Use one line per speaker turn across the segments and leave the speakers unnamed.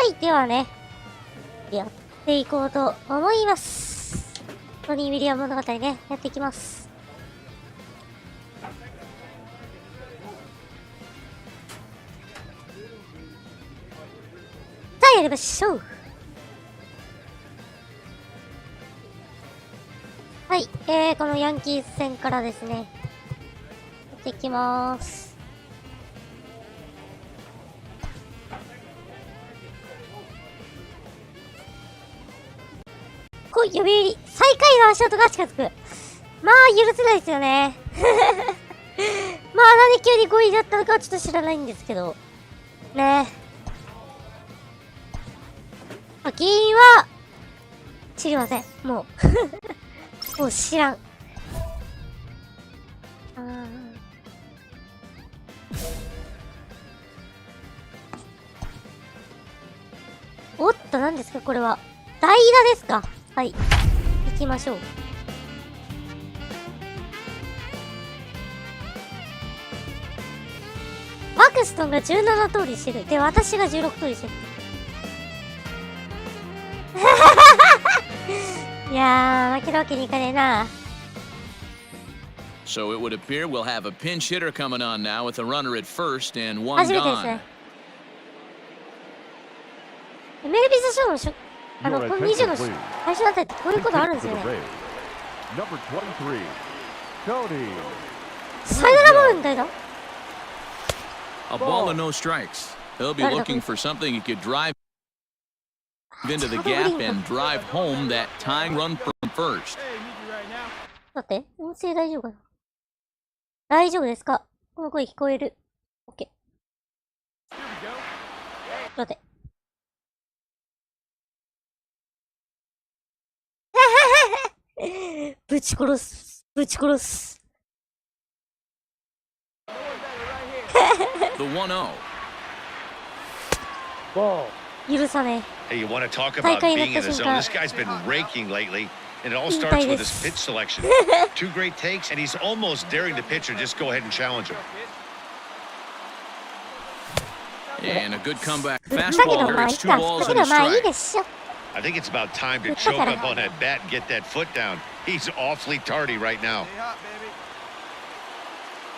い、ではね、やっていこうと思います。トニー・ウィリアム物語ね、やっていきます。さあ、やりましょう。はい、このヤンキース戦からですね、やっていきまーす。来い、呼び売り。最下位の足音が近づく。まあ、許せないですよね。まあ、なんで急に5位だったのかはちょっと知らないんですけど。ね。まあ、原因は、知りません。もう。もう知らん。おっと、何ですかこれは。代打ですか。はい。行きましょう。バクストンが17通りしてる。で、私が16通りしてる。いやー、負けるわけにいかねえな。
So it would appear we'll have a pinch hitter coming on now with a runner at first and one
初めてです
gone.
ね。MLB The Show のこの20の最初だったってこういうことあるんですよね。サヨナラボールみたいだ。
A ball and no strikes. He'll be looking for something he could drive into the gap and drive home that tying run from first.
待って、音声大丈夫かな。大丈夫ですか。この声聞こえる。OK。待って。ぶち殺す。ぶち殺す。
The 1-0.
許さねえ。
Hey, you want to talk about being in the zone? This guy's been raking lately, and it all starts with his pitch selection. Two great takes, and he's almost daring the pitcher. Just go ahead and challenge him.
And a good comeback fastball here. It's 2 balls and a strike.
I think it's about time to choke up on that bat and get that foot down. He's awfully tardy right now.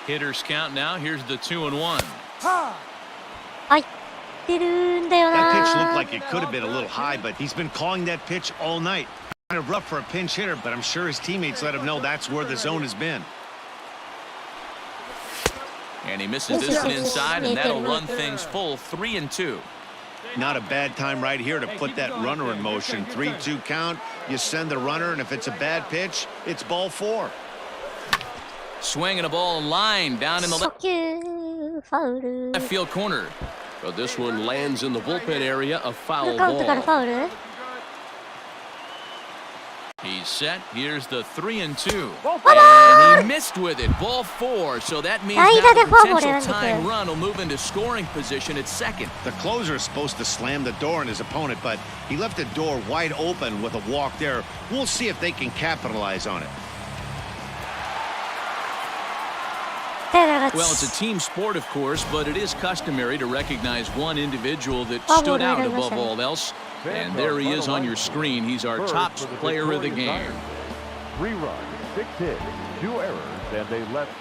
Hitters count now. Here's the 2-1.
入ってるんだよな。
That pitch looked like it could have been a little high, but he's been calling that pitch all night. Kind of rough for a pinch hitter, but I'm sure his teammates let him know that's where the zone has been.
And he misses this one inside, and that'll run things full 3-2.
Not a bad time right here to put that runner in motion. 3-2 count. You send the runner, and if it's a bad pitch, it's ball 4.
Swinging a ball line down in the left field corner. But this one lands in the bullpen area, a foul ball. He's set. Here's the 3-2. And he missed with it. Ball 4. So that means now the potential tying run will move into scoring position at second.
The closer is supposed to slam the door on his opponent, but he left the door wide open with a walk there. We'll see if they can capitalize on it.
Well, it's a team sport, of course, but it is customary to recognize one individual that stood out above all else. And there he is on your screen. He's our top player of the game.
3 runs, 6 hits, 2 errors, and they left.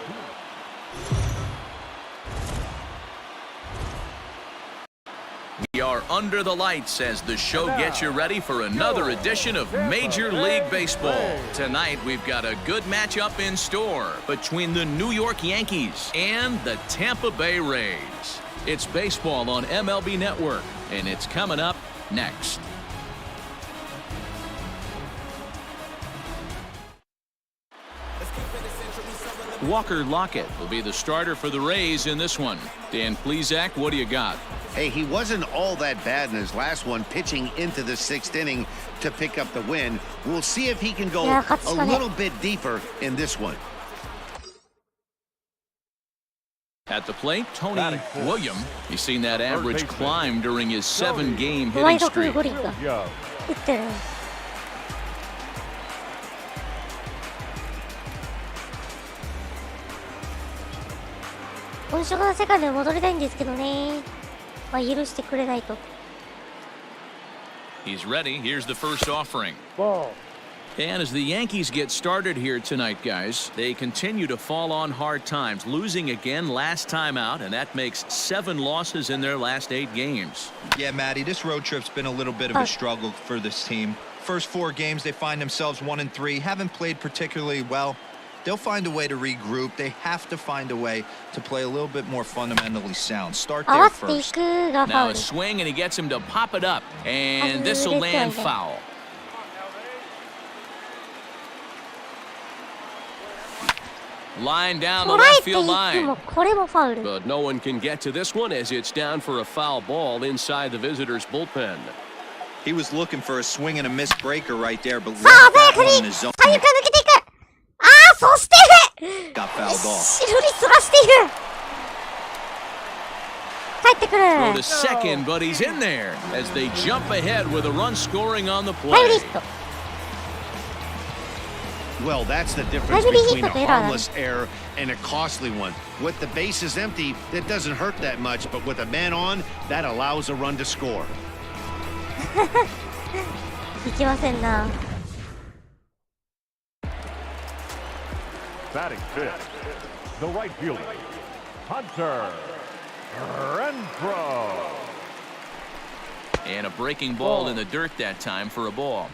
We are under the lights as the show gets you ready for another edition of Major League Baseball. Tonight, we've got a good matchup in store between the New York Yankees and the Tampa Bay Rays. It's baseball on MLB Network, and it's coming up next. Walker Lockett will be the starter for the Rays in this one. Dan Plesac, what do you got?
Hey, he wasn't all that bad in his last one, pitching into the 6th inning to pick up the win. We'll see if he can go a little bit deeper in this one.
At the plate, Tony William. He's seen that average climb during his 7-game hitting streak.
Yeah.
本職の世界で戻りたいんですけどね。まあ許してくれないと。
He's ready. Here's the first offering.
Ball.
And as the Yankees get started here tonight, guys, they continue to fall on hard times, losing again last time out, and that makes 7 losses in their last 8 games.
Yeah, Matty, this road trip's been a little bit of a struggle for this team. First 4 games, they find themselves 1-3, haven't played particularly well. They'll find a way to regroup. They have to find a way to play a little bit more fundamentally sound. Start there first.
Now a swing, and he gets him to pop it up, and this will land foul. Line down the left field line.
But no one can get to this one as it's down for a foul ball inside the visitor's bullpen.
He was looking for a swing and a miss breaker right there, but left that one in his zone. Got fouled off.
Throw to second, but he's in there as they jump ahead with a run scoring on the play.
Well, that's the difference between a harmless error and a costly one. With the bases empty, that doesn't hurt that much, but with a man on, that allows a run to score.
Batting fifth, the right fielder, Hunter Renfroe.
And a breaking ball in the dirt that time for a ball.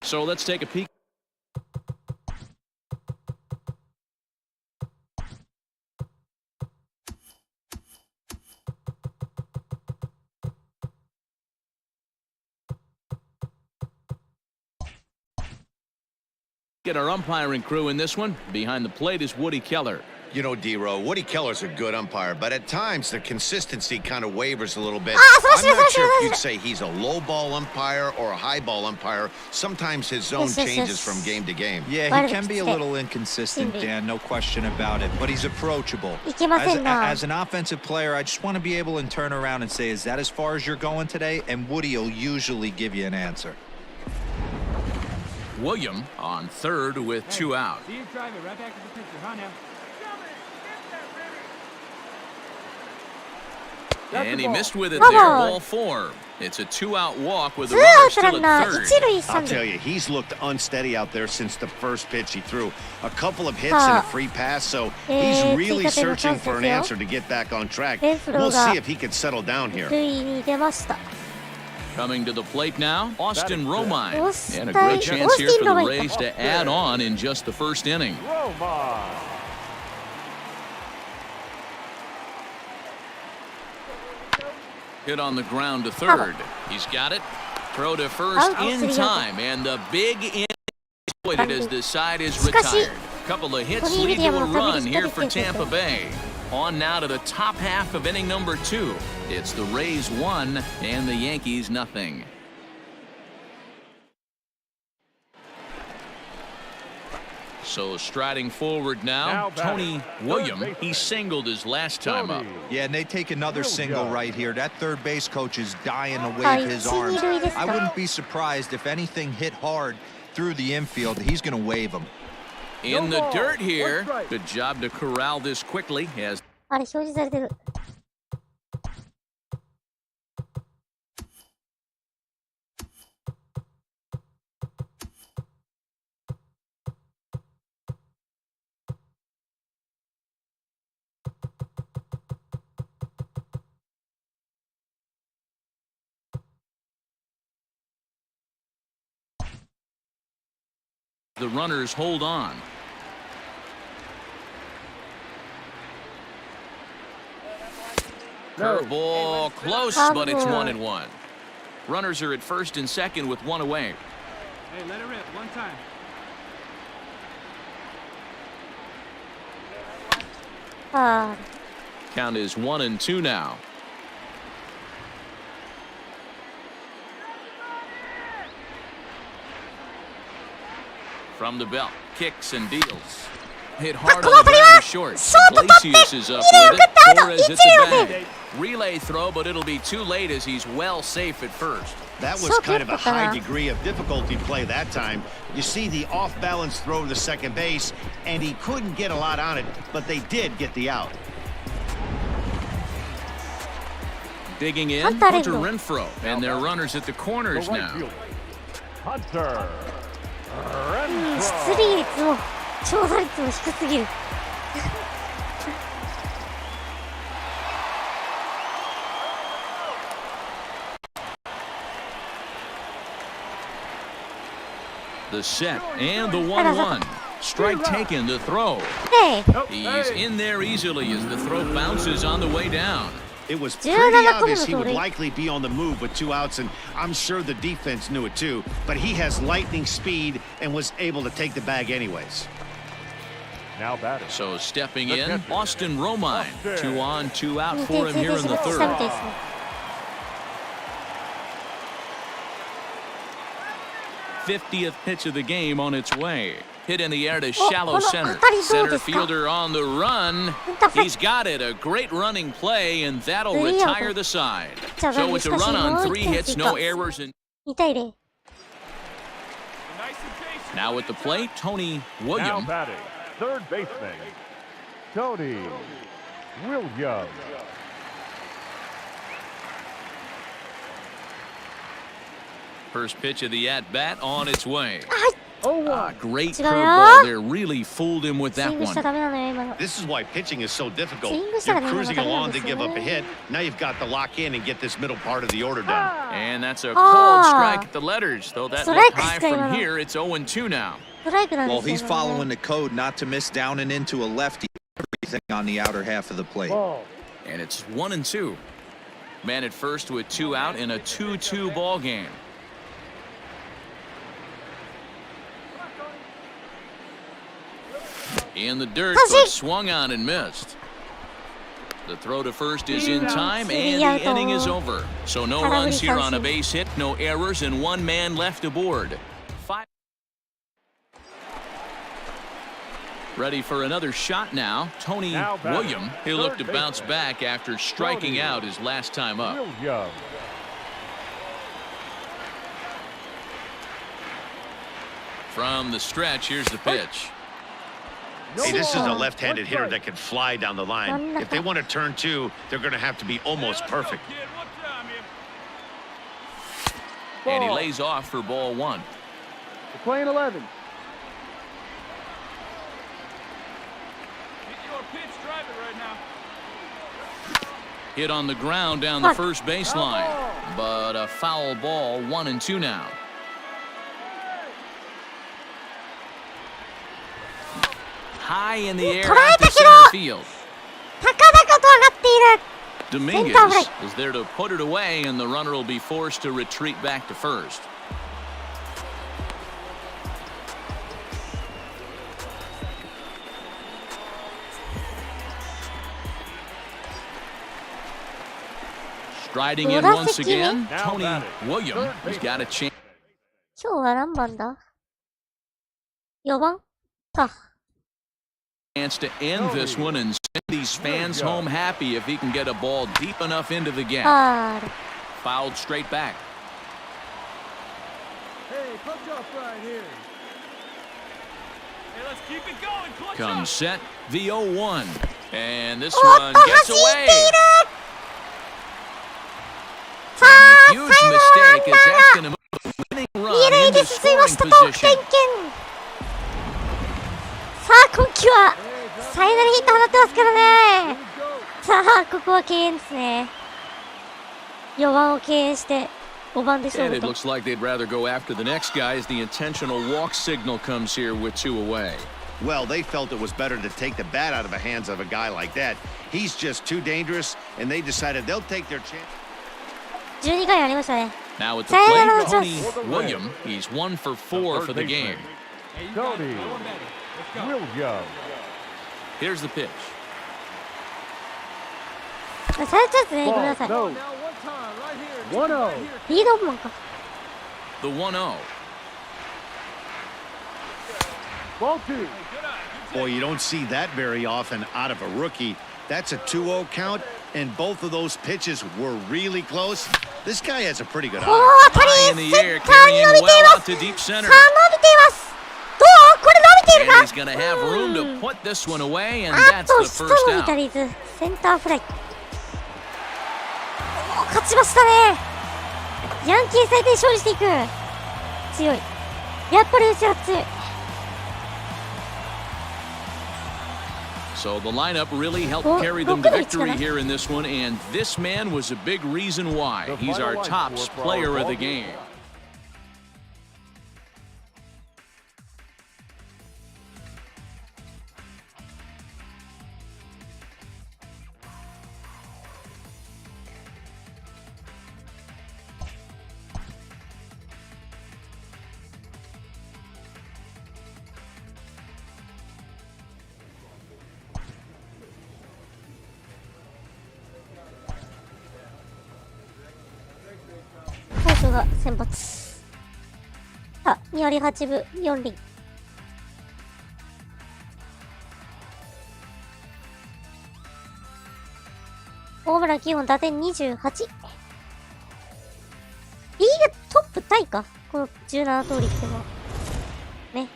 So let's take a peek. Get our umpiring crew in this one. Behind the plate is Woody Keller.
You know, D-Row, Woody Keller's a good umpire, but at times the consistency kind of wavers a little bit. I'm not sure if you'd say he's a low ball umpire or a high ball umpire. Sometimes his zone changes from game to game.
Yeah, he can be a little inconsistent, Dan, no question about it, but he's approachable. As an offensive player, I just want to be able to turn around and say, is that as far as you're going today? And Woody will usually give you an answer.
William on third with 2 out.
See you drive it right back to the pitcher, huh now?
And he missed with it there, ball 4. It's a 2-out walk with the runner still at third.
I'll tell you, he's looked unsteady out there since the first pitch he threw. A couple of hits and a free pass, so he's really searching for an answer to get back on track. We'll see if he can settle down here.
Coming to the plate now, Austin Romine. And a great chance here for the Rays to add on in just the first inning. Hit on the ground to third. He's got it. Throw to first in time, and the big in exploited as the side is retired. Couple of hits lead to a run here for Tampa Bay. On now to the top half of inning number 2. It's the Rays 1 and the Yankees nothing. So striding forward now Tony William. He singled his last time up.
Yeah, and they take another single right here. That third base coach is dying to wave his arms. I wouldn't be surprised if anything hit hard through the infield. He's going to wave them.
In the dirt here. Good job to corral this quickly as the runners hold on. Curveball close, but it's 1-1. Runners are at first and second with 1 away.
Hey, let it rip one time.
Count is 1-2 now. From the belt, kicks and deals. Hit hard on the ground to short. Iglesias is up with it. Torres at the bag. Relay throw, but it'll be too late as he's well safe at first.
That was kind of a high degree of difficulty play that time. You see the off-balance throw to second base, and he couldn't get a lot on it, but they did get the out.
Digging in,
Hunter
Hunter
Renfroe.
Renfroe. And their runners at the corners
The right
now.
fielder, Hunter
出塁率も長打率も低すぎる。
The set and the 1-1. Strike taken to throw.
ねえ、
He's in there easily as the throw bounces on the way down.
It was pretty
17個目
obvious
の
he
盗
would
塁。
likely be on the move with 2 outs, and I'm sure the defense knew it too. But he has lightning speed and was able to take the bag anyways.
now batting.
So stepping
The
in,
catcher.
Austin Romine. 2 on, 2 out for him
2
here in the
点したみ
third.
たいですね。
50th pitch of the game on its way. Hit in the air to
Oh,
shallow
この
center.
当たりどう
Center
ですか？
fielder on the run.
打った。
He's got it. A great running play, and that'll
いいよ。
retire the side.
じゃあ
So it's a
しかし
run
も
on
う
3
1点
hits,
追
no
加。
errors, and
2対0。
Nice and patient.
now at the plate, Tony
Now
William.
batting, third baseman, Tony Williams.
First pitch of the at-bat on its way.
はい。
Great
違うよ。
curveball there. Really fooled him with
スイ
that
ングしちゃ
one.
ダメなのよ、今の。
This is why pitching is so difficult.
Swing
You're
したらね、
cruising
ダメなん
along
で
to
すよ
give up a
ね。
hit. Now you've got to lock in and get this middle part of the order done.
And that's a cold
Ah.
strike at the letters. Though that
Strike
looked high
ですか、今
from
の。
here, it's 0-2 now.
ストライクなんで
Well,
すよ。
he's following the code not to miss down and into a lefty. Everything on the outer half of the plate.
Ball.
And it's 1-2. Man at first with 2 out in a 2-2 ball game. In the dirt, but swung on and missed. The throw to first is in time, and the inning is over. So no runs here on a base hit, no errors, and 1 man left aboard. 5. Ready for another shot now. Tony
Now batting,
William. He'll look to
third
bounce
baseman,
back after striking
Tony
out his last time up.
Williams.
From the stretch, here's the pitch.
See, this is a
No.
left-handed hitter that can fly down the line. If they want to turn 2, they're going to have to be almost perfect.
Kid, one time here.
And he
Ball.
lays off for ball 1.
We're playing 11.
Get your pitch, drive it right now.
Hit on the ground down the first baseline. But a foul ball, 1-2 now. High in the air out to center field.
高々と上がっている。
Dominguez
Center fly.
is there to put it away, and the runner will be forced to retreat back to first. Striding in once again, Tony William has got a chance.
今日は何番だ ?4 番か。
Chance to end this one and send these fans home happy if he can get a ball deep enough into the gap.
あー
Fouled straight back.
Hey, clutch off right here. Hey, let's keep it going. Clutch
Comes
off.
set, the 0-1. And this
おっ
one
と
gets
走ってい
away.
る。さ
And
あ
a huge
最後のラン
mistake
ナ
as
ー
that's
が
going to move the winning
二
run
塁
into
で進みま
scoring
した得点
position.
圏。さあ今季はサイナルヒット放ってますからね。さあここは敬遠ですね。4番を敬遠して5番で勝
And
負
it
と。
looks like they'd rather go after the next guy as the intentional walk signal comes here with 2 away.
Well, they felt it was better to take the bat out of the hands of a guy like that. He's just too dangerous, and they decided they'll take their chance.
12回ありましたね。
Now at the
さよなら
plate,
のチャンス。
Tony William. He's 1 for 4 for the game.
Hey, you got it.
Tony
Go on, baby. Let's go.
Williams.
Here's the pitch.
サイドチャンスね、ごめんなさい。
No.
Now, one time, right here.
1-0.
リードオフマンか。
The 1-0.
Ball 2.
Boy, you don't see that very often out of a rookie. That's a 2-0 count, and both of those pitches were really close. This guy has a pretty good
おー
eye.
当た
High in
り
the
セ
air,
ンターに
carrying
伸びてい
well
ま
out
す。
to deep
さあ
center.
伸びていますどうこれ伸びてい
And
る
he's going to have room to put this one away, and
かあ
that's
と
the
一
first
伸び
out.
足りずセンターフライおー勝ちましたね。ヤンキース相手に勝利していく。強い。やっぱりうちは強い。
So the lineup really helped carry them to victory here in this one, and this man was a big reason why. He's our top player of the game.
大将が先発。さあ、2割8分4厘。ホームラン9本、打点28。リーグトップタイか、この17通りってのは。ね。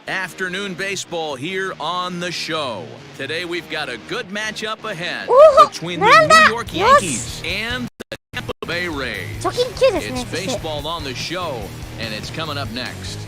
Afternoon baseball here on the show. Today we've got a good matchup ahead between the New York Yankees and the Tampa Bay Rays.
貯金9ですね。
It's baseball on the show, and it's coming up next.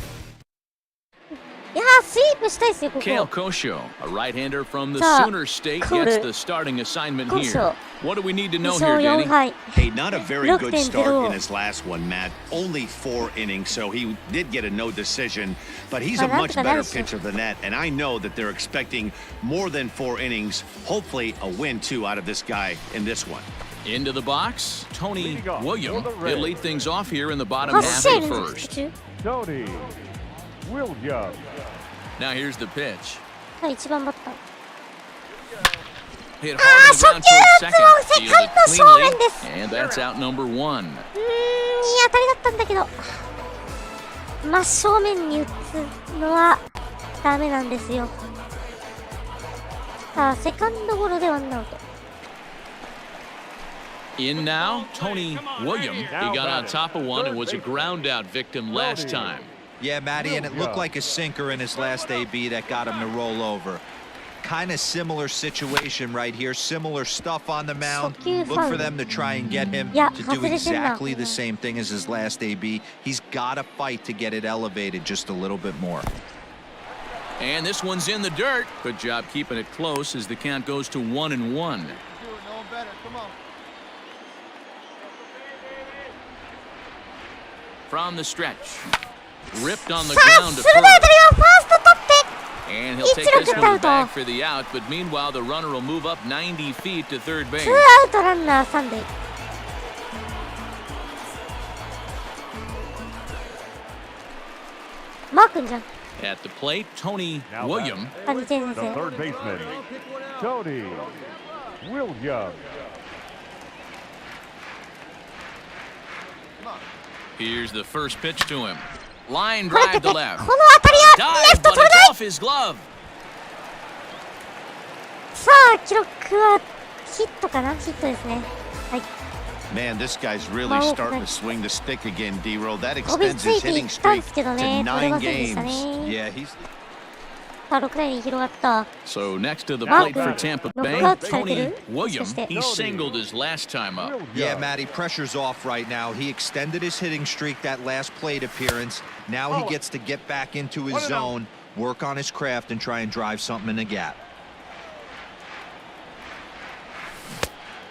いやー、スイープしたいですよ、ここ。
Kale Kosho, a right-hander from the Sooner State, gets the starting assignment here. What do we need to know here, Danny?
Hey, not a very good start in his last one, Matt. Only 4 innings, so he did get a no decision. But he's a much better pitcher than that, and I know that they're expecting more than 4 innings. Hopefully, a win too out of this guy in this one.
Into the box, Tony William. He'll lead things off here in the bottom half of the first.
Tony Williams.
Now here's the pitch.
1番バッター。
Hit hard to the ground towards second. Fielded cleanly, and that's out number 1.
いい当たりだったんだけど、真正面に打つのはダメなんですよ。さあ、セカンドゴロでワンアウト。
In now, Tony William. He got on top of one and was a ground out victim last time.
Yeah, Matty, and it looked like a sinker in his last AB that got him to roll over. Kind of similar situation right here, similar stuff on the mound. Look for them to try and get him to do exactly the same thing as his last AB. He's got to fight to get it elevated just a little bit more.
And this one's in the dirt. Good job keeping it close as the count goes to 1-1. From the stretch. Ripped on the ground to first. And he'll take this one back for the out, but meanwhile the runner will move up 90 feet to third base.
2アウトランナー3塁。マー君じゃん。
At the plate, Tony William.
The third baseman, Tony Williams.
Here's the first pitch to him. Line drive to left.
この当たりはレフ
Dive,
ト
but
取れない。
it's off his glove.
さあ、記録はヒットかな、ヒットですね。はい。
Man, this guy's really starting to swing the stick again, D-Roll. That
こび
extends
つい
his
てい
hitting
ったんで
streak
すけど
to
ね、取れま
9
せんでした
games.
ね。
Yeah, he's
さあ、6台に広がった。
So next to the
マ
plate
ー
for
君、
Tampa
ノッ
Bay,
クアウトされて
Tony
る？もしか
William.
して。
He singled his last time up.
Yeah, Matty, pressure's off right now. He extended his hitting streak that last plate appearance. Now he gets to get back into his zone, work on his craft, and try and drive something in the gap.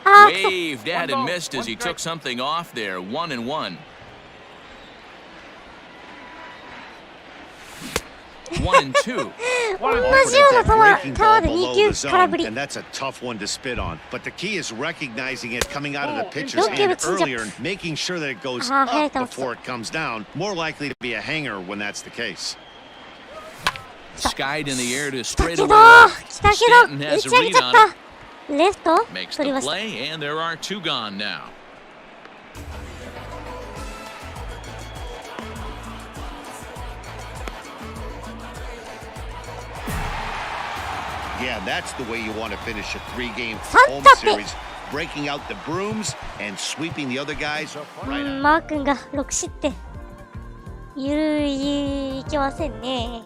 Waved at and missed as he took something off there. 1-1. 1-2.
同じような球で2球空振り。
And that's a tough one to spit on. But the key is recognizing it coming out of the pitcher's hand earlier and making sure that it goes up before it comes down. More likely to be a hanger when that's the case.
Skied in the air to
来たけ
straight
ど、
away.
来たけ
Stanton
ど、打
has
ち
a
上げ
read
ちゃっ
on
た
it.。
レフト
Makes
取り
the
ました。
play, and there are 2 gone now.
Yeah, that's the way you want to finish a 3-game home series. Breaking out the brooms and sweeping the other guys right out.
マー君が6失点。ゆるいけませんね。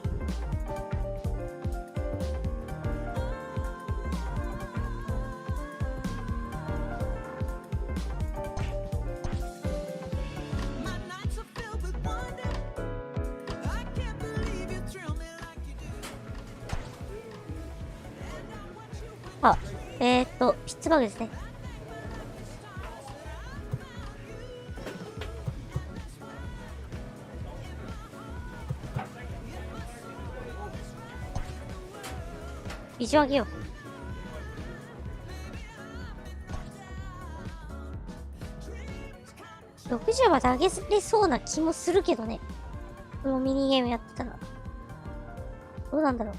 ピッツバーグですね。ビジョン上げよう。60まで上げれそうな気もするけどね。このミニゲームやってたら。どうなんだろう。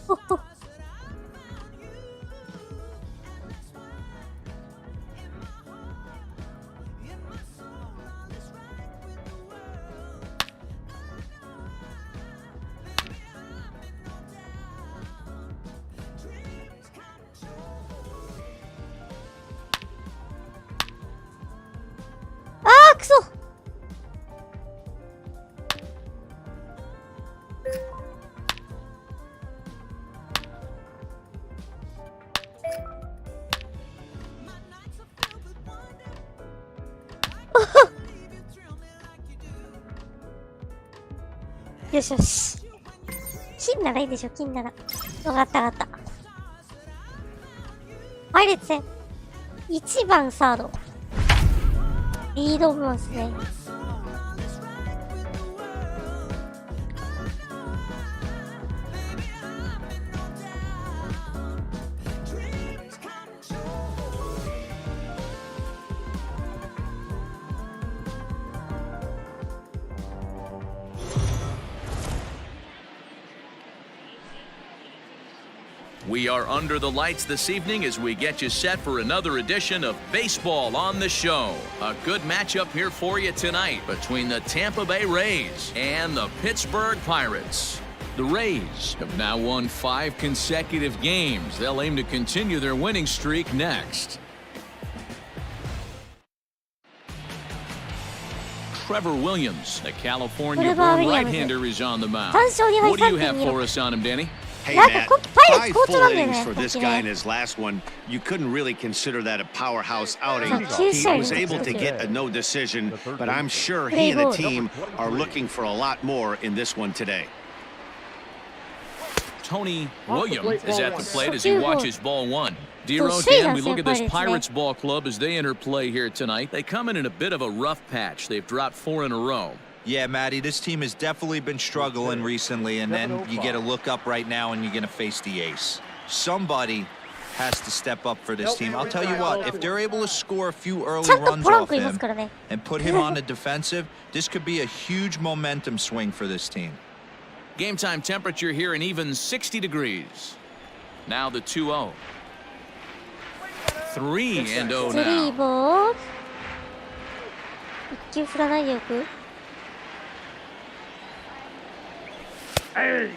ほっほ。くそ。よしよし。金ならいいでしょ、金なら。わかったわかった。パイレーツ戦。1番サード。リード部門ですね。
We are under the lights this evening as we get you set for another edition of Baseball on the Show. A good matchup here for you tonight between the Tampa Bay Rays and the Pittsburgh Pirates. The Rays have now won 5 consecutive games. They'll aim to continue their winning streak next. Trevor Williams, the California-born right-hander, is on the mound. What do you have for us on him, Danny?
Hey, Matt, 5 full innings for this guy in his last one. You couldn't really consider that a powerhouse outing. He was able to get a no decision, but I'm sure he and the team are looking for a lot more in this one today.
Tony Williams is at the plate as he watches ball 1. Dero, Dan, we look at this Pirates ball club as they enter play here tonight. They come in a bit of a rough patch. They've dropped 4 in a row.
Yeah, Matty, this team has definitely been struggling recently, and then you get a look up right now and you're going to face the ace. Somebody has to step up for this team. I'll tell you what, if they're able to score a few early runs off him and put him on the defensive, this could be a huge momentum swing for this team.
Game time temperature here an even 60 degrees. Now the 2-0. 3-0 now.
1球振らないでおく。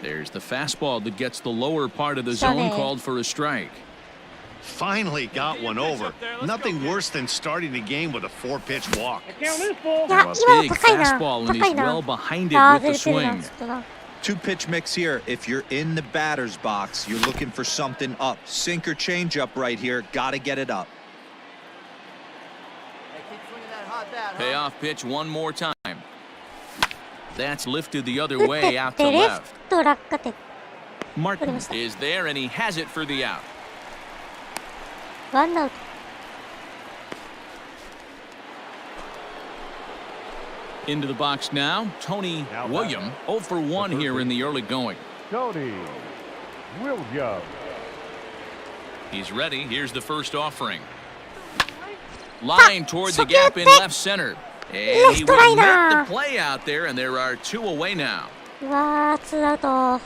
There's the fastball that gets the lower part of the zone called for a strike.
Finally got one over. Nothing worse than starting the game with a 4-pitch walk.
A big fastball, and he's well behind it with the swing.
2-pitch mix here. If you're in the batter's box, you're looking for something up. Sink or change up right here. Got to get it up.
Payoff pitch one more time. That's lifted the other way out to left. Martin is there, and he has it for the out.
1 out.
Into the box now, Tony Williams. 0 for 1 here in the early going.
Tony Williams.
He's ready. Here's the first offering. Line toward the gap in left center. And he will make the play out there, and there are 2 away now.
うわー、2アウト。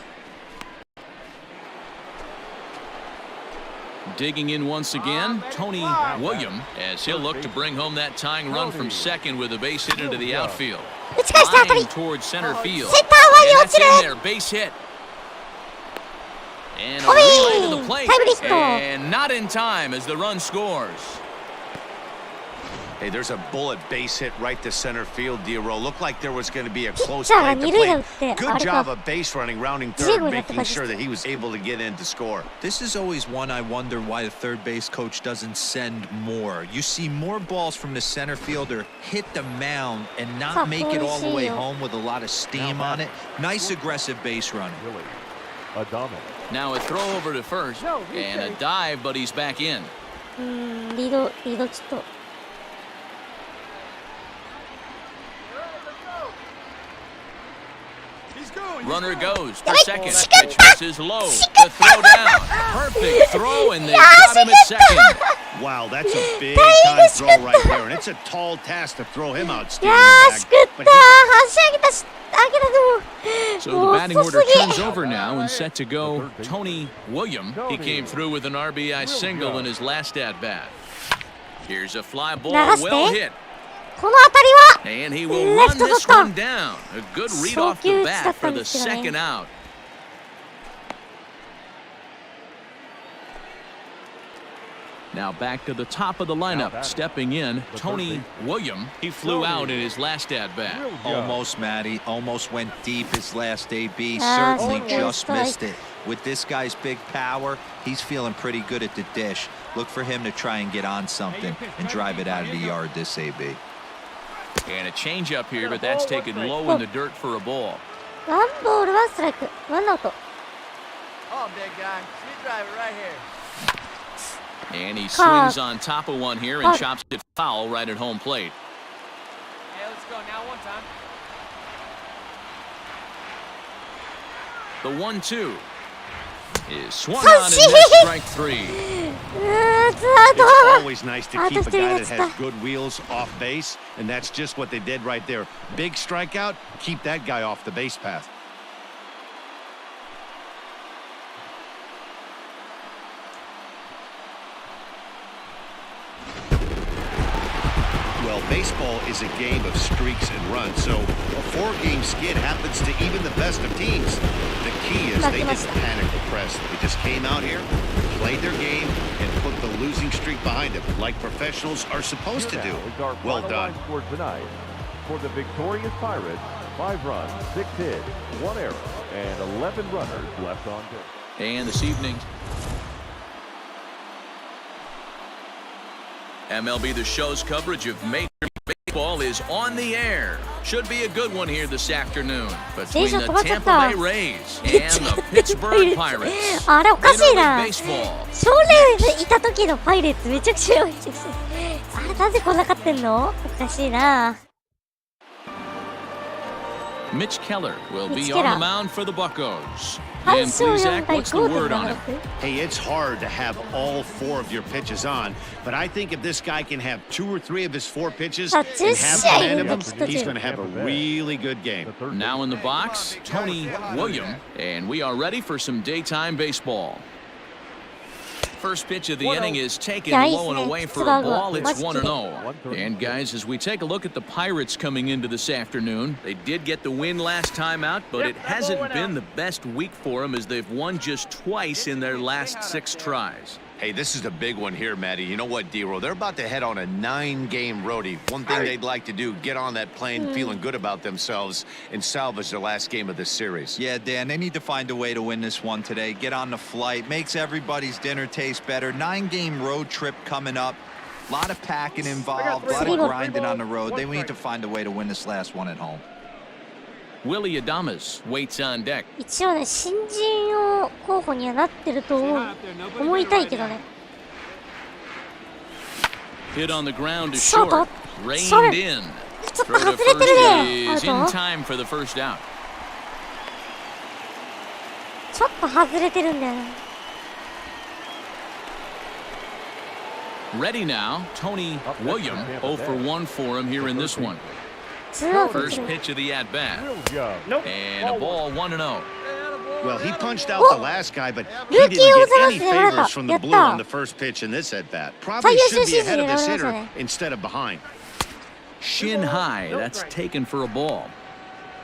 Digging in once again, Tony Williams, as he'll look to bring home that tying run from second with a base hit into the outfield. Line towards center field. And that's in there, base hit. And a relay to the plate. And not in time as the run scores.
Hey, there's a bullet base hit right to center field, Dero. Looked like there was going to be a close play at the plate. Good job of base running, rounding third, making sure that he was able to get in to score.
This is always one I wonder why the third base coach doesn't send more. You see more balls from the center fielder hit the mound and not make it all the way home with a lot of steam on it. Nice aggressive base running.
Now a throw over to first and a dive, but he's back in.
リードちょっと。
Runner goes for second. Pitch misses low. The throw down. Perfect throw, and they got him at second.
Wow, that's a big time throw right there, and it's a tall task to throw him out.
So the batting order turns over now and set to go Tony William. He came through with an RBI single in his last at bat. Here's a fly ball, well hit.
この当たりは
And he will run this one down. A good read off the bat for the second out. Now back to the top of the lineup, stepping in, Tony William. He flew out in his last at-bat.
Almost, Matty. Almost went deep his last AB. Certainly just missed it. With this guy's big power, he's feeling pretty good at the dish. Look for him to try and get on something and drive it out of the yard this AB.
And a change-up here, but that's taken low in the dirt for a ball.
ワンボールワンストライク。ワンアウト。
Oh, big guy. Sweet driver right here.
And he swings on top of one here and chops it foul right at home plate.
Hey, let's go now one time.
The 1-2 is swung on and missed strike three.
It's always nice to keep a guy that has good wheels off base, and that's just what they did right there. Big strikeout, keep that guy off the base path. Well, baseball is a game of streaks and runs, so a four-game skid happens to even the best of teams. The key is they didn't panic or press. They just came out here, played their game, and put the losing streak behind them, like professionals are supposed to do. Well done.
For tonight, for the victorious Pirates, 5 runs, 6 hits, 1 error, and 11 runners left on base.
And this evening's MLB The Show's coverage of Major League Baseball is on the air. Should be a good one here this afternoon between the Tampa Bay Rays and the Pittsburgh Pirates.
あれおかしいな。
Major League Baseball.
少年いた時のパイレーツめちゃくちゃ弱い。あれなんでこんな勝ってんの？おかしいな。
Mitch Keller will be on the mound for the Buccos. And Zach, what's the word on him?
Hey, it's hard to have all 4 of your pitches on, but I think if this guy can have 2 or 3 of his 4 pitches and have command of them, he's going to have a really good game.
Now in the box, Tony William, and we are ready for some daytime baseball. First pitch of the inning is taken low and away for a ball. It's 1-0. And guys, as we take a look at the Pirates coming into this afternoon, they did get the win last time out, but it hasn't been the best week for them as they've won just twice in their last 6 tries.
Hey, this is a big one here, Matty. You know what, D-Roll? They're about to head on a 9-game roadie. One thing they'd like to do, get on that plane feeling good about themselves and salvage their last game of this series.
Yeah, Dan, they need to find a way to win this one today. Get on the flight. Makes everybody's dinner taste better. 9-game road trip coming up. A lot of packing involved. A lot of grinding on the road. They need to find a way to win this last one at home.
Willie Adames waits on deck.
一応ね、新人を候補にはなってると思いたいけどね。
Hit on the ground to short. Reined in.
ちょっと
Throw
外
to
れてる
first
ね。アウ
is in
ト？
time for the first out.
ちょっと外れてるんだよね。
Ready now, Tony William. 0 for 1 for him here in this one.
2アウト。
First pitch of the at-bat. And a ball 1-0.
Well, he punched out the last guy, but he didn't get any favors from the blue on the first pitch in this at-bat. Probably should be ahead of this hitter instead of behind.
Shin high, that's taken for a ball.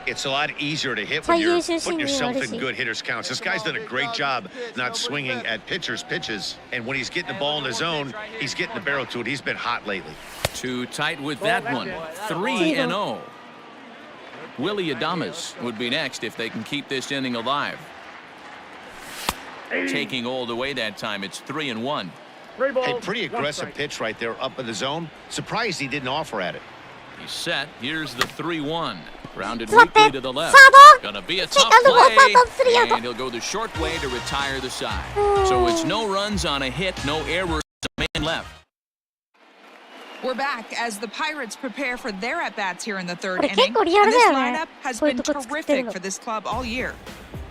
It's a lot easier to hit when you're putting yourself in good hitters' counts. This guy's done a great job not swinging at pitchers' pitches. And when he's getting the ball in his zone, he's getting the barrel to it. He's been hot lately.
Too tight with that one. 3-0. Willie Adames would be next if they can keep this inning alive. Taking all the way that time, it's 3-1.
Hey, pretty aggressive pitch right there up in the zone. Surprised he didn't offer at it.
He's set. Here's the 3-1. Grounded weakly to the left. Gonna be a tough play. And he'll go the short way to retire the side. So it's no runs on a hit, no errors, a man left.
We're back as the Pirates prepare for their at-bats here in the third
これ
inning.
結構リアル
And
だ
this
よね
lineup has
こういう
been
とこ作ってる
terrific
の
for this club all year.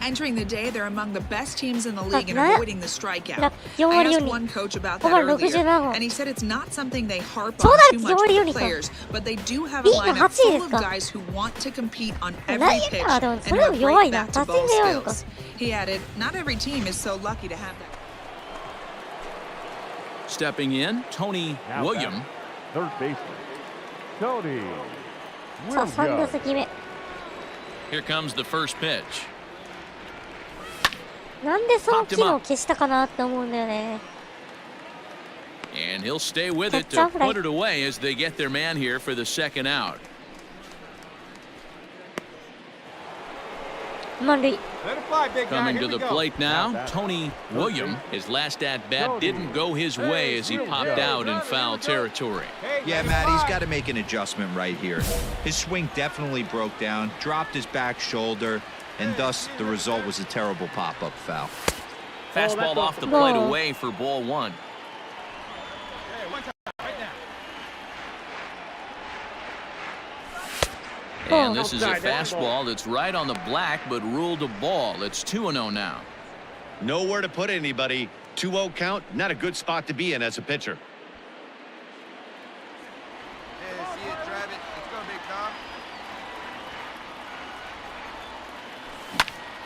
Entering the day, they're among the best teams in the league in
ね
avoiding the strikeout.
4
I
割4
asked
厘
one coach about
5
that
割
earlier,
67本
and he said it's not something they harp
そう
on
だ
too
4
much
割4
with
厘
the
か
players, but they do have a
リーグ
lineup
8位
full
です
of
か
guys who want to compete on
ない
every
や
pitch
でも
and
それで
have
も弱い
great
な
bat-to-ball
打線が弱いのか
skills. He added, not every team is so lucky to have that.
Stepping in, Tony
Now
William.
Third baseman, Tony
さあ3打
Williams.
席目
Here comes the first pitch.
なんでその機能消したかなって思うんだよね
And he'll stay with it to
Catch off
put it away as they get their man here for the second out.
満塁
Let it fly, big guy.
Coming
Here
to
we
the
go.
plate now, Tony William. His last at-bat didn't go his way as he popped out in foul territory.
Yeah, Matt, he's got to make an adjustment right here. His swing definitely broke down, dropped his back shoulder, and thus the result was a terrible pop-up foul.
Fastball off the plate
Whoa.
away for ball one.
Hey, one time, right now.
And this is a fastball that's right on the black but ruled a ball. It's 2-0 now.
Nowhere to put anybody. 2-0 count, not a good spot to be in as a pitcher.
Yeah, see it, drive it. Let's go, big Tom.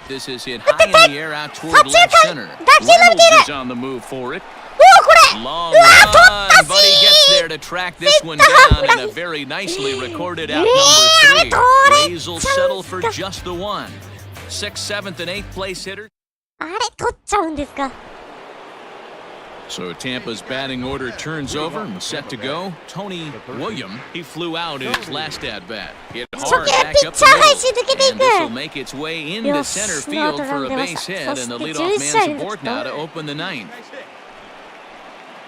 This is hit high in the air out toward left center. Reynolds is on the move for it.
うわこれ
Long
うわ取っ
run,
た
but he
し
gets there to track this one down in a very nicely recorded out number 3. Rays will settle for just the one. 6th, 7th, and 8th place hitter.
あれ取っちゃうんですか
So Tampa's batting order turns over and set to go. Tony William, he flew out in his last at-bat. Hit hard back up the middle. And this will make its way into center field for a base hit, and the leadoff man's aboard now to open the ninth.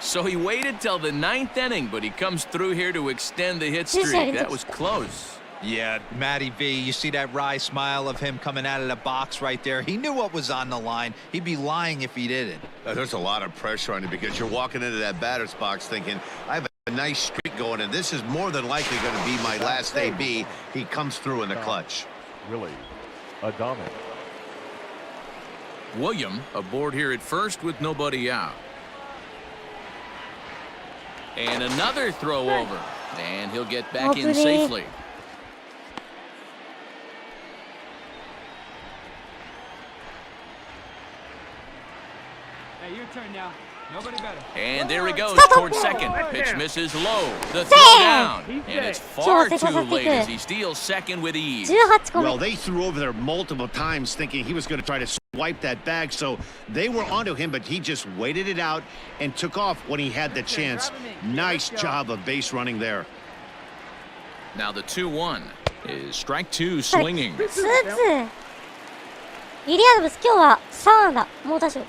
So he waited till the 9th inning, but he comes through here to extend the hit streak. That was close.
Yeah, Matty V, you see that wry smile of him coming out of the box right there. He knew what was on the line. He'd be lying if he didn't.
There's a lot of pressure on you because you're walking into that batter's box thinking, I have a nice streak going, and this is more than likely going to be my last AB. He comes through in the clutch.
Willie Adames.
William aboard here at first with nobody out. And another throw over. And he'll get back in safely.
Hey, your turn now. Nobody better.
And there he goes towards second. Pitch misses low. The throw down. And it's far too late as he steals second with ease.
18個
Well,
目
they threw over there multiple times thinking he was going to try to swipe that bag, so they were onto him, but he just waited it out and took off when he had the chance. Nice job of base running there.
Now the 2-1 is strike two swinging.
2-2ウィリアムス今日は3安打猛打賞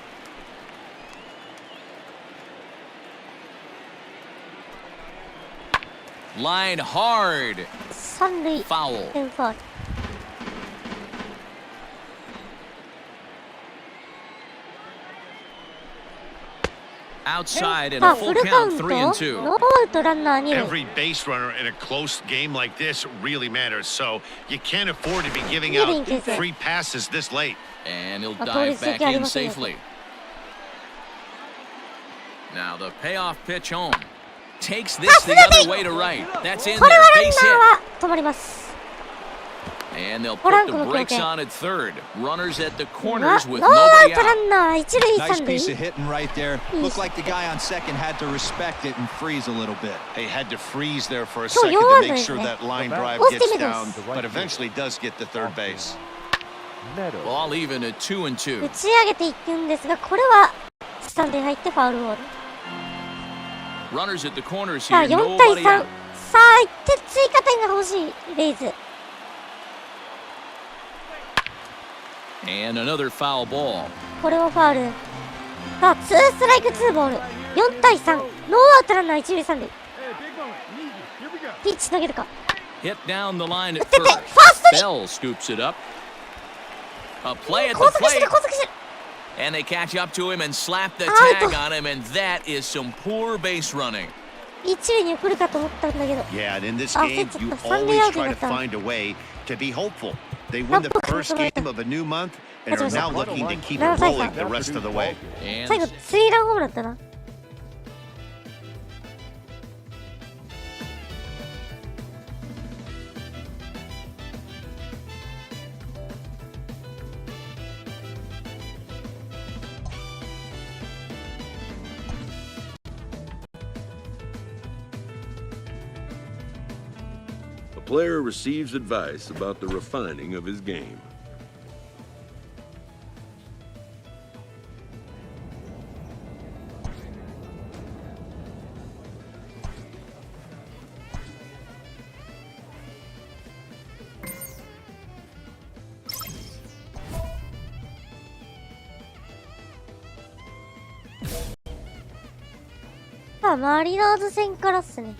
Line hard.
三塁
Foul.
ファウル
Outside and
さ
a
あフ
full
ルカウ
count
ント
3-2.
ノーアウトランナー2塁
Every base runner in a close game like this really matters, so you can't afford to be giving out free passes this late.
And he'll
まあ
dive
盗塁
back
席あり
in
ませんよ
safely. Now the payoff pitch home. Takes this the other way to right. That's in
これ
there.
はランナ
Base
ー
hit.
は止まります
And they'll
ポラ
put
ン
the
コの強
brakes
肩。
on at third. Runners at the
うわ
corners
ノ
with
ーアウ
nobody
トラ
out.
ンナー一塁
Nice
三塁。
piece of hitting right there. Looked like the guy on second had to respect it and freeze a little bit.
They had to freeze there for a
今
second
日弱
to
いで
make
す
sure
ね。
that line drive
押して
gets
みてま
down,
す。
but eventually does get to third base.
Meadows.
Ball even at 2 and 2.
打ち上げていくんですが、これはスタンドに入ってファウルボール。
Runners at the corners
さあ
here.
4対
Nobody
3。
out.
さあ1点追加点が欲しいレイズ。
And another foul ball.
これもファウル。さあ2ストライク2ボール。4対3。ノーアウトランナー一塁三塁。
Hey, big moment. Easy. Here we go.
ピッチ投げるか。
Hit down the line at
打ってて
first.
ファーストに
Bell scoops it up. A play at
交
the
錯してる
plate.
交錯してる。
And they catch up to him and slap the
Out.
tag on him, and that is some poor base running.
一塁に送るかと思ったんだけど。
Yeah, and in this
Ah,
game,
it's
you
a Sunday
always
out
try to
in the
find a way to be hopeful. They win the first game of a new month and are now looking to keep it rolling the rest of the way.
最後
And
スリーランホームランだったな。
A player receives advice about the refining of his game.
「さあマリナーズ戦からっすね。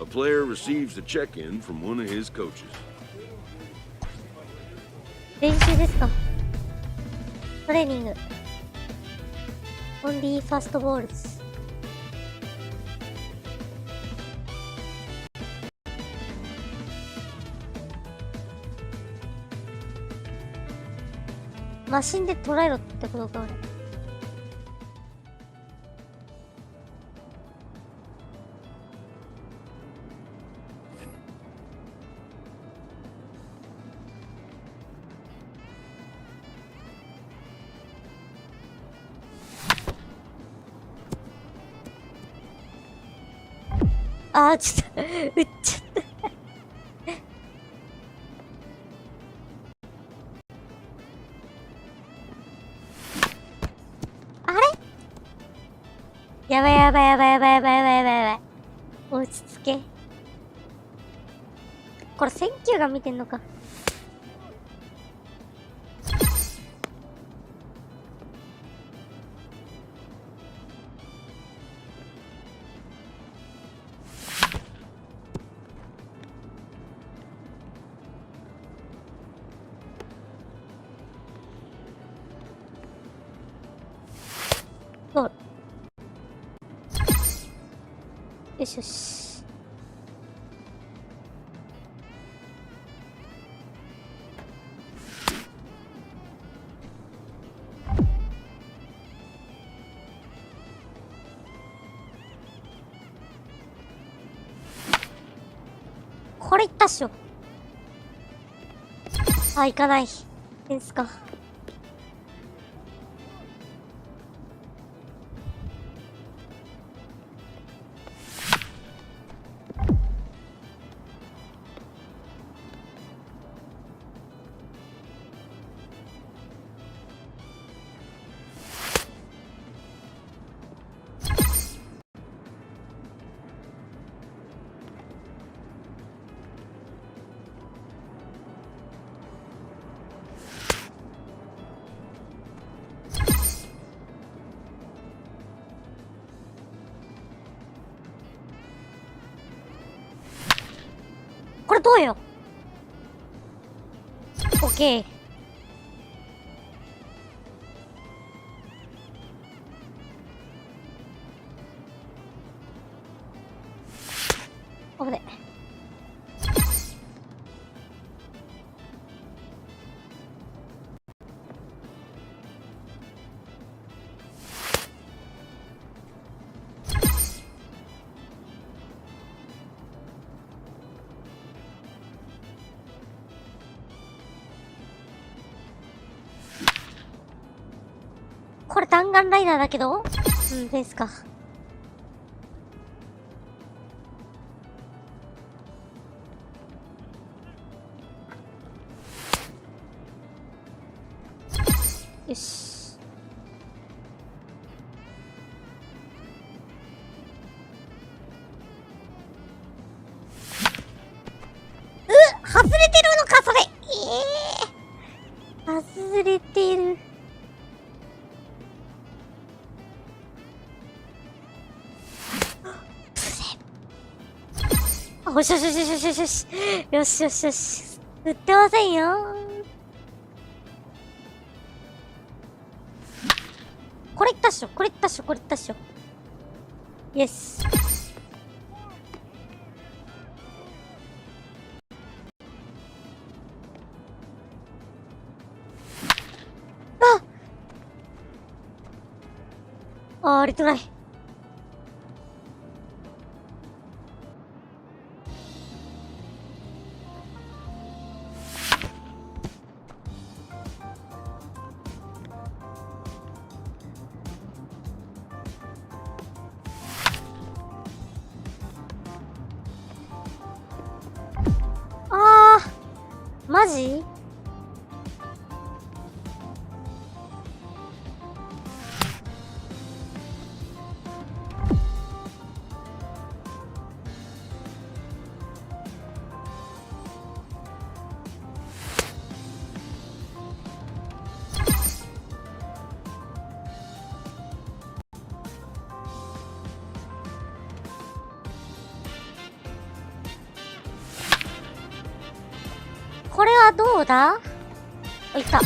A player receives a check-in from one of his coaches.
練習ですか。トレーニング。オンリーファストボールズ。マシンで捉えろってことか、あれ。あー、ちょっと、打っちゃった。あれやばいやばいやばいやばいやばいやばいやばいやばい。落ち着け。これ選球が見てんのか。ゴール。よしよし。これいったっしょ。あ、いかない。ですか。これどうよ。オッケー。危ね。これ弾丸ライナーだけど、ですか。よし。外れてるのか、それ。外れてる。よしよしよしよしよしよしよしよしよし。売ってませんよ。これいったっしょ、これいったっしょ、これいったっしょ。イエス。あ、リトライ。マジ？これはどうだ？お、いった。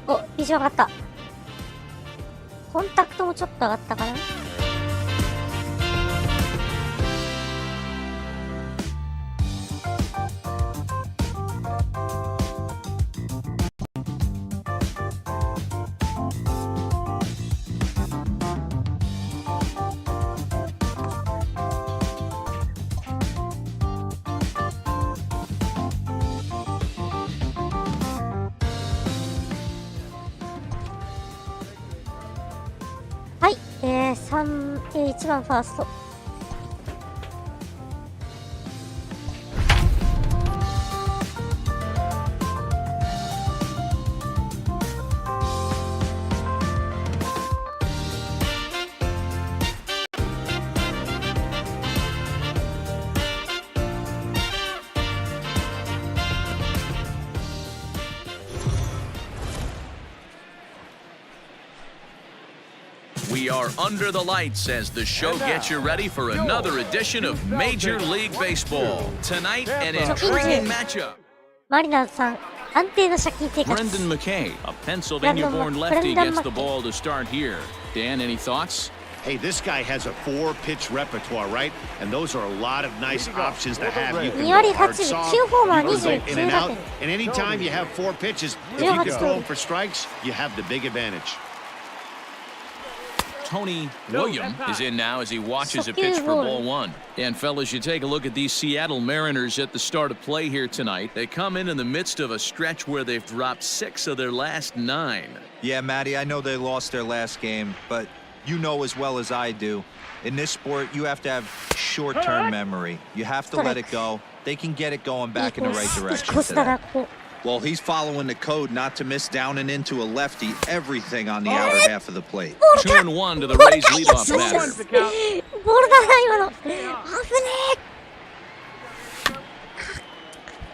お、ビジョン上がった。コンタクトもちょっと上がったかな。はい、1番ファースト。
We are under the lights as the show gets you ready for another edition of Major League Baseball. Tonight, an intriguing matchup.
マリナーズさん、安定の借金生活。
Brendan Mckay, a Pennsylvania-born lefty, gets the ball to start here. Dan, any thoughts?
Hey, this guy has a 4-pitch repertoire, right? And those are a lot of nice options to have. You can
2割
go hard
8分、
soft,
9ホーマー
you can go in and
29
out.
打点。
And anytime you have 4 pitches, if you can throw them for strikes, you have the big advantage.
Tony William is in now as he watches a pitch for ball one. And fellas, you take a look at these Seattle Mariners at the start of play here tonight. They come in the midst of a stretch where they've dropped 6 of their last 9.
Yeah, Matty, I know they lost their last game, but you know as well as I do, in this sport, you have to have short-term memory. You have to let it go. They can get it going back in the right direction today. Well, he's following the code not to miss down and into a lefty, everything on the outer half of the plate.
2-1 to the Rays leadoff batter.
ボールだな、今の。危ねえ。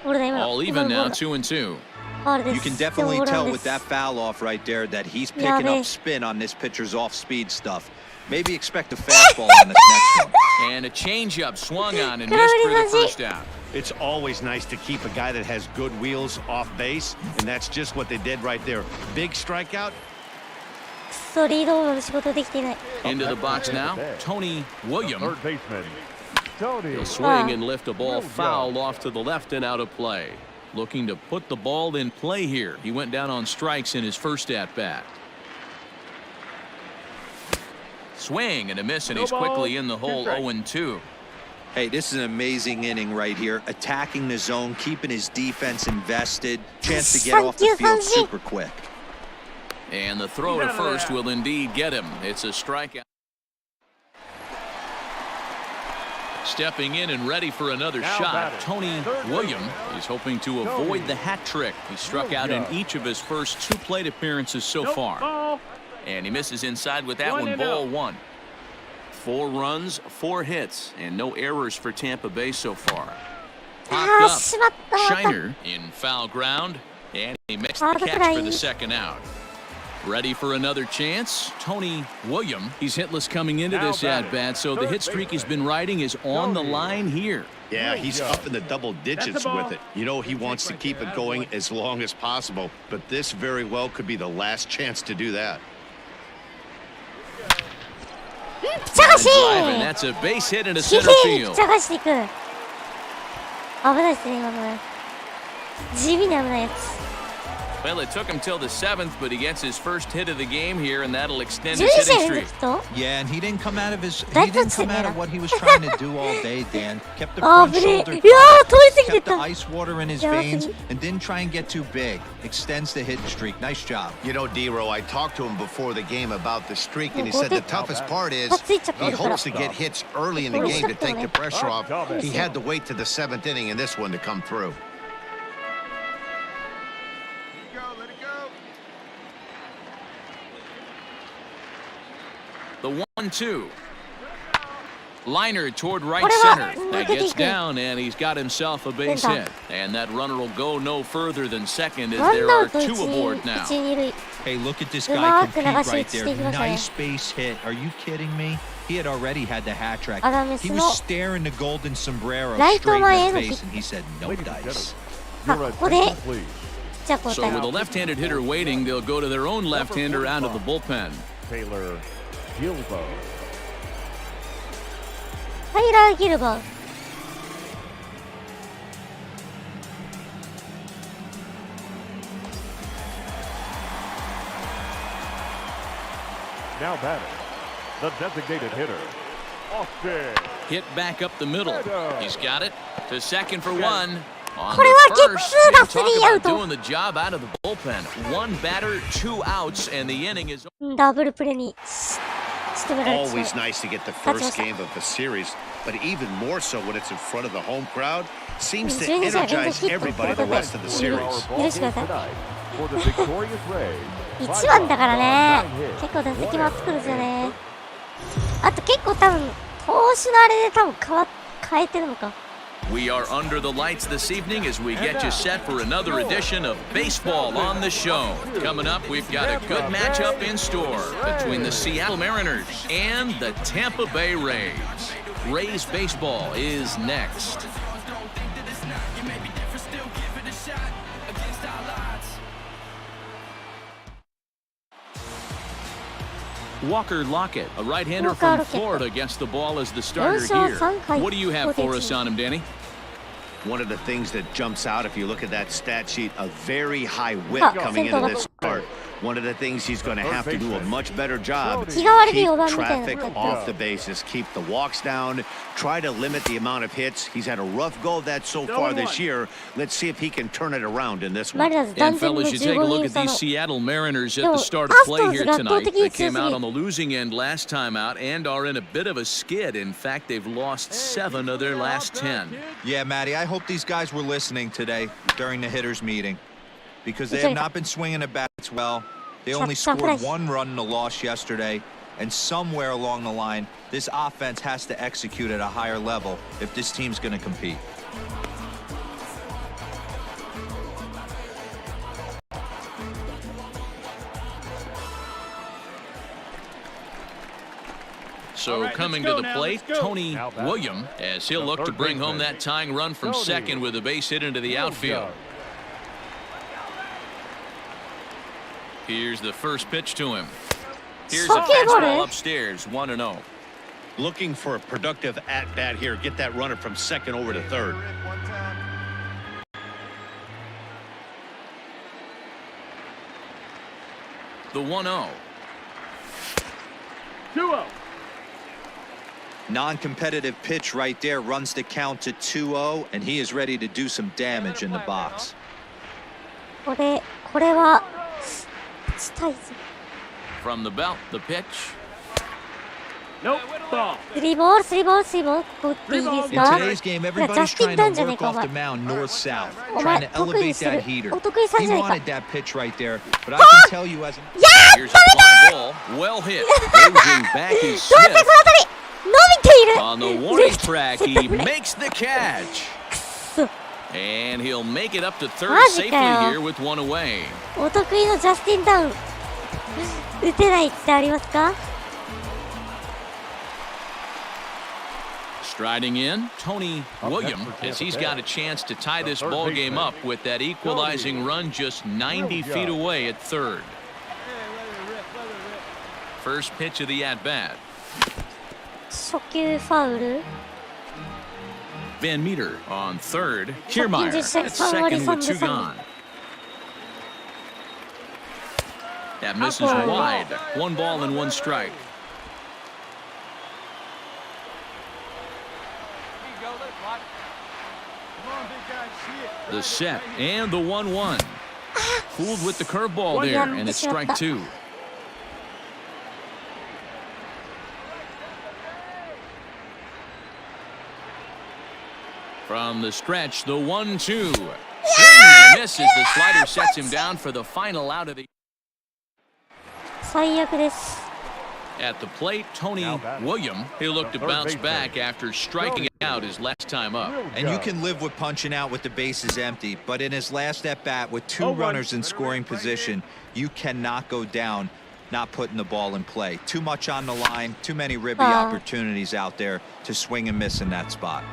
ボールだ、今の。
All even now, 2-2.
You can definitely tell with that foul off right there that he's picking up spin on this pitcher's off-speed stuff. Maybe expect a fastball on this next one.
And a changeup swung on and missed for the first out.
It's always nice to keep a guy that has good wheels off base, and that's just what they did right there. Big strikeout.
くそ、リードオーバーの仕事できていない。
Into the box now, Tony William.
Third baseman, Tony.
He'll swing and lift a ball foul off to the left and out of play.
Looking to put the ball in play here. He went down on strikes in his first at-bat. Swing and a miss, and he's quickly in the hole 0-2.
Hey, this is an amazing inning right here. Attacking the zone, keeping his defense invested. Chance to get off the field super quick.
And the throw to first will indeed get him. It's a strikeout. Stepping in and ready for another shot, Tony William is hoping to avoid the hat trick. He struck out in each of his first 2 plate appearances so far. And he misses inside with that one, ball 1. 4 runs, 4 hits, and no errors for Tampa Bay so far. Popped up. Shiner in foul ground, and he makes the catch for the second out. Ready for another chance, Tony William. He's hitless coming into this at-bat, so the hit streak he's been riding is on the line here.
Yeah, he's up in the double digits with it. You know, he wants to keep it going as long as possible, but this very well could be the last chance to do that.
And that's a base hit into center field.
探していく。危ないですね、今のね。地味に危ないやつ。
Well, it took him till the 7th, but he gets his first hit of the game here, and that'll extend his hitting streak.
Yeah, and he didn't come out of what he was trying to do all day, Dan. Kept the front shoulder, kept the ice water in his veins, and didn't try and get too big. Extends the hitting streak. Nice job.
You know, D-Row, I talked to him before the game about the streak, and he said the toughest part is he hopes to get hits early in the game to take the pressure off. He had to wait to the 7th inning in this one to come through.
The 1-2. Liner toward right center. That gets down, and he's got himself a base hit. And that runner will go no further than second as there are 2 aboard now.
Hey, look at this guy compete right there. Nice base hit. Are you kidding me? He had already had the hat trick. He was staring the golden sombrero straight in the face, and he said, no dice.
So with a left-handed hitter waiting, they'll go to their own left-hander out of the bullpen.
Taylor Gilbo.
Tyler Gilbo.
Now batting, the designated hitter, Austin.
Hit back up the middle. He's got it to second for 1. On
これは
the
ゲッ
first,
ツーだ、
and
スリ
talk
ーアウ
about
ト。
doing the job out of the bullpen. 1 batter, 2 outs, and the inning is.
ダブルプレーに仕留められてしまう。
Always nice to get the first game of the series, but even more so when it's in front of the home crowd. Seems to energize everybody the rest of the series.
許してください。
For the victorious Rays.
1番だからね。結構打席回ってくるんですよね。あと結構多分投手のあれで多分変えてるのか。
We are under the lights this evening as we get you set for another edition of Baseball on the Show. Coming up, we've got a good matchup in store between the Seattle Mariners and the Tampa Bay Rays. Rays baseball is next. Walker Lockett, a right-hander from Florida, gets the ball as the starter here. What do you have for us on him, Danny?
One of the things that jumps out if you look at that stat sheet, a very high whip coming into this start. One of the things he's going to have to do a much better job, keep traffic off the bases, keep the walks down, try to limit the amount of hits. He's had a rough go of that so far this year. Let's see if he can turn it around in this one.
And fellas, you take a look at these Seattle Mariners at the start of play here tonight. They came out on the losing end last time out and are in a bit of a skid. In fact, they've lost 7 of their last 10.
Yeah, Matty, I hope these guys were listening today during the hitters meeting because they have not been swinging the bats well. They only scored 1 run in the loss yesterday, and somewhere along the line, this offense has to execute at a higher level if this team's going to compete.
So coming to the plate, Tony William, as he'll look to bring home that tying run from second with a base hit into the outfield. Here's the first pitch to him. Here's a fastball upstairs, 1-0.
Looking for a productive at-bat here. Get that runner from second over to third.
The 1-0.
2-0.
Non-competitive pitch right there runs the count to 2-0, and he is ready to do some damage in the box.
これはしたいぞ。
From the belt, the pitch.
Nope. Ball.
スリーボール、ここ打っていいです
In
か？
today's game,
ジャ
everybody's
スティン
trying
ダン
to
じゃねえ
work
か、お
off
前。
the mound north-south,
お
trying
前
to
得意に
elevate
す
that
る。
heater.
お得意さん
He
じゃねえか。
wanted that pitch right there, but I can tell you as an
Here's a fly ball. Well hit. Closing back is
どうやって
Smith.
この当たり伸びている
On the warning track, he makes the catch.
くそ
And he'll make it up to third
マジか
safely
よ。
here with one away.
お得意のジャスティンダウン打てないってありますか？
Striding in, Tony William, as he's got a chance to tie this ball game up with that equalizing run just 90 feet away at third. First pitch of the at-bat.
初球ファウル
Van Meter on third.
190
Kiermaier at second with two gone. That misses wide. One ball and one strike. The set and the 1-1. Fooled with the curveball there, and it's strike two. From the stretch, the 1-2. Swing and a miss as the slider sets him down for the final out of the.
最悪です。
At the plate, Tony William. He'll look to bounce back after striking it out his last time up.
And you can live with punching out with the bases empty, but in his last at-bat with two runners in scoring position, you cannot go down not putting the ball in play. Too much on the line, too many ribby opportunities out there to swing and miss in that spot.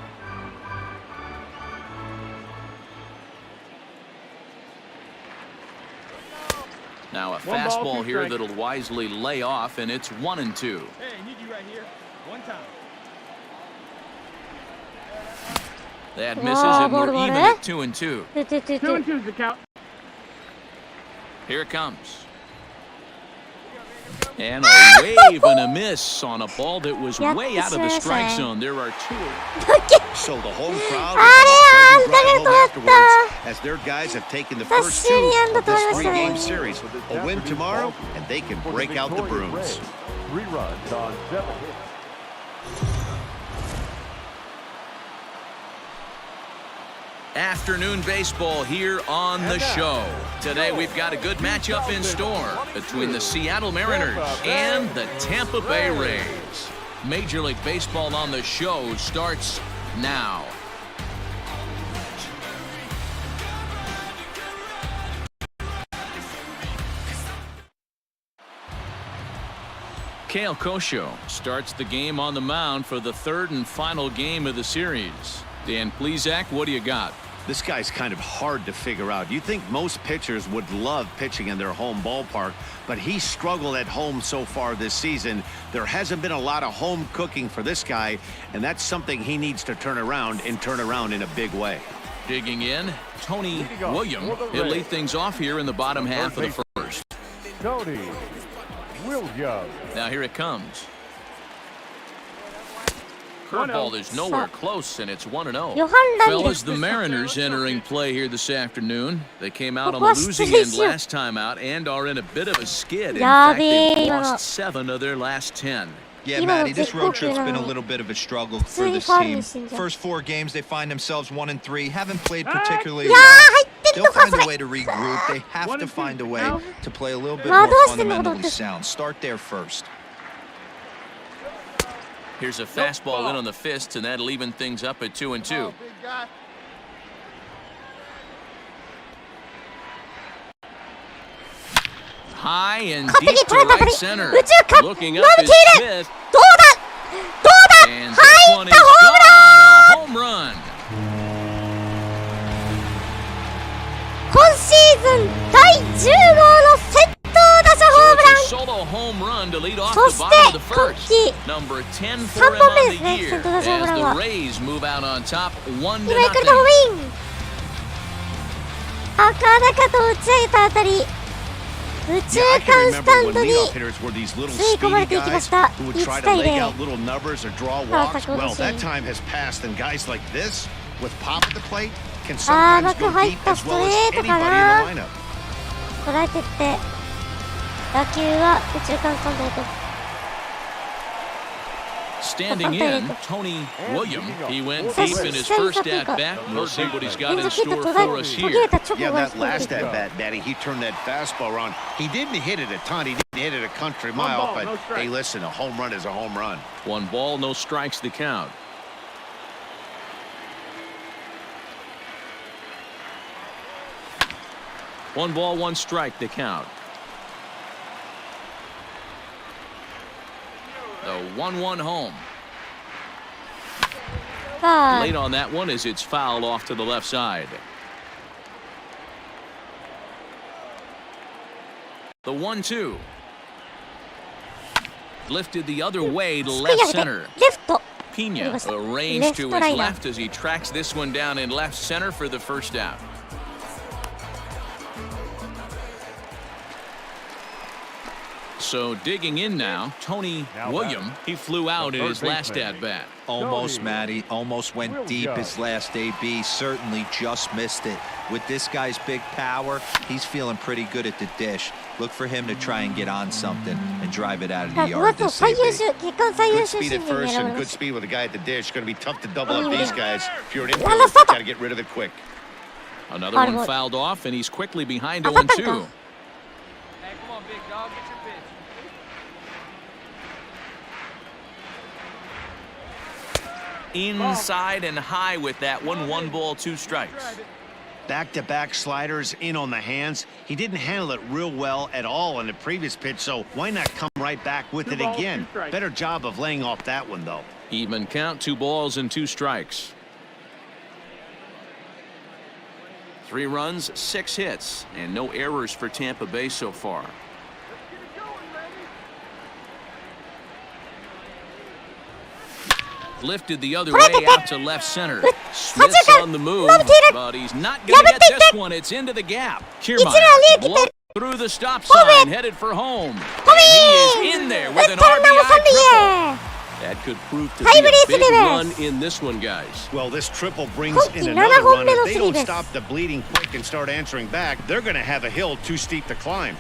Now a fastball here that'll wisely lay off, and it's 1-2.
Hey, I need you right here. One time.
That misses, and we're even at 2-2.
2-2 is the count.
Here it comes. And a wave and a miss on a ball that was way out of the strike zone. There are two.
So the home crowd will have a pleasant ride home afterwards as their guys have taken the first two of this three-game series. A win tomorrow, and they can break out the brooms.
3 runs on 7 hits.
Afternoon baseball here on the show. Today we've got a good matchup in store between the Seattle Mariners and the Tampa Bay Rays. Major League Baseball on the show starts now. Kale Kosho starts the game on the mound for the third and final game of the series. Dan Plesac, what do you got?
This guy's kind of hard to figure out. You think most pitchers would love pitching in their home ballpark, but he's struggled at home so far this season. There hasn't been a lot of home cooking for this guy, and that's something he needs to turn around in a big way.
Digging in, Tony William. He'll lead things off here in the bottom half of the first.
Tony William.
Now here it comes. Curveball is nowhere close, and it's 1-0. Fellas, the Mariners entering play here this afternoon. They came out on the losing end last time out and are in a bit of a skid. In fact, they've lost 7 of their last 10.
Yeah, Matty, this road trip's been a little bit of a struggle for this team. First 4 games, they find themselves 1-3, haven't played particularly well. They'll find a way to regroup. They have to find a way to play a little bit more fundamentally sound. Start there first.
Here's a fastball in on the fists, and that'll even things up at 2-2. High and deep to right center. Looking up is Smith. And this one is gone. A home run.
今シーズン第10号の先頭打者ホームラン
Solo home run to lead off
そ
the
して
bottom of the
今
first.
季
Number 10
3
for him
本目
on
で
the
すね
year
先頭打者ホームラン
as
は
the Rays move out on top 1-0.
今ヤクルトホームイン高々と打ち上げた当たり打右中間スタンドに吸い込まれていきました。1対0。甘く入ったストレートかな。捉えてって打球は右中間スタンドへと。
Standing in, Tony William. He went deep in his first at bat. We'll see what he's got in store for us here.
Yeah, that last at bat, Daddy, he turned that fastball around. He didn't hit it a ton. He didn't hit it a country mile. But hey, listen, a home run is a home run.
1 ball, no strikes. The count. One ball, 1 strike. The count. The 1-1 home. Late on that one as it's fouled off to the left side. The 1-2. Lifted the other way to left center. Pena arranged to his left as he tracks this one down in left center for the first out. So digging in now, Tony William. He flew out in his last at-bat.
Almost, Matty. Almost went deep his last AB. Certainly just missed it. With this guy's big power, he's feeling pretty good at the dish. Look for him to try and get on something and drive it out of the yard this AB.
Good speed at first and good speed with the guy at the dish. It's going to be tough to double up these guys. If you're an infielder, you got to get rid of it quick.
Another one fouled off, and he's quickly behind 0-2. Inside and high with that one. 1 ball, 2 strikes.
Back-to-back sliders in on the hands. He didn't handle it real well at all on the previous pitch, so why not come right back with it again? Better job of laying off that one, though.
Even count, 2 balls and 2 strikes. 3 runs, 6 hits, and no errors for Tampa Bay so far. Lifted the other way out to left center. Smith's on the move, but he's not going to get this one. It's into the gap. Kiermaier through the stop sign, headed for home. And he is in there with an RBI triple. That could prove to be a big run in this one, guys.
Well, this triple brings in another run. If they don't stop the bleeding quick and start answering back, they're going to have a hill too steep to climb.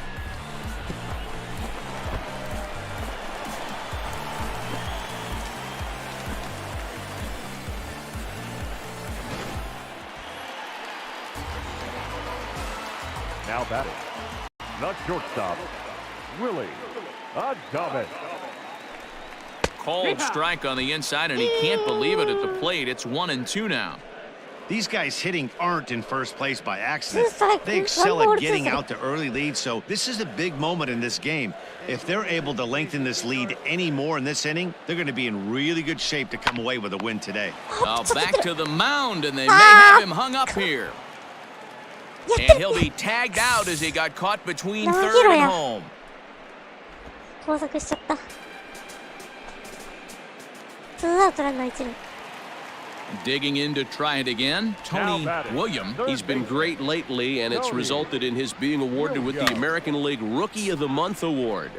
Now batting, the shortstop, Willie Adames.
Called strike on the inside, and he can't believe it at the plate. It's 1-2 now.
These guys hitting aren't in first place by accident. They excel at getting out to early leads, so this is a big moment in this game. If they're able to lengthen this lead any more in this inning, they're going to be in really good shape to come away with a win today.
Back to the mound, and they may have him hung up here. And he'll be tagged out as he got caught between third and home. Digging in to try it again, Tony William. He's been great lately, and it's resulted in his being awarded with the American League Rookie of the Month award.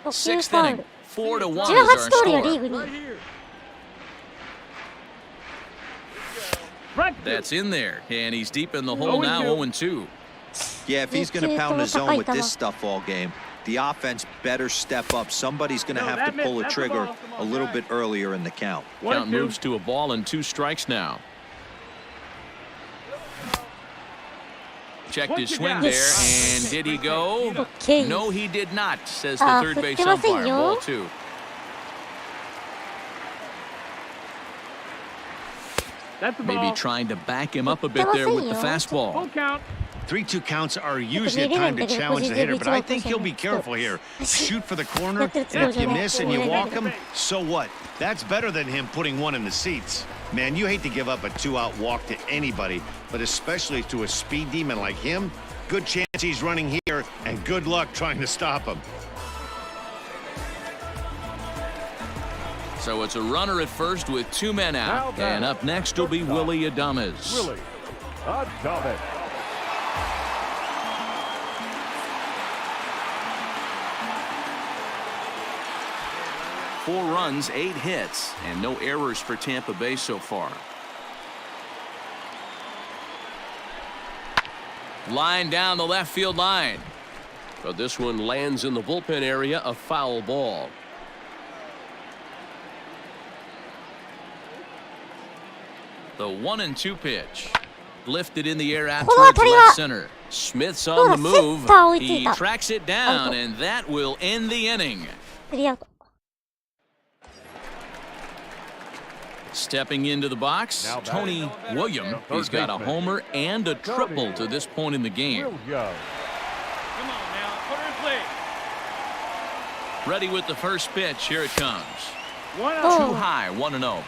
6th inning, 4-1 is our score. That's in there, and he's deep in the hole now, 0-2.
Yeah, if he's going to pound the zone with this stuff all game, the offense better step up. Somebody's going to have to pull a trigger a little bit earlier in the count.
Count moves to a ball and 2 strikes now. Checked his swing there, and did he go? No, he did not, says the third base umpire. Ball 2. Maybe trying to back him up a bit there with the fastball.
3-2 counts are usually a time to challenge the hitter, but I think he'll be careful here. Shoot for the corner, and if you miss and you walk him, so what? That's better than him putting one in the seats. Man, you hate to give up a 2-out walk to anybody, but especially to a speed demon like him. Good chance he's running here, and good luck trying to stop him.
So it's a runner at first with 2 men out. And up next will be Willie Adames.
Willie Adames.
4 runs, 8 hits, and no errors for Tampa Bay so far. Line down the left field line.
But this one lands in the bullpen area, a foul ball.
The 1-2 pitch. Lifted in the air out towards left center. Smith's on the move. He tracks it down, and that will end the inning. Stepping into the box, Tony Williams. He's got a homer and a triple to this point in the game.
Come on now, put her in play.
Ready with the first pitch. Here it comes.
1-0.
Too high, 1-0.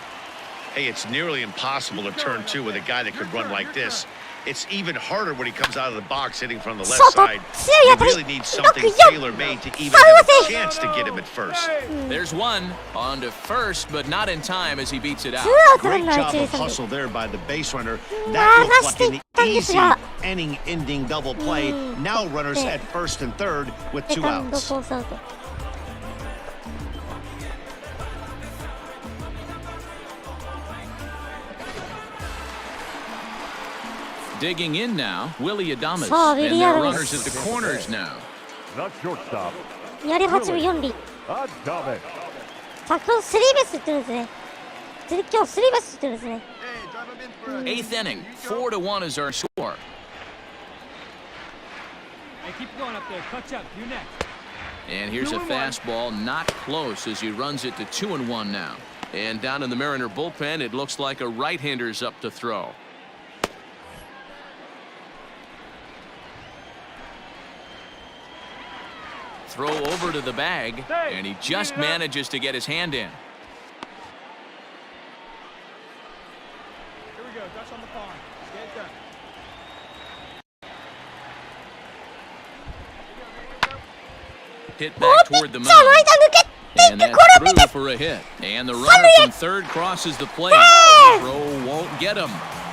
Hey, it's nearly impossible to turn two with a guy that could run like this. It's even harder when he comes out of the box hitting from the left side. You really need something tailor-made to even have a chance to get him at first.
There's one on to first, but not in time as he beats it out.
Great job of hustle there by the base runner. That looked like an easy inning-ending double play. Now runners at first and third with 2 outs.
Digging in now, Willie Adames.
So,
And there
Willie
are
Adames.
runners at the corners now.
Not shortstop.
やり始め4厘。
Adames.
先ほどスリーベース打ってるんですね。今日スリーベース打ってるんですね。
Eighth inning, 4-1 is our score.
Hey, keep going up there. Catch up. You next.
And here's a fastball not close as he runs it to 2-1 now. And down in the Mariner bullpen, it looks like a right-hander's up to throw. Throw over to the bag, and he just manages to get his hand in.
Here we go. Dutch on the farm. Get it done.
Hit back toward the mound. And that's through for a hit. And the runner from third crosses the plate. Throw won't get him.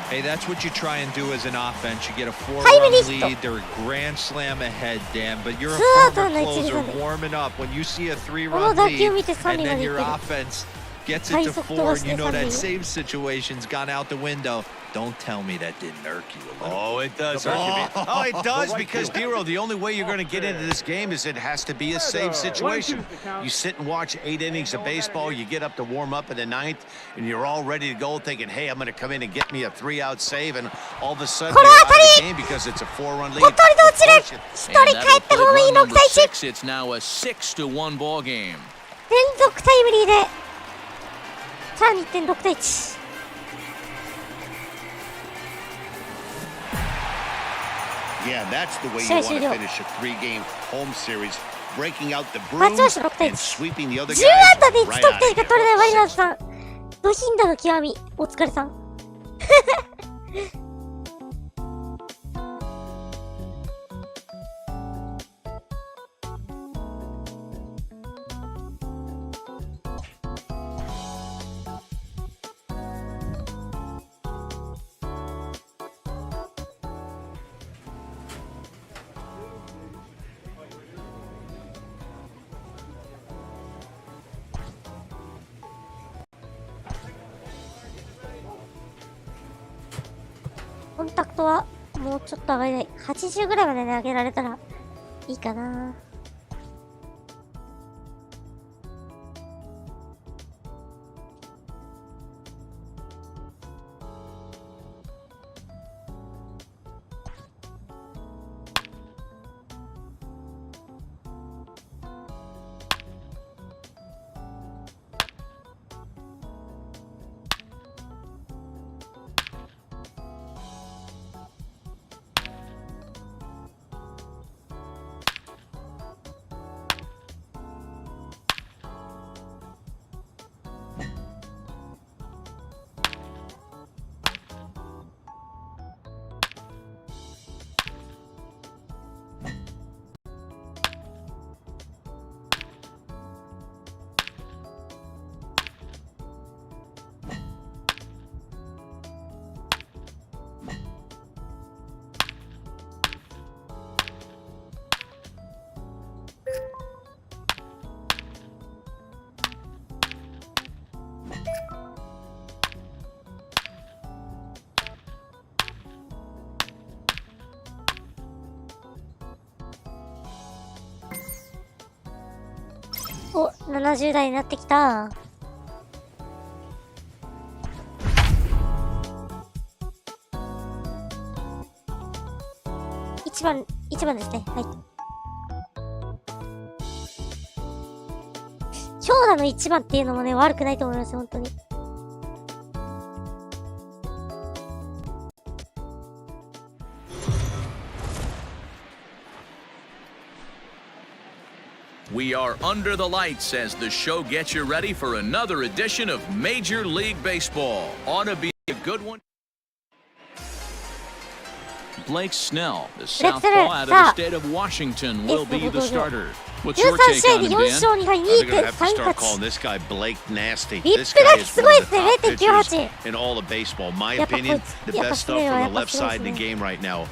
Hey, that's what you try and do as an offense. You get a 4-run lead. They're a grand slam ahead, Dan. But you're a former closer warming up. When you see a 3-run lead, and then your offense gets it to 4, and you know that save situation's gone out the window. Don't tell me that didn't irk you a little.
Oh, it does. Oh, it does because, Dero, the only way you're going to get into this game is it has to be a save situation. You sit and watch 8 innings of baseball, you get up to warm up in the 9th, and you're all ready to go thinking, hey, I'm going to come in and get me a 3-out save, and all of a sudden you're out of the game because it's a 4-run lead.
And that'll put run number 6. It's now a 6-1 ball game.
連続タイムリーでさらに1点6対1。
Yeah, that's the way you want to finish a 3-game home series, breaking out the brooms and sweeping the other guys
10安打で1
right
得
out
点
of
が
here.
取れないワイナーズさん。ドヒンダの極み。お疲れさん。コンタクトはもうちょっと上がりたい。80ぐらいまでね、上げられたらいいかな。お、70代になってきた。1番ですね。はい。長打の1番っていうのもね、悪くないと思いますよ、本当に。
We are under the lights as the show gets you ready for another edition of Major League Baseball. Ought to be a good one.
Blake Snell, the southpaw out of the state of Washington, will be the starter. What's your
13
take
試合
on
で
him,
4
Dan?
勝2敗
I think I'm gonna have to
2.3
start
勝
calling this guy Blake Nasty.
リッ
This
プが
guy
す
is
ご
one
い
of
です
the
ね
top pitchers
0.98
in all of baseball. My
やっぱこい
opinion,
つ
the
やっぱ
best
プレ
stuff
ーは
from
や
the
っぱ
left
すごい
side
で
of
す
the
ね
game right now.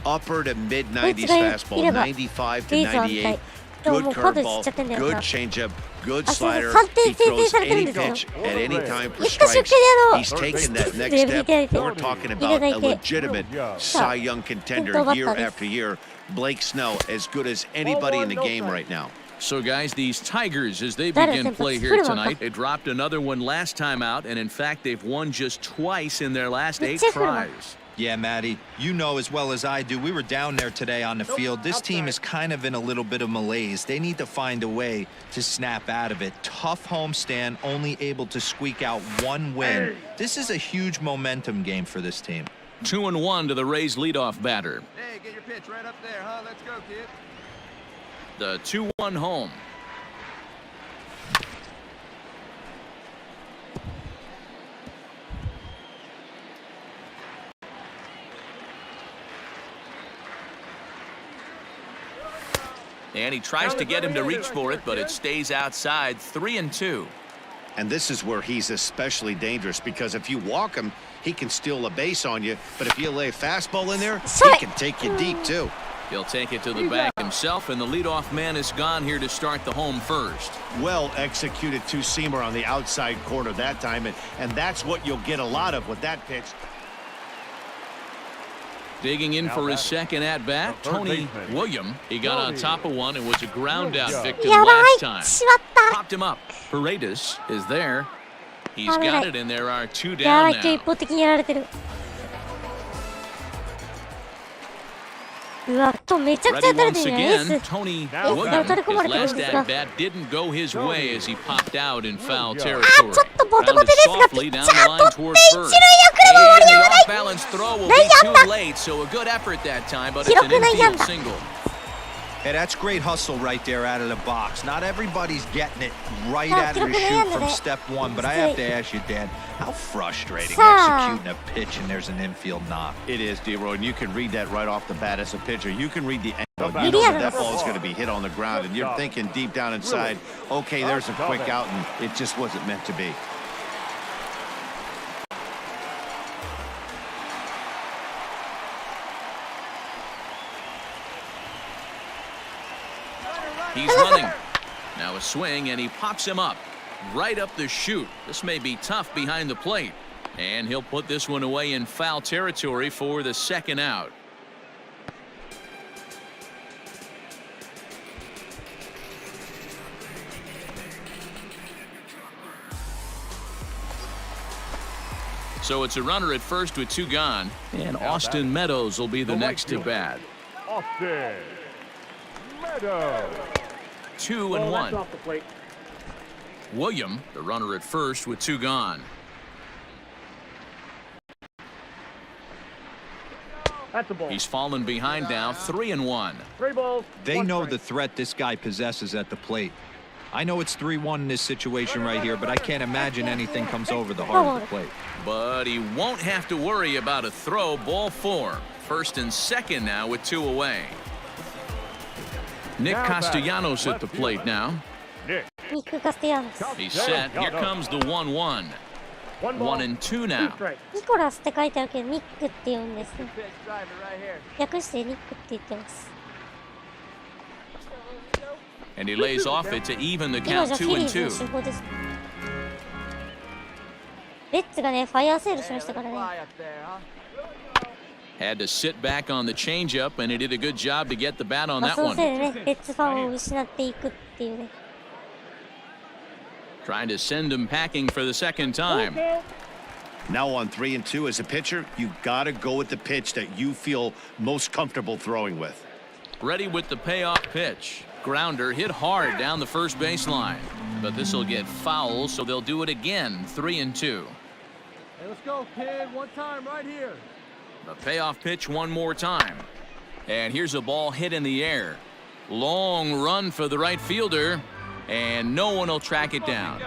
Upper to mid
こいつ
90s
がい
fastball,
れば
95 to
レイズは安
98.
泰でも
Good
もうカードし
curveball,
ちゃってんだよ
good
な
changeup, good
あ、すいません
slider.
判定
He
訂正
throws
されてるん
any
ですよ
pitch at any time for
言った瞬
strikes.
間
He's taken that
で
next
見
step.
ていて
We're talking
入れ
about
ない
a
で
legitimate Cy Young contender year after year. Blake Snell, as good as anybody in the game right now.
So, guys, these Tigers, as they
Better
begin
than
play
Pats.
here tonight, they dropped another one last time out, and in fact, they've won just twice in their last 8 tries.
Yeah, Maddie, you know as well as I do, we were down there today on the field. This team is kind of in a little bit of malaise. They need to find a way to snap out of it. Tough homestand, only able to squeak out one win. This is a huge momentum game for this team.
2-1 to the Rays leadoff batter.
Hey, get your pitch right up there, huh? Let's go, kid.
The 2-1 home. And he tries to get him to reach for it, but it stays outside. 3-2.
And this is where he's especially dangerous because if you walk him, he can steal a base on you. But if you lay a fastball in there, he can take you deep too.
He'll take it to the bag himself, and the leadoff man is gone here to start the home first.
Well executed two-seamer on the outside corner that time, and that's what you'll get a lot of with that pitch.
Digging in for his second at-bat, Tony William. He got on top of one and was a ground-out victim
やばい
last time.
しまった
Popped him up. Paredes is there. He's got it, and there are 2
やば
down
い今日一
now.
方的にやられてるうわ今日めちゃくちゃ
Ready
打たれて
once
るよエ
again,
ース
Tony
エースが打
William.
たれ込まれ
His
てるん
last
ですが
at-bat didn't go his way as he popped out in foul
あ
territory.
ーちょっとボテボ
Grounded
テですが
softly
ピッ
down
チ
the
ャー
line
取って
toward
一塁
first.
へ送るボー
And
ル
the
はない
off-balance throw will be
内野安
too
打
late, so a good effort that time, but it's
記
an
録内野安
infield
打
single.
Hey, that's great hustle right there out of the box. Not everybody's getting it right
Yeah,
out of the
keep it
chute
in
from
there.
step one, but I have to ask you, Dan, how frustrating
Sa-
executing a pitch and there's an infield knock.
It is, D-Roy, and you can read that right off the bat as a pitcher. You can read the angle.
You
You know
Yeah.
that ball is going to be hit on the ground, and you're thinking deep down inside, okay, there's a quick out, and it just wasn't meant to be.
He's running. Now a swing, and he pops him up. Right up the chute. This may be tough behind the plate. And he'll put this one away in foul territory for the second out. So it's a runner at first with 2 gone. And Austin Meadows will be the next to bat.
Austin Meadows.
2-1. William, the runner at first with 2 gone.
That's the ball.
He's fallen behind now, 3-1.
3 balls.
They
one
know
strike.
the threat this guy possesses at the plate. I know it's 3-1 in this situation right here, but I can't imagine anything comes over the heart of the plate.
But he won't have to worry about a throw. Ball 4. First and second now with 2 away. Nick Castellanos at the plate now.
Nick.
ニック・カステヤノス
He's set. Here comes the 1-1.
1 ball.
1-2
2
now.
strikes.
ニコラスって書いてあるけどニックって言うんですね
Pitch driver right here.
略してニックって言ってます
And he lays off it to even the
今
count
じゃフィリーズの
2-2.
集合ですレッツがねファイヤーセールしましたからね
Fly up there, huh?
Had to sit back on the changeup, and he did a good job to get the bat on
まあ
that
その
one.
せいでねレッツファンを失っていくっていうね
Trying to send him packing for the second time.
Now on 3 and 2 as a pitcher, you gotta go with the pitch that you feel most comfortable throwing with.
Ready with the payoff pitch. Grounder hit hard down the first baseline. But this will get foul, so they'll do it again. 3 and 2.
Hey, let's go, kid. One time right here.
The payoff pitch one more time. And here's a ball hit in the air. Long run for the right fielder. And no one will track it down.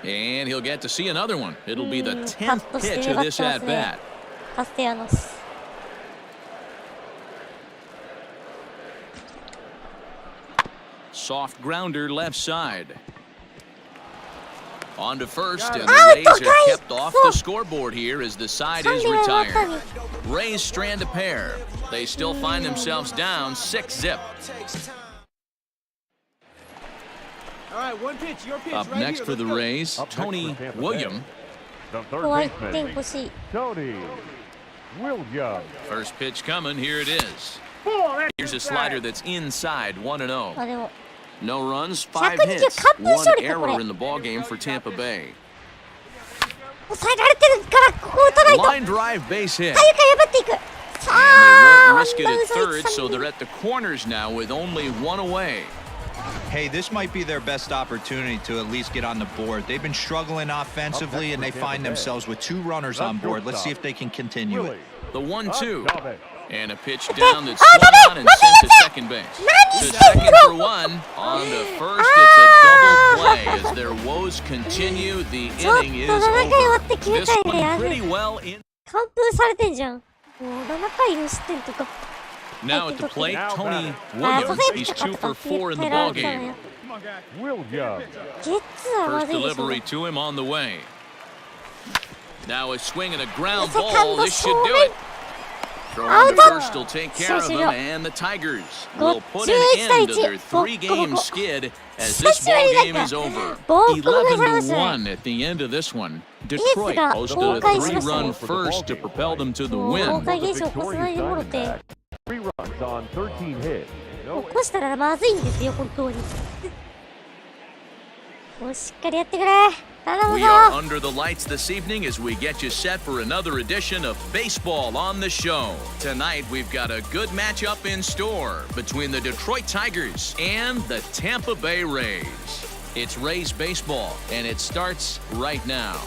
And he'll get to see another one. It'll be the 10th pitch of this at-bat. Soft grounder left side. On to first, and the Rays are kept off the scoreboard here as the side is retired. Rays strand a pair. They still find themselves down 6-0.
All right, one pitch, your pitch.
Up
right
next
here.
for the Rays,
Up next
Tony
for Tampa
William.
The third baseman, Tony Williams.
First pitch coming, here it is. Here's a slider that's inside, 1-0. No runs, 5 hits, 1 error in the ballgame for Tampa Bay. Line drive base hit. And they won't risk it at third, so they're at the corners now with only 1 away.
Hey, this might be their best opportunity to at least get on the board. They've been struggling offensively, and they find themselves with 2 runners on board. Let's see if they can continue it.
The 1-2. And a pitch down that's swung on and sent to second base. To second for 1. On to first, it's a double play as their woes continue. The inning is over. This one pretty well in. Now at the plate, Tony Williams. He's 2 for 4 in the ballgame.
Williams.
First delivery to him on the way. Now a swing and a ground ball. This should do it. Throwing to first will take care of him, and the Tigers will put an end to their 3-game skid as this ballgame is over. 11-1 at the end of this one. Detroit posted a 3-run first to propel them to the win.
3 runs on 13 hits.
起こしたらまずいんですよ、本当に。もうしっかりやってくれ。頼む
We
ぞ。
are under the lights this evening as we get you set for another edition of Baseball on the Show. Tonight, we've got a good matchup in store between the Detroit Tigers and the Tampa Bay Rays. It's Rays baseball, and it starts right now.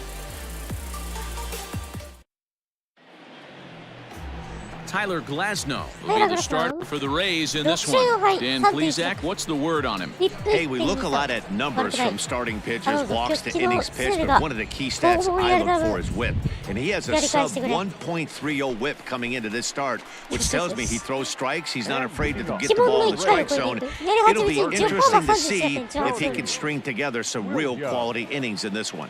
Tyler Glasnow will be the starter for the Rays in this one. Dan Plesac, what's the word on him?
Hey, we look a lot at numbers from starting pitchers, walks to innings pitched, but one of the key stats I look for is whip. And he has a sub 1.30 whip coming into this start, which tells me he throws strikes. He's not afraid to get the ball in the strike zone. It'll be interesting to see if he can string together some real quality innings in this one.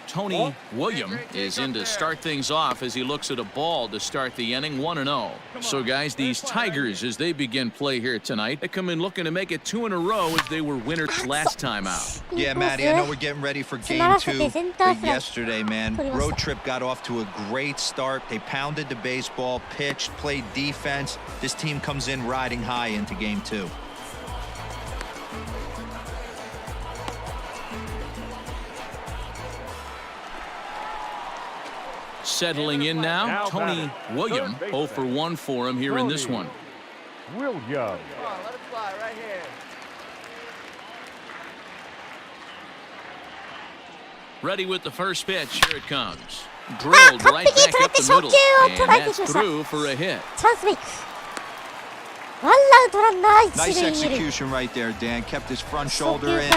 Tony William is in to start things off as he looks at a ball to start the inning, 1-0. So, guys, these Tigers, as they begin play here tonight, they come in looking to make it 2 in a row as they were winners last time out.
Yeah, Matty, I know we're getting ready for game 2, but yesterday, man, road trip got off to a great start. They pounded the baseball, pitched, played defense. This team comes in riding high into game 2.
Settling in now, Tony William, 0 for 1 for him here in this one.
Williams.
Come on, let it fly right here.
Ready with the first pitch, here it comes. Drilled right back up the middle, and that's through for a hit.
Nice execution right there, Dan. Kept his front shoulder in,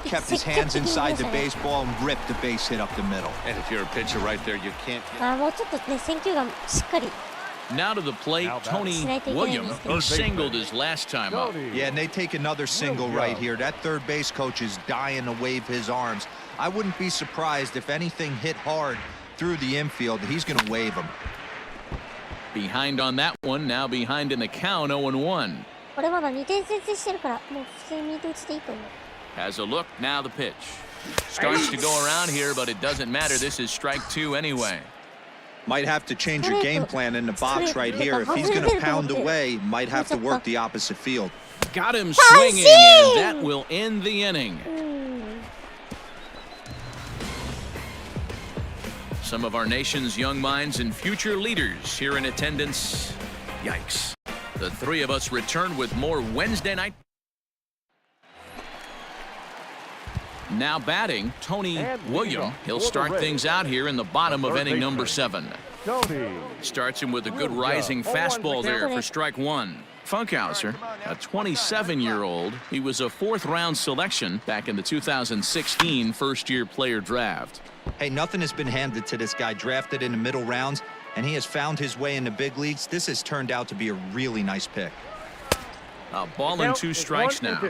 kept his hands inside the baseball, and ripped the base hit up the middle.
And if you're a pitcher right there, you can't.
Now to the plate, Tony William. He singled his last time up.
Yeah, and they take another single right here. That third base coach is dying to wave his arms. I wouldn't be surprised if anything hit hard through the infield. He's going to wave them.
Behind on that one, now behind in the count, 0-1. Has a look, now the pitch. Starts to go around here, but it doesn't matter. This is strike 2 anyway.
Might have to change your game plan in the box right here. If he's going to pound away, might have to work the opposite field.
Got him swinging, and that will end the inning. Some of our nation's young minds and future leaders here in attendance. Yikes. The three of us return with more Wednesday night. Now batting, Tony William. He'll start things out here in the bottom of inning number 7. Starts him with a good rising fastball there for strike 1. Funkhauser, a 27-year-old. He was a 4th-round selection back in the 2016 first-year player draft.
Hey, nothing has been handed to this guy. Drafted in the middle rounds, and he has found his way in the big leagues. This has turned out to be a really nice pick.
A ball and 2 strikes now.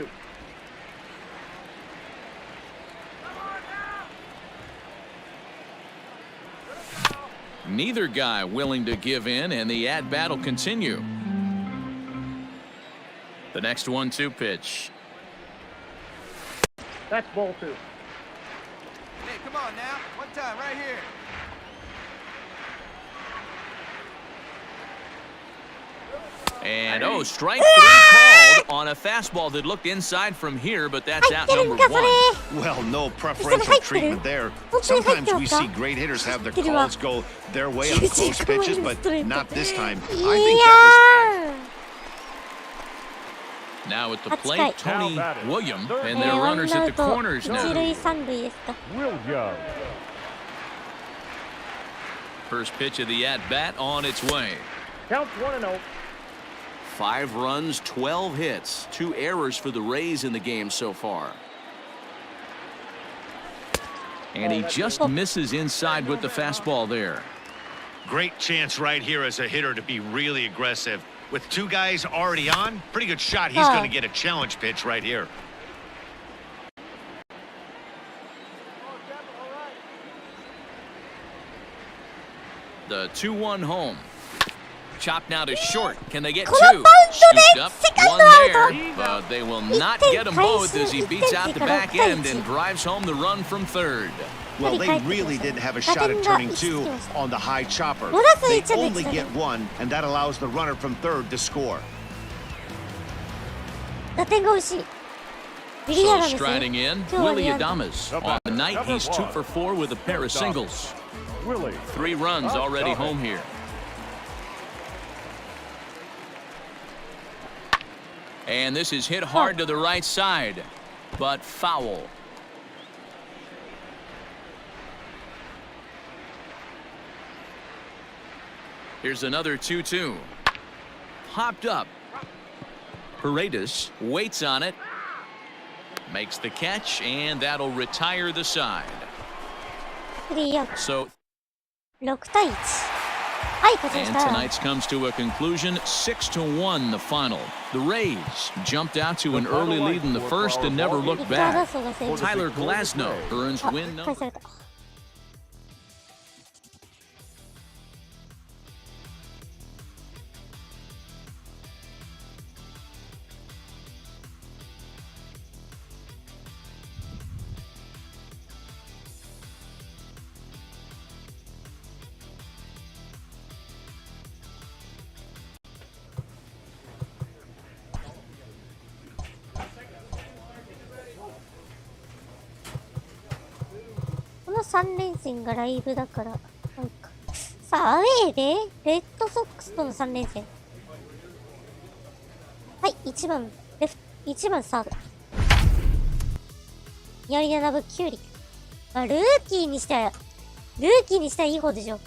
Neither guy willing to give in, and the at-bat will continue. The next 1-2 pitch.
That's ball 2. Hey, come on now. One time, right here.
And strike 3 called on a fastball that looked inside from here, but that's out number 1.
Well, no preferential treatment there. Sometimes we see great hitters have their calls go their way on close pitches, but not this time. I think that was...
Now at the plate, Tony William, and their runners at the corners now. First pitch of the at-bat on its way.
Count 1-0.
5 runs, 12 hits, 2 errors for the Rays in the game so far. And he just misses inside with the fastball there.
Great chance right here as a hitter to be really aggressive. With 2 guys already on, pretty good shot. He's going to get a challenge pitch right here.
The 2-1 home. Chopped now to short. Can they get 2? Scooped up, 1 there, but they will not get them both as he beats out the back end and drives home the run from 3rd.
Well, they really didn't have a shot at turning 2 on the high chopper. They only get 1, and that allows the runner from 3rd to score.
So striding in, Willie Adames. On the night, he's 2 for 4 with a pair of singles. 3 runs already home here. And this is hit hard to the right side, but foul. Here's another 2-2. Popped up. Paredes waits on it. Makes the catch, and that'll retire the side. So, and tonight's comes to a conclusion, 6-1 the final. The Rays jumped out to an early lead in the first and never looked back. Tyler Glasnow earns win number.
この3連戦がライブだから、なんか。さあ、アウェーで、レッドソックスとの3連戦。はい、1番サード。左7分9厘。まあ、ルーキーにしてはいい方でしょ。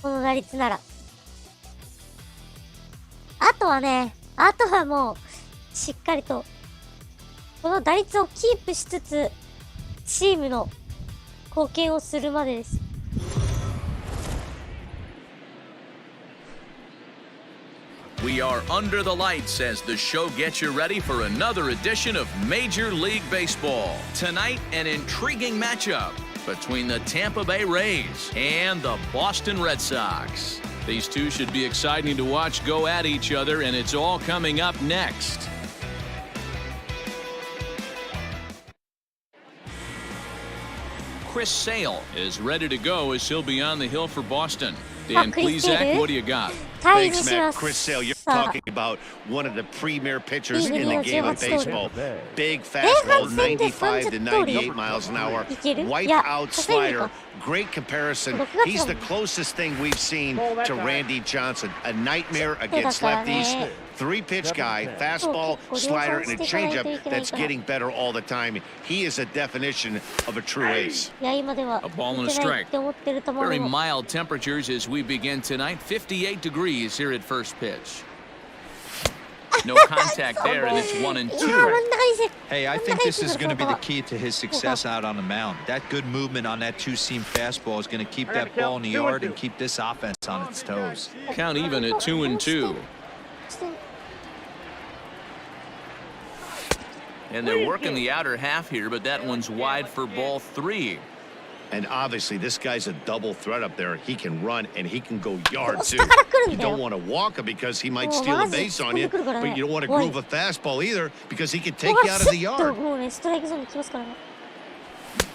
この打率なら。あとはもう、しっかりと、この打率をキープしつつ、チームの貢献をするまでです。
We are under the lights as the show gets you ready for another edition of Major League Baseball. Tonight, an intriguing matchup between the Tampa Bay Rays and the Boston Red Sox. These two should be exciting to watch go at each other, and it's all coming up next. Chris Sale is ready to go as he'll be on the hill for Boston.
Dan Plesac, what do you got?
Big smack, Chris Sale. You're talking about one of the premier pitchers in the game of baseball. Big fastball, 95 to 98 miles an hour. Wipe out slider. Great comparison. He's the closest thing we've seen to Randy Johnson. A nightmare against lefties. Three-pitch guy, fastball, slider, and a changeup that's getting better all the time. He is a definition of a true ace.
A ball and a strike. Very mild temperatures as we begin tonight. 58 degrees here at first pitch. No contact there, and it's 1-2.
Hey, I think this is going to be the key to his success out on the mound. That good movement on that two-seam fastball is going to keep that ball in the yard and keep this offense on its toes.
Count even at 2-2. And they're working the outer half here, but that one's wide for ball 3.
And obviously, this guy's a double threat up there. He can run and he can go yard too. You don't want to walk him because he might steal a base on you, but you don't want to groove a fastball either because he can take you out of the yard.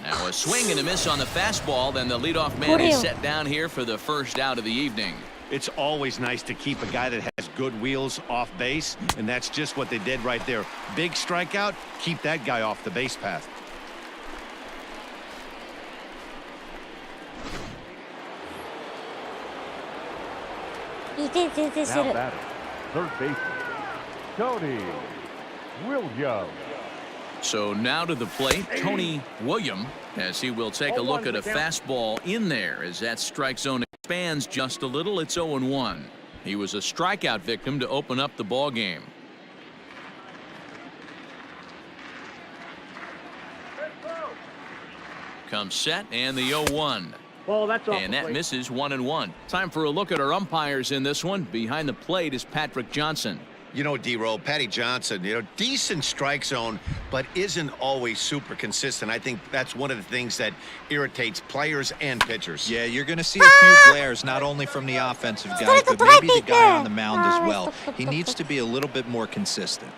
Now a swing and a miss on the fastball, then the leadoff man is set down here for the first out of the evening.
It's always nice to keep a guy that has good wheels off base, and that's just what they did right there. Big strikeout, keep that guy off the base path.
Now batting, third baseman, Tony Williams.
So now to the plate, Tony Williams, as he will take a look at a fastball in there as that strike zone expands just a little. It's 0-1. He was a strikeout victim to open up the ball game. Comes set and the 0-1. And that misses 1-1. Time for a look at our umpires in this one. Behind the plate is Patrick Johnson.
You know, D-Roll, Patty Johnson, decent strike zone, but isn't always super consistent. I think that's one of the things that irritates players and pitchers.
Yeah, you're going to see a few glares, not only from the offensive guys, but maybe the guy on the mound as well. He needs to be a little bit more consistent.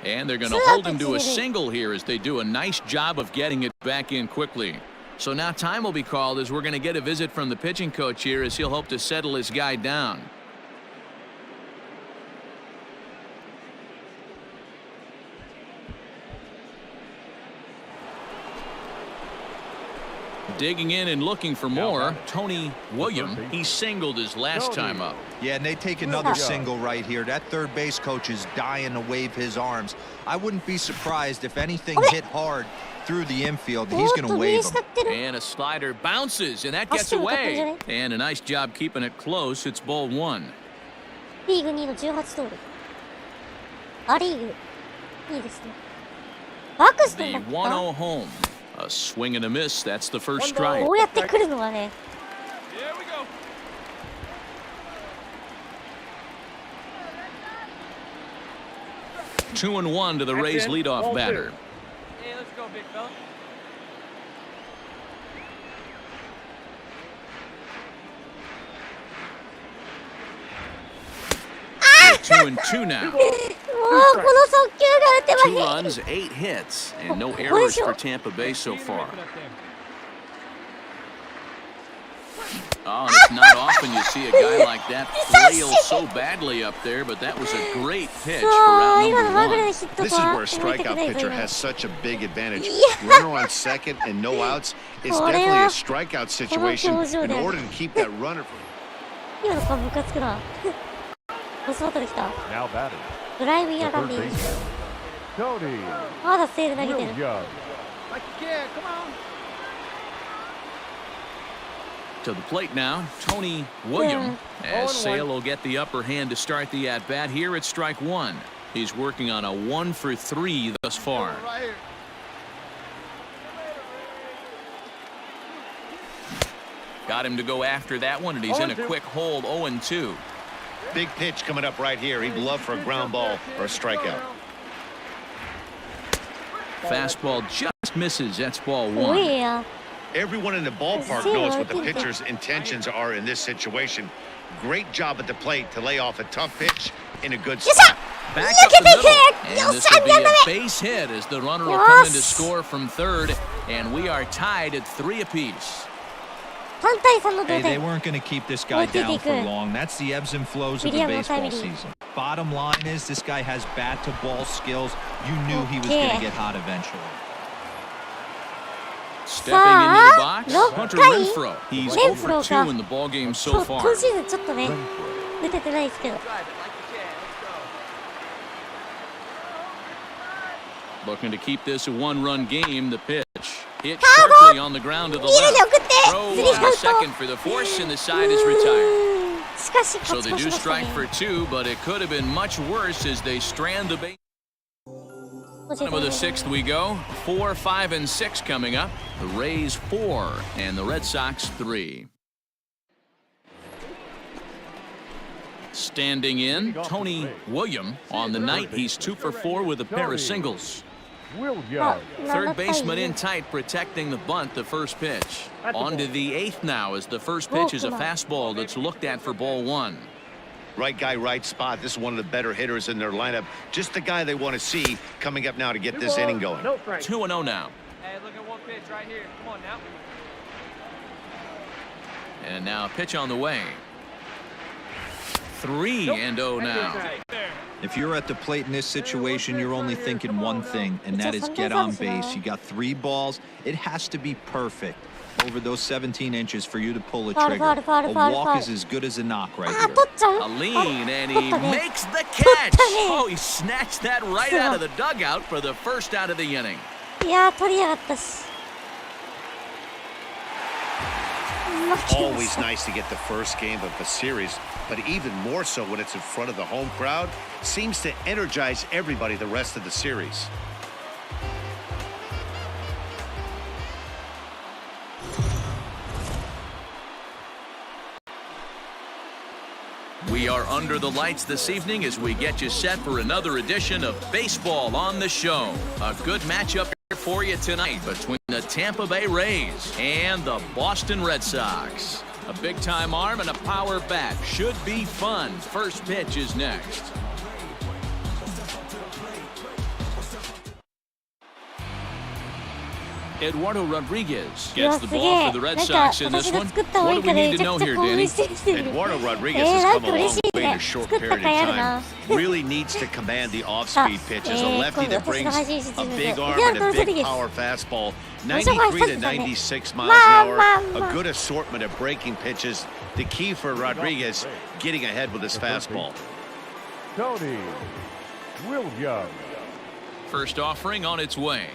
And they're going to hold him to a single here as they do a nice job of getting it back in quickly. So now time will be called as we're going to get a visit from the pitching coach here as he'll hope to settle his guy down. Digging in and looking for more, Tony Williams. He singled his last time up.
Yeah, and they take another single right here. That third base coach is dying to wave his arms. I wouldn't be surprised if anything hit hard through the infield. He's going to wave him.
And a slider bounces, and that gets away. And a nice job keeping it close. It's ball 1.
リーグ2位の18盗塁。ア・リーグいいですね。バックしてんだっけか。
The 1-0 home. A swing and a miss. That's the first strike.
こうやって来るのがね。
2-1 to the Rays leadoff batter.
Hey, let's go, big fella.
2-2 now.
もうこの速球が打てばいい。
2 runs, 8 hits, and no errors for Tampa Bay so far. Oh, and it's not often you see a guy like that flail so badly up there, but that was a great pitch for out number 1.
This is where a strikeout pitcher has such a big advantage. Runner on second and no outs is definitely a strikeout situation in order to keep that runner from...
今の顔ムカつくな。ボスバトル来た。
Now batting,
ドライブインアラン
third
ディ
baseman, Tony
まだセール投げてる。
Williams.
Like you can, come on.
To the plate now, Tony Williams, as Sale will get the upper hand to start the at-bat here at strike 1. He's working on a 1-for-3 thus far.
Right here.
Got him to go after that one, and he's in a quick hold, 0-2.
Big pitch coming up right here. He'd love for a ground ball or a strikeout.
Fastball just misses. That's ball 1.
怖えや。
Everyone in the ballpark knows what the pitcher's intentions are in this situation. Great job at the plate to lay off a tough pitch in a good spot.
Back up the middle, and this will be a base hit as the runner will come in to score from third, and we are tied at 3 apiece.
3対3の同
Hey, they
点。
weren't going to keep this guy down for long. That's the ebbs and flows of the baseball season. Bottom line is this guy has bat to ball skills. You knew he was going to get hot eventually.
Stepping into the box, Hunter Renfroe. He's
レン
0
フロ
for
ー
2
か。
in the ball game
そ
so
う、
far.
今シーズンちょっとね、出てないですけど。
Looking to keep this a one-run game. The pitch hit sharply on the ground to the
二塁で
left.
送って、
Throw
スリー
on
アウ
the
ト。
second for the force, and the side is retired.
しかし
So
勝ち
they
越し
do
ました
strike
ね。
for 2, but it could have been much worse as they strand the base.
教えて
With the 6th we go. 4, 5, and 6 coming up. The Rays 4 and the Red Sox 3. Standing in, Tony William. On the night, he's 2 for 4 with a pair of singles.
あ、
Third
7対
baseman
2
in tight, protecting the bunt, the first pitch. On to the 8th now, as the first pitch is a fastball that's looked at for ball 1.
Right guy, right spot. This is one of the better hitters in their lineup. Just the guy they want to see coming up now to get this inning going.
2-0 now.
Hey, look at one pitch right here. Come on now.
And now a pitch on the way. 3-0 now.
If you're at the plate in this situation, you're only thinking one thing, and that is get on base. You got 3 balls. It has to be perfect over those 17 inches for you to pull a trigger. A walk is as good as a knock right
あ、
here.
取っちゃう
A lean, and
取っ
he
たね。
makes the catch.
取ったね。
Oh, he snatched that right out of the dugout for the first out of the inning.
いやー、取りやがったし。負けま
Always
した。
nice to get the first game of a series, but even more so when it's in front of the home crowd. Seems to energize everybody the rest of the series.
We are under the lights this evening as we get you set for another edition of Baseball on the Show. A good matchup here for you tonight between the Tampa Bay Rays and the Boston Red Sox. A big-time arm and a power bat should be fun. First pitch is next.
Eduardo Rodriguez
いや
gets
す
the
げ
ball
え
for the Red
なんか
Sox in this
私が
one.
作った方がい
What
い
do
か
we
ら
need
め
to
ちゃ
know
くちゃ
here,
興奮
Danny?
してきてる
Eduardo Rodriguez
なん
has
か
come a
嬉
long
しい
way in
ね
a short
作った
period
甲斐あ
of
るな
time. Really needs to command the off-speed pitches. A lefty that brings a big arm and a big power fastball. 93 to 96 miles an hour. A good assortment of breaking pitches. The key for Rodriguez, getting ahead with his fastball.
Tony Williams.
First offering on its way.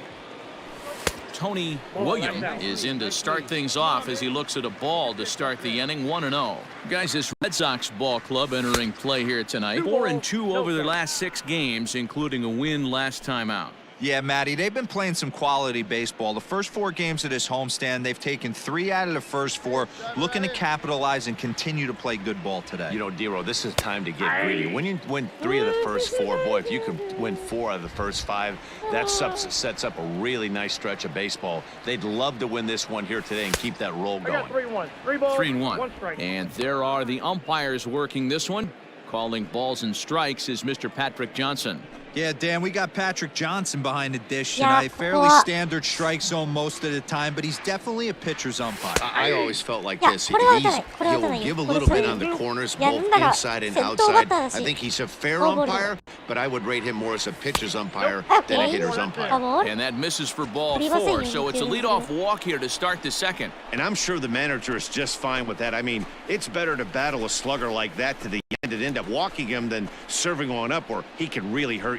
Tony William is in to start things off as he looks at a ball to start the inning 1-0. Guys, this Red Sox ball club entering play here tonight. 4-2 over their last 6 games, including a win last time out.
Yeah, Matty, they've been playing some quality baseball. The first 4 games of this homestand, they've taken 3 out of the first 4, looking to capitalize and continue to play good ball today.
You know, Dero, this is time to get greedy. When you win 3 of the first 4, boy, if you could win 4 out of the first 5, that sets up a really nice stretch of baseball. They'd love to win this one here today and keep that roll going.
3-1. And there are the umpires working this one. Calling balls and strikes is Mr. Patrick Johnson.
Yeah, Dan, we got Patrick Johnson behind the dish
Yeah,
tonight. Fairly
well,
standard strike zone most of the time, but he's definitely a pitcher's umpire.
I always felt like
Yeah,
this.
put it out there, put it out
He'll
there.
give a
Put it
little bit
out
on the
there.
corners,
Yeah,
both
remember,
inside and
先頭
outside.
バッターだし。
I think he's a fair
フォアボール。
umpire, but I would rate him more as a pitcher's umpire than a
Okay.
hitter's
フォア
umpire.
ボール
And that misses for ball
振りませんよ。
4, so it's a leadoff walk here to start the second.
And I'm sure the manager is just fine with that. I mean, it's better to battle a slugger like that to the end and end up walking him than serving on up where he can really hurt you.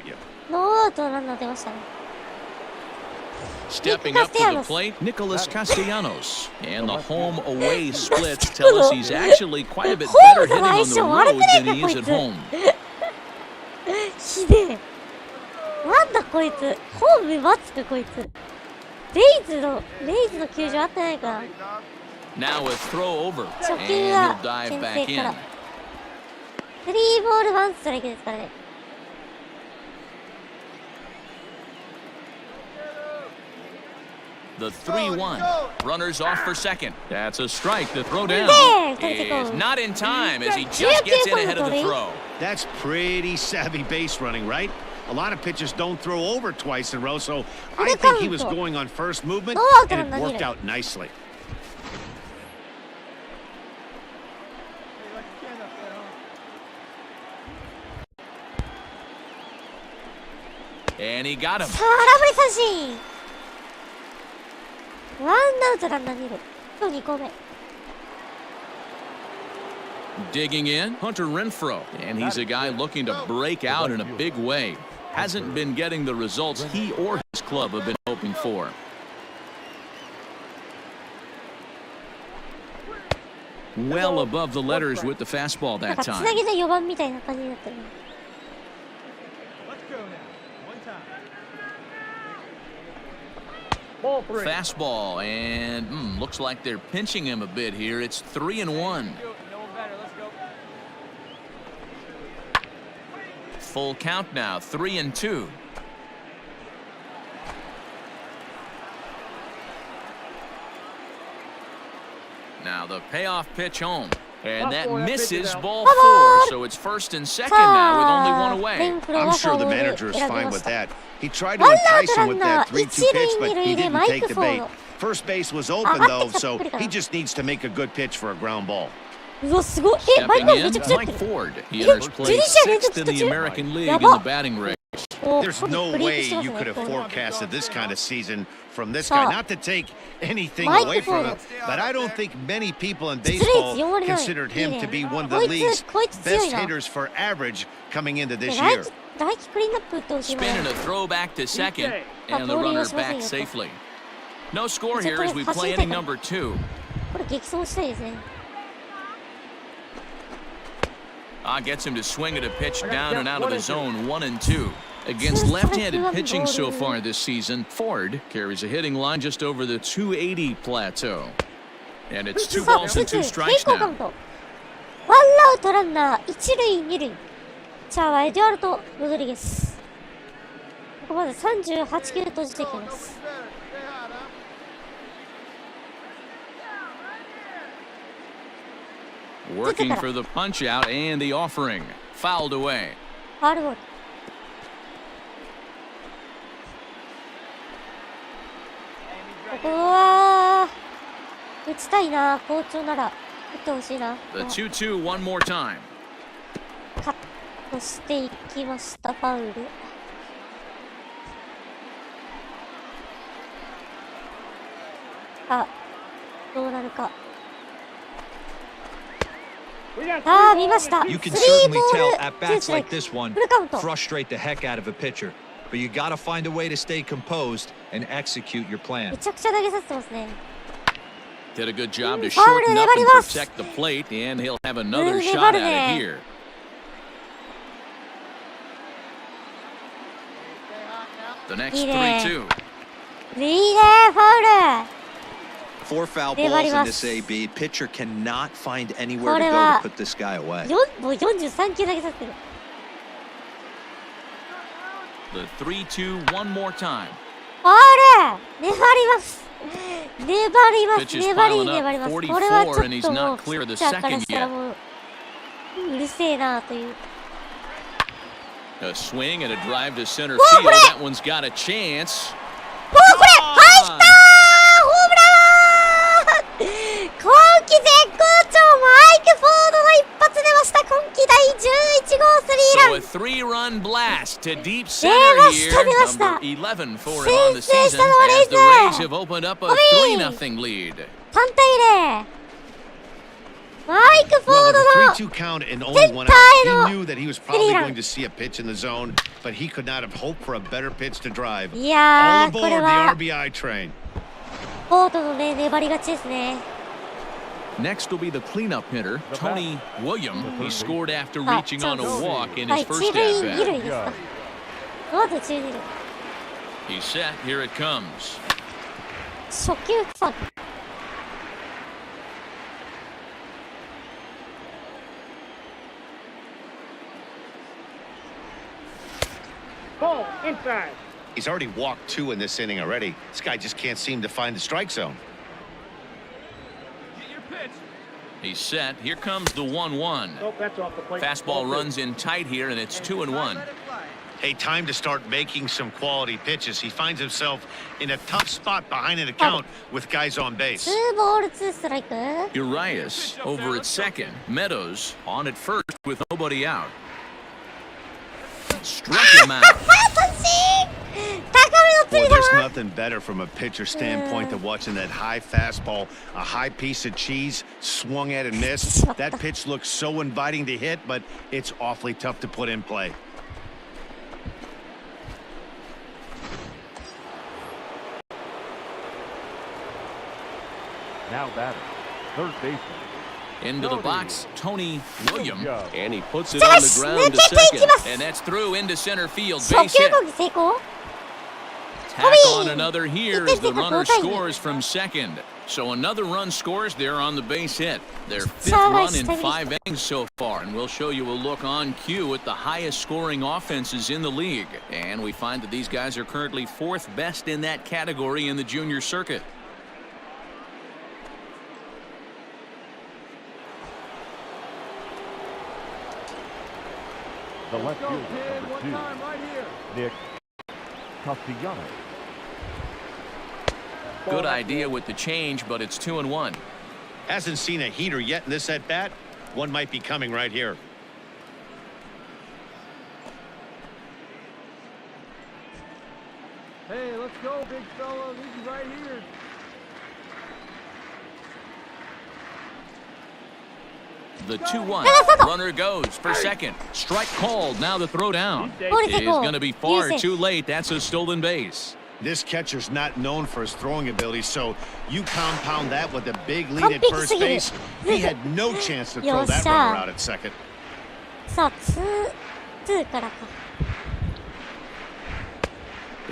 ノーアウトランナー出ましたね。
Stepping up to the
Castellanos.
plate, Nicholas Castellanos. And the home-away splits tell us he's actually quite a bit better hitting on the road than he is at home.
ひでえ。なんだこいつ。ホームで待つかこいつ。レイズの球場あってないかな。
Now a throw over,
初
and
球
he'll
は
dive
牽
back
制から
in.。
3ボール1ストライクですからね。
The 3-1. Runners off for second. That's a strike. The throw down
There,
is not in time as he just gets in ahead of the throw.
That's pretty savvy base running, right? A lot of pitchers don't throw over twice in a row, so I think he was going on first movement, and it worked out nicely.
And he got him.
さあ、空振り三振。ワンアウトランナー2塁。今日2個目。
Digging in, Hunter Renfroe. And he's a guy looking to break out in a big way. Hasn't been getting the results he or his club have been hoping for. Well above the letters with the fastball
なん
that
かつ
time.
なぎの4番みたいな感じになってる。
Fastball, and looks like they're pinching him a bit here. It's 3-1. Full count now, 3-2. Now the payoff pitch home. And that misses ball 4, so it's first and second now with only one away.
I'm sure the manager is fine with that. He tried to entice him with that 3-2 pitch, but he didn't take the bait. First base was open, though, so he just needs to make a good pitch for a ground ball.
うわ、すごい。え、マイク
Stepping
め
in,
ちゃくちゃ打っ
Mike
てる。
Ford. He enters play 6th in the American League in the batting race.
There's no way you could have forecasted this kind of season from this guy. Not to take anything away from him, but I don't think many people in baseball considered him to be one of the league's best hitters for average coming into this year.
大輝クリーンナップ打ってほしいな。
Spinning a throw back to second, and the runner back safely. No score here as we play inning number 2.
これ激走したいですね。
Gets him to swing at a pitch down and out of the zone, 1-2. Against left-handed pitching so far this season, Ford carries a hitting line just over the 280 plateau. And it's 2 balls and 2 strikes now.
ワンアウトランナー一塁二塁。チャーはエデュアルト・ロドリゲス。ここまで38球投じてきます。
Working for the punch out and the offering. Fouled away.
ファウルボール。ここは打ちたいな。好調なら打ってほしいな。
The 2-2 one more time.
カットしていきました。ファウル。どうなるか。見ました。
You can
スリー
certainly
ボー
tell
ル
at
ツー
bats
ストライ
like
ク。
this one
フルカウント。
frustrate the heck out of a pitcher. But you got to find a way to stay composed and execute your
め
plan.
ちゃくちゃ投げさせてますね。
Did a good job to
Foul
shorten up and
粘ります。
protect the plate, and he'll have another
粘
shot
る
at
ね。
it here. The next
いいね。
3-2.
いいね、ファウル。
4 foul
粘
balls
り
in
ま
this
す。
AB. Pitcher cannot find
こ
anywhere
れ
to go
は
to put this guy away.
もう43球投げさせてる。
The 3-2 one more time.
ファウル。粘ります。粘ります。
Pitch is
粘り
piling
粘り
up.
ます。これはちょ
44, and
っ
he's
ともう
not
ピ
clear
ッ
the
チャーから
second
したら
yet.
もううるせえなという。
A swing and a drive to center
うわ、
field.
これ。
That one's got a chance.
これ入ったー。ホームラン。今季絶好調マイク・フォードの一発出ました。今季第11号スリーラ
So
ン。
a 3-run blast to deep
出
center
ま
here.
した出ました。
Number 11 for him on the
先制し
season
たのはレイ
as
ズ。
the Rays have opened up a
ホビー。
3-0 lead.
単体でマイク・フォー
Well,
ド
with a 3-2
の
count and only one out, he knew that he was probably going to see a pitch in the zone, but he could not have hoped for a better pitch to drive.
いや
All
ーこれ
aboard
は
the RBI train.
フォードのね粘り勝ちですね。
Next will be the cleanup hitter, Tony William. He scored after
あ、
reaching
チャ
on
ン
a
ス。
walk in
は
his
い、
first
一塁二
at
塁
bat.
ですか。ノート一塁二塁。
He's set. Here it comes.
初球ファウル。
Ball inside.
He's already walked 2 in this inning already. This guy just can't seem to find the strike zone.
He's set. Here comes the 1-1.
Oh, that's off the plate.
Fastball runs in tight here, and it's 2-1.
Hey, time to start making some quality pitches. He finds himself in a tough spot behind an account with guys on base.
ツーボールツーストライク。
Urias over at second. Meadows on at first with nobody out. struck him out.
Well, there's nothing better from a pitcher standpoint than watching that high fastball, a high piece of cheese, swung at and missed. That pitch looks so inviting to hit, but it's awfully tough to put in play.
Now batting, third baseman.
Into the box, Tony William, and he puts it on the ground to second, and that's through into center field, base hit. Tack on another here as the runner scores from second. So another run scores there on the base hit. Their fifth run in 5 innings so far, and we'll show you a look on cue at the highest scoring offenses in the league. And we find that these guys are currently 4th best in that category in the junior circuit.
The left fielder, number 2, Nick Castellanos.
Good idea with the change, but it's 2-1.
Hasn't seen a heater yet in this at-bat. One might be coming right here.
Hey, let's go, big fella. This is right here.
The 2-1. Runner goes for second. Strike called. Now the throw down. Is going to be far too late. That's a stolen base.
This catcher's not known for his throwing ability, so you compound that with a big lead at first base. He had no chance to throw that runner out at second.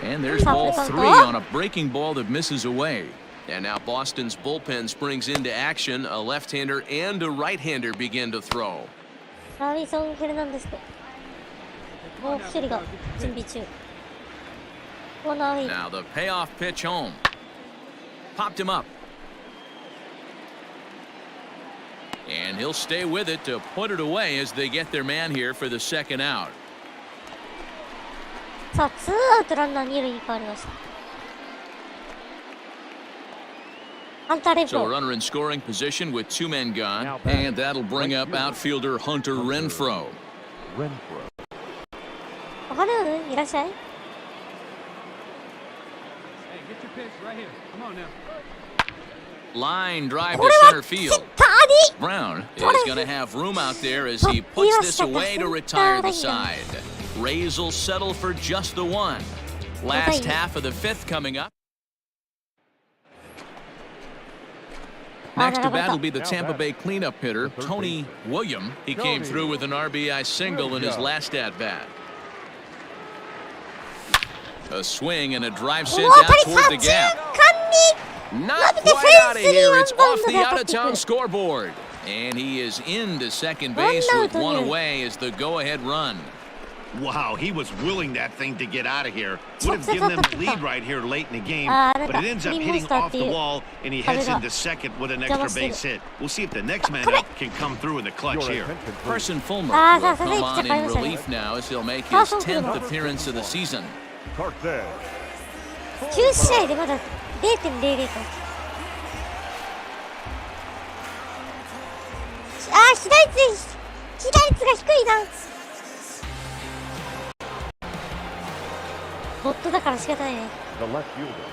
And there's ball 3 on a breaking ball that misses away. And now Boston's bullpen springs into action. A left-hander and a right-hander begin to throw.
Now
the payoff pitch home. Popped him up. And he'll stay with it to put it away as they get their man here for the second out. So a runner in scoring position with 2 men gone, and that'll bring up outfielder Hunter Renfroe.
Hey, get your pitch right here. Come on now.
Line drive to center field. Brown is going to have room out there as he puts this away to retire the side. Rays will settle for just the 1. Last half of the 5th coming up. Next to bat will be the Tampa Bay cleanup hitter, Tony William. He came through with an RBI single in his last at-bat. A swing and a drive sent out toward the gap. Not quite out of here. It's off the out-of-town scoreboard. And he is into second base with 1 away as the go-ahead run.
Wow, he was willing that thing to get out of here. Would have given them the lead right here late in the game, but it ends up hitting off the wall, and he heads into second with an extra base hit. We'll see if the next man up can come through in the clutch here.
Carson Fulmer will come on in relief now as he'll make his 10th appearance of the season.
9試合でまだ 0.00 と。被打率が低いな。ボットだから仕方ないね。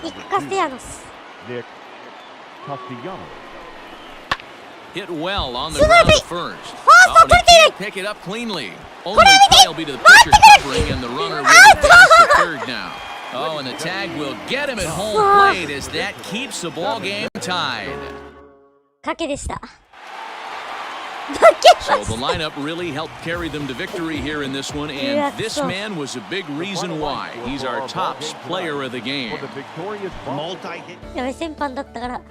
ニック・カステヤノス。
Hit well on the ground at first. Oh, he can't pick it up cleanly. Only play will be to the pitcher covering, and the runner will advance to third now. Oh, and the tag will get him at home plate as that keeps the ball game tied.
賭けでした。
So the lineup really helped carry them to victory here in this one, and this man was a big reason why. He's our top player of the game.
やべ、先般だったから。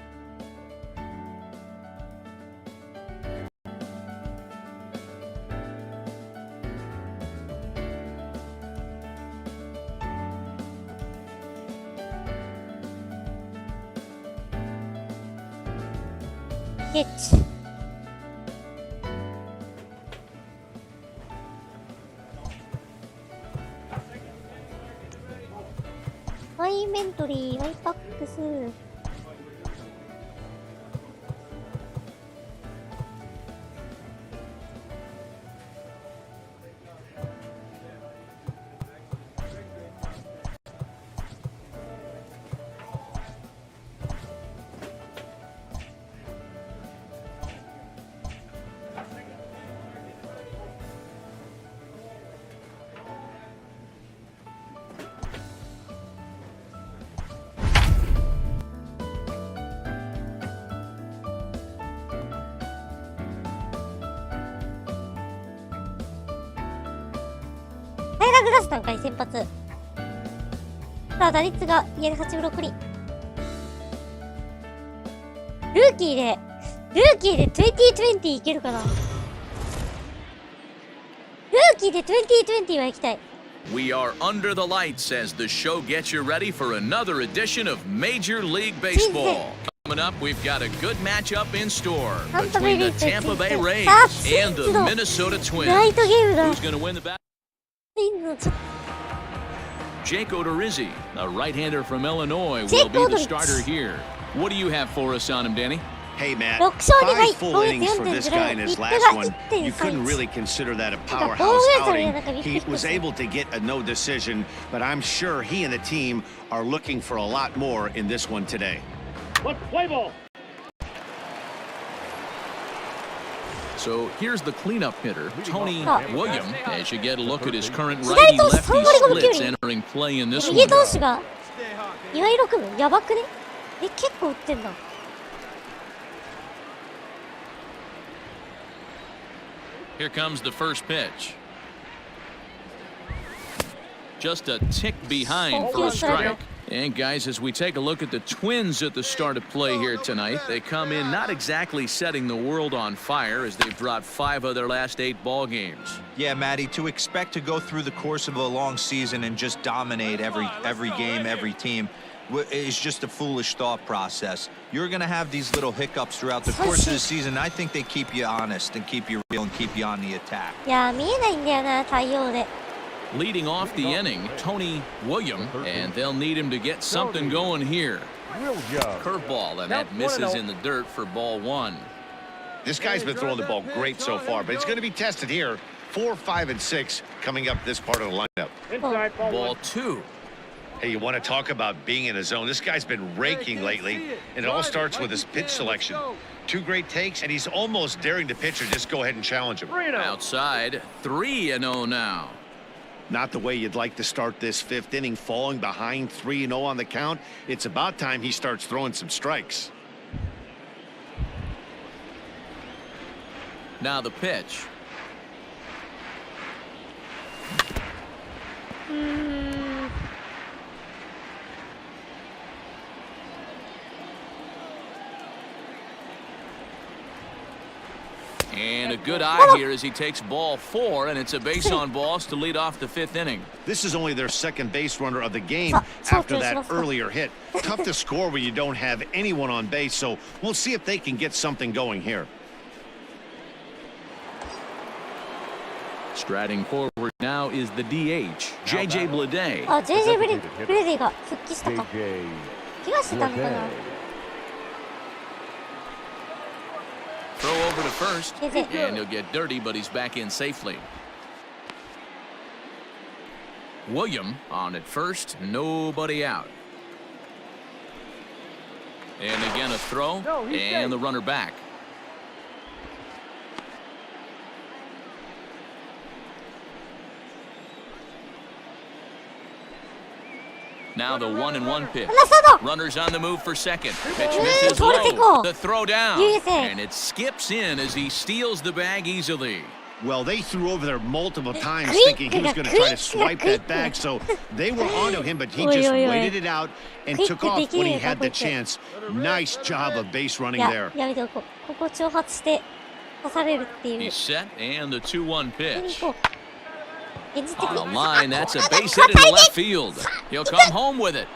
ゲッチ。ワイメントリー、ワイパックス。グラスなんかに先発。さあ、打率が家で8分6厘。ルーキーで2020いけるかな。ルーキーで2020は行きたい。
We are under the lights as the show gets you ready for another edition of Major League Baseball. Coming up, we've got a good matchup in store between the Tampa Bay Rays and the Minnesota Twins.
ナイトゲームだ。
Who's going to win the battle? Jake Odorizzi, a right-hander from Illinois, will be the starter here. What do you have for us on him, Danny?
Hey, Matt,
6勝2敗
5 full innings for this guy in his last one. You couldn't really consider that a powerhouse outing. He was able to get a no decision, but I'm sure he and the team are looking for a lot more in this one today.
Let's play ball.
So here's the cleanup hitter, Tony William, as you get a look at his current righty-lefty splits entering play in this
右
one.
投手が岩井六分やばくね。結構打ってんだ。
Here comes the first pitch. Just a tick behind for a strike. And guys, as we take a look at the Twins at the start of play here tonight, they come in not exactly setting the world on fire as they've dropped 5 of their last 8 ball games.
Yeah, Matty, to expect to go through the course of a long season and just dominate every game, every team is just a foolish thought process. You're going to have these little hiccups throughout the course of the season. I think they keep you honest and keep you real and keep you on the attack.
いや、見えないんだよな、対応で。
Leading off the inning, Tony William, and they'll need him to get something going here. Curveball, and that misses in the dirt for ball 1.
This guy's been throwing the ball great so far, but he's going to be tested here. 4, 5, and 6 coming up this part of the lineup.
Inside
Ball 2.
Hey, you want to talk about being in a zone? This guy's been raking lately, and it all starts with his pitch selection. 2 great takes, and he's almost daring the pitcher just go ahead and challenge him.
Outside, 3-0 now.
Not the way you'd like to start this 5th inning, falling behind 3-0 on the count. It's about time he starts throwing some strikes.
Now the pitch. And a good eye here as he takes ball 4, and it's a base on balls to lead off the 5th inning.
This is only their second base runner of the game after that earlier hit. Tough to score when you don't have anyone on base, so we'll see if they can get something going here.
Striding forward now is the DH, JJ Bleday.
あ、JJ ブレディが復帰したか。怪我してたのかな。
Throw over to first, and he'll get dirty, but he's back in safely. William on at first, nobody out. And again a throw, and the runner back. Now the 1-1 pitch. Runners on the move for second. Pitch misses low. The throw down. And it skips in as he steals the bag easily.
Well, they threw over there multiple times thinking he was going to try to swipe that back, so they were onto him, but he just waited it out and took off when he had the chance. Nice job of base running there.
He's set, and the 2-1 pitch. On the line, that's a base hit into left field. He'll come home with it.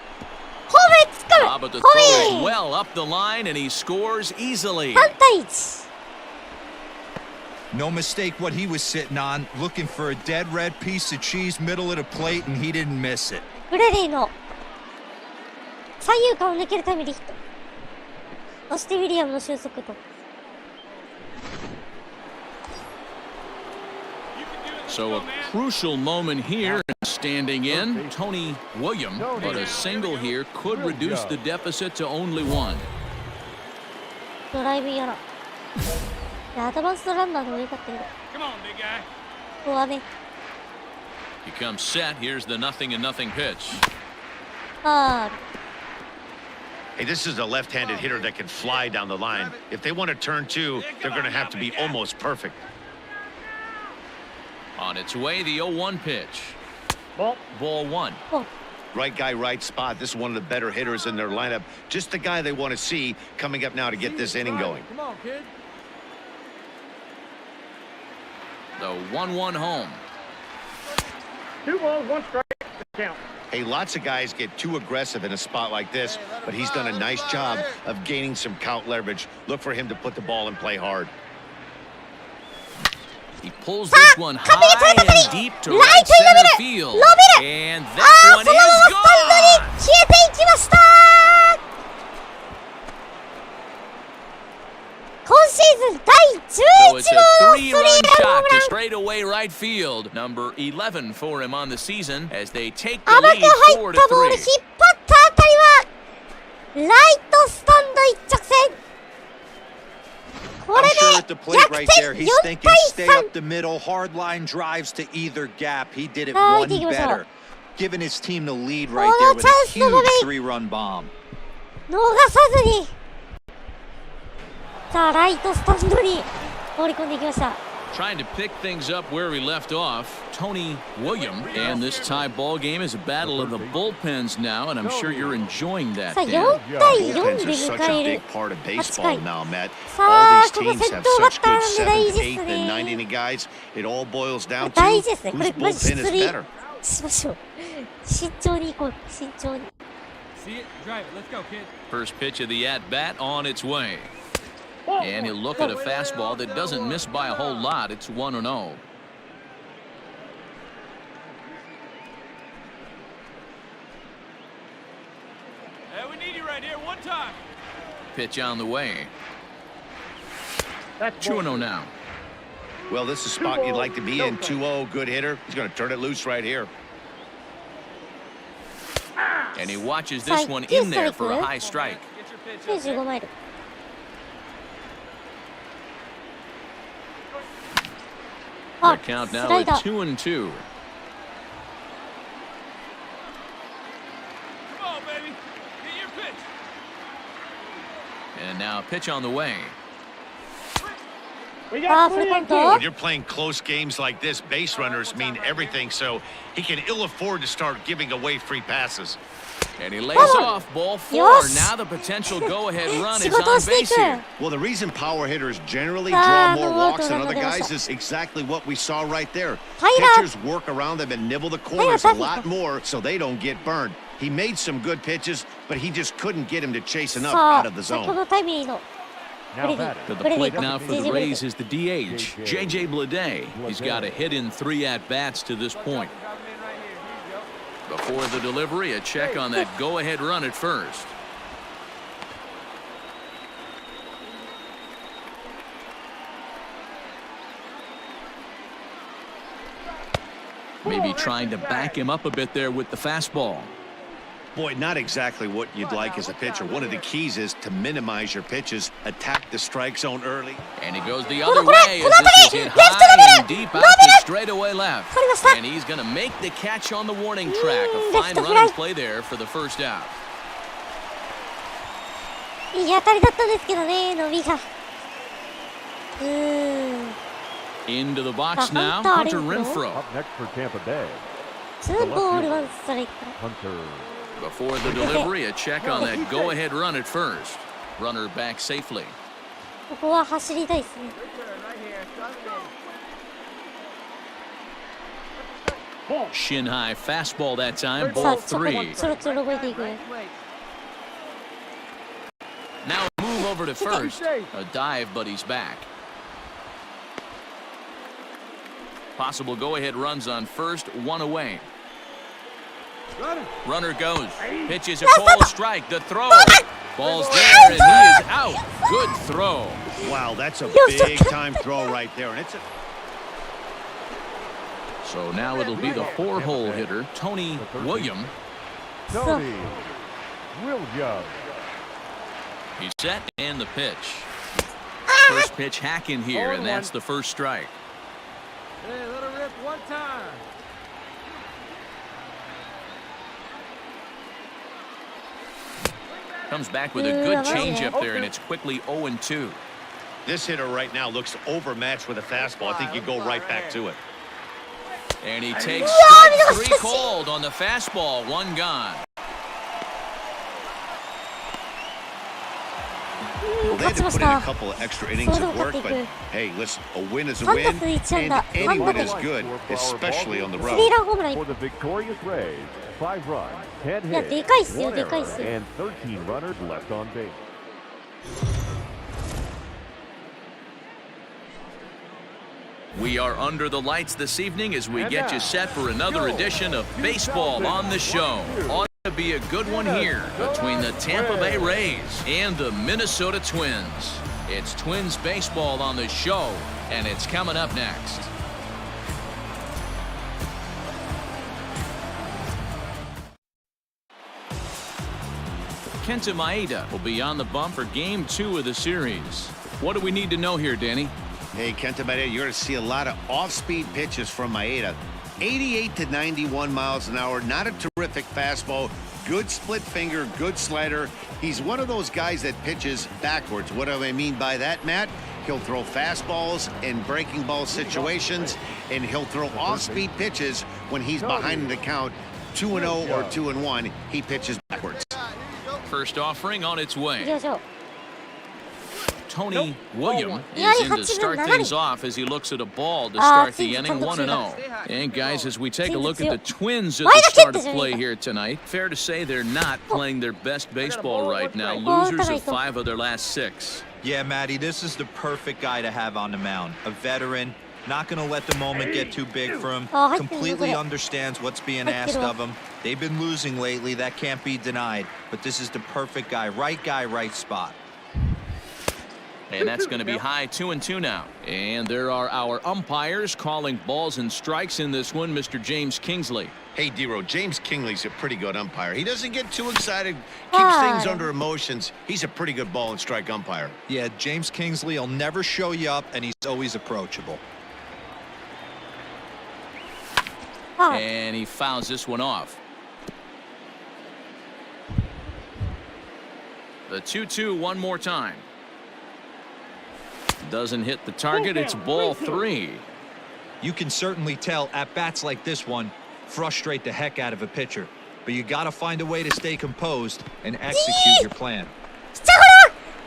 But the throw is well up the line, and he scores easily.
No mistake what he was sitting on, looking for a dead red piece of cheese middle of the plate, and he didn't miss it.
ブレディの左右間を抜けるタイムリーヒット。そしてウィリアムの俊足と。
So a crucial moment here, standing in, Tony William, but a single here could reduce the deficit to only 1.
ドライブやら。アドバンストランナーでもよかったけど。ここはね。
He comes set. Here's the 0-0 pitch.
Hey, this is a left-handed hitter that can fly down the line. If they want to turn 2, they're going to have to be almost perfect.
On its way, the 0-1 pitch.
Ball one.
Right guy, right spot. This is one of the better hitters in their lineup. Just the guy they want to see coming up now to get this inning going.
Come on, kid.
The 1-1 home.
2 balls, 1 strike. Count.
Hey, lots of guys get too aggressive in a spot like this, but he's done a nice job of gaining some count leverage. Look for him to put the ball in play hard.
He pulls this one high and deep to right center field. And that one is gone!
消えていきました。今シーズン第
So it's
11
a
号のスリーラン
three-run
ホー
shot
ム
to
ラン。
straightaway right field. Number 11 for him on the season as they take the
甘く
lead
入
4 to
ったボール、引っ張っ
3.
たあたりはライトスタンド一直線。こ
I'm
れ
sure
で
at the plate
逆
right
転
there,
4
he's
対
thinking stay
3。
up the middle, hard line drives to either gap. He did it
Ah,
one
thank you,
better, giving his team the lead
Oh,
right there
no
with a
chance, no
huge
way.
3-run bomb.
逃さずに、さあライトスタンドに放り込んでいきました。
Trying to pick things up where he left off, Tony William. And this tie ball game is a battle of the bullpens now, and I'm sure you're enjoying that.
さあ
Dan.
4対4
Bullpens
で
are such
迎
a
え
big
る
part of
8
baseball
回。
now, Matt.
さ
All
あ
these
ここ
teams
先
have
頭バッ
such
ター
good
なんで大
7th,
事です
8th, and
ね。
9th inning guys. It all boils down to
大事ですね。こ
whose
れマジ
bullpen is
スリ
better.
ーしましょう。慎重に行こう。慎重に。
See it? Drive it. Let's go, kid.
First pitch of the at-bat on its way. And he'll look at a fastball that doesn't miss by a whole lot. It's 1-0.
Hey, we need you right here. One time.
Pitch on the way.
That's
2-0 now.
Well, this is a spot you'd like to be in. 2-0, good hitter. He's going to turn it loose right here.
And he watches this one in there for a high strike.
95マイル。あ、
The count
ス
now
ライ
at
ダー。
2-2.
Come on, baby. Get your pitch.
And now a pitch on the way.
We
Ah,
got
for
3
the
and
control.
When you're playing close games like this, base runners mean everything, so he can ill afford to start giving away free passes.
And he lays
Come on.
off ball 4.
Yes.
Now the potential go-ahead run
仕
is
事を
on
してい
base
く。
here.
Well, the reason power hitters generally
Ah,
draw more
no,
walks
no,
than
no,
other
no,
guys
no.
is exactly what we saw right there.
Tyler.
Pitchers work around them and nibble the corners a
Tyler.
lot more so they don't get burned. He made some good pitches, but he just couldn't get him to chase enough
さ
out of the
あ、先ほ
zone.
どタイムリーの
Now
Ready.
batting.
To the
Ready.
plate now for the
JJ
Rays is the DH, JJ Bleday. He's got a hit in 3 at-bats to this point. Before the delivery, a check on that go-ahead run at first. Maybe trying to back him up a bit there with the fastball.
Boy, not exactly what you'd like as a pitcher. One of the keys is to minimize your pitches, attack the strike zone early.
And he goes the other way as this is hit high and deep out to straightaway left. And he's going to make the catch on the warning track. A fine running play there for the first out.
いい当たりだったんですけどね、伸びが。
Into the box now,
Hunter
Hunter Renfroe.
Up next for Tampa Bay,
2ボール1ストライク。
Hunter.
Before the delivery, a check on that go-ahead run at first. Runner back safely.
ここは走りたいですね。
Shin high fastball that time,
さあ、
ball
ちょこ
3.
ちょろちょろ動いていく。
Now a move over to first. A dive, but he's back. Possible go-ahead runs on first, 1 away. Runner goes. Pitches a cold strike. The throw. Ball's there, and he is out. Good throw.
Wow, that's a big-time throw right there. And it's a
So now it'll be the 4-hole hitter, Tony William.
Tony Williams.
He's set and the pitch. First pitch hack in here, and that's the first strike.
Hey, let her rip one time.
Comes back with a good changeup there, and it's quickly 0-2.
This hitter right now looks overmatched with a fastball. I think you go right back to it.
And he takes strike 3 called on the fastball. 1 gone.
Well, they had to put in a couple of extra innings of work, but hey, listen, a win is a win, and any win is good, especially on the road.
For the victorious Rays, 5 runs, 10 hits, 1 error, and 13 runners left on base.
We are under the lights this evening as we get you set for another edition of Baseball on the Show. Ought to be a good one here between the Tampa Bay Rays and the Minnesota Twins. It's Twins baseball on the show, and it's coming up next. Kenta Maeda will be on the bump for Game 2 of the series. What do we need to know here, Danny?
Hey, Kenta Maeda, you're going to see a lot of off-speed pitches from Maeda. 88 to 91 miles an hour, not a terrific fastball, good split finger, good slider. He's one of those guys that pitches backwards. What do I mean by that, Matt? He'll throw fastballs in breaking ball situations, and he'll throw off-speed pitches when he's behind in the count. 2-0 or 2-1, he pitches backwards.
First offering on its way. Tony
Nope.
William is in to start things off as he looks at a ball to start the inning 1-0. And guys, as we take a look at the Twins at the start of play here tonight, fair to say they're not playing their best baseball right now. Losers of 5 of their last 6.
Yeah, Matty, this is the perfect guy to have on the mound. A veteran, not going to let the moment get too big for him. Completely understands what's being asked of him. They've been losing lately. That can't be denied. But this is the perfect guy, right spot.
And that's going to be high 2-2 now. And there are our umpires calling balls and strikes in this one, Mr. James Kingsley.
Hey, D-Row, James Kingsley's a pretty good umpire. He doesn't get too excited, keeps things under emotions. He's a pretty good ball and strike umpire.
Yeah, James Kingsley will never show you up, and he's always approachable.
And he fouls this one off. The 2-2 one more time. Doesn't hit the target. It's ball 3.
You can certainly tell at bats like this one frustrate the heck out of a pitcher, but you got to find a way to stay composed and execute your plan.
And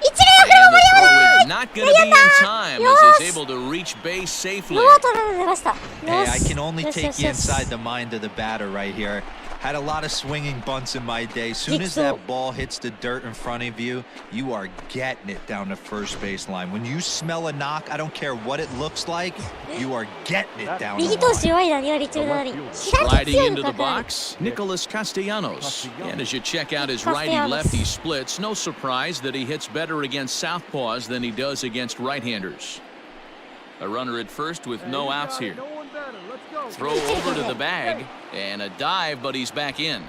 the throw is not going to be in time as he's able to reach base safely.
Hey, I can only take you inside the mind of the batter right here. Had a lot of swinging bunts in my day. Soon as that ball hits the dirt in front of you, you are getting it down the first baseline. When you smell a knock, I don't care what it looks like, you are getting it down the line.
Sliding into the box, Nicholas Castellanos. And as you check out his righty-lefty splits, no surprise that he hits better against southpaws than he does against right-handers. A runner at first with no outs here. Throw over to the bag, and a dive, but he's back in.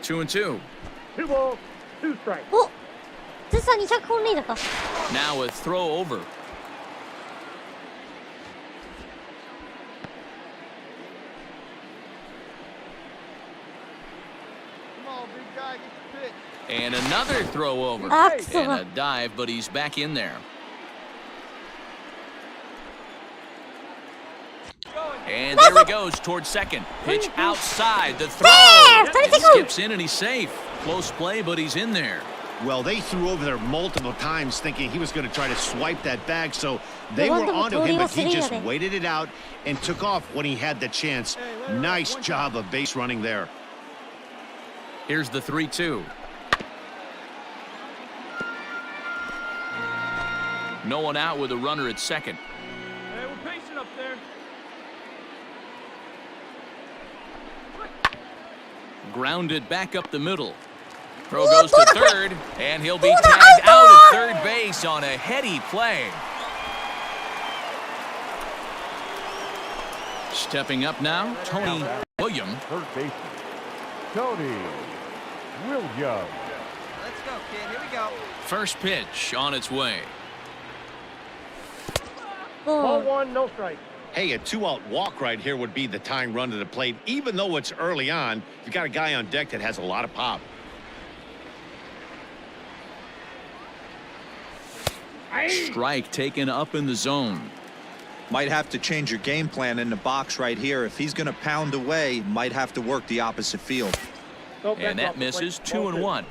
Two and two.
2 balls, 2 strikes.
Now a throw over.
Come on, big guy, get the pitch.
And another throw over. And a dive, but he's back in there. And there he goes towards second. Pitch outside. The throw. It skips in and he's safe. Close play, but he's in there.
Well, they threw over there multiple times thinking he was going to try to swipe that bag, so they were onto him, but he just waited it out and took off when he had the chance. Nice job of base running there.
Here's the 3-2. No one out with a runner at second.
Hey, we're pacing up there.
Grounded back up the middle. Throw goes to third, and he'll be tagged out at third base on a heady play. Stepping up now, Tony William.
Third baseman, Tony Williams.
Let's go, kid. Here we go.
First pitch on its way.
Ball 1, no strike.
Hey, a 2-out walk right here would be the tying run to the plate. Even though it's early on, you got a guy on deck that has a lot of pop.
Strike taken up in the zone.
Might have to change your game plan in the box right here. If he's going to pound away, might have to work the opposite field.
And that misses 2-1.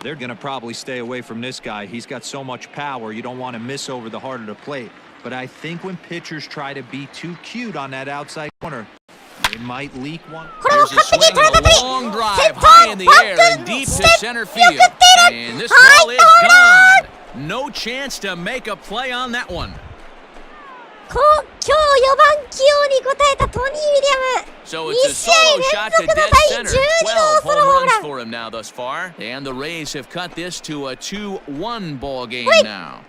They're going to probably stay away from this guy. He's got so much power, you don't want to miss over the heart of the plate. But I think when pitchers try to be too cute on that outside corner, they might leak one.
There's a swing and a long drive high in the air and deep to center field. And this ball is gone. No chance to make a play on that one.
今日4番起用に応えたトニー・ウィリアム。
So it's a solo shot to dead center. 12 home runs for him now thus far. And the Rays have cut this to a 2-1 ball game now.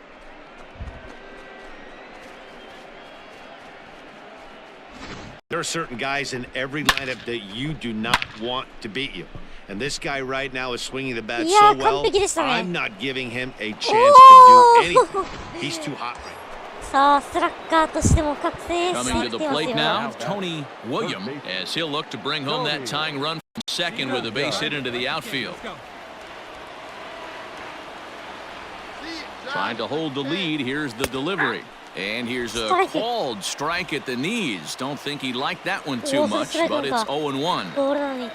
There are certain guys in every lineup that you do not want to beat you. And this guy right now is swinging the bat so well, I'm not giving him a chance to do anything. He's too hot right now.
さあ、スラッガーとしても覚醒して
Coming
き
to
て
the
ます
plate
よ。
now, Tony William, as he'll look to bring home that tying run from second with a base hit into the outfield. Trying to hold the lead, here's the delivery. And here's a called strike at the knees. Don't think he liked that one too much, but it's 0-1.
ボールなのに。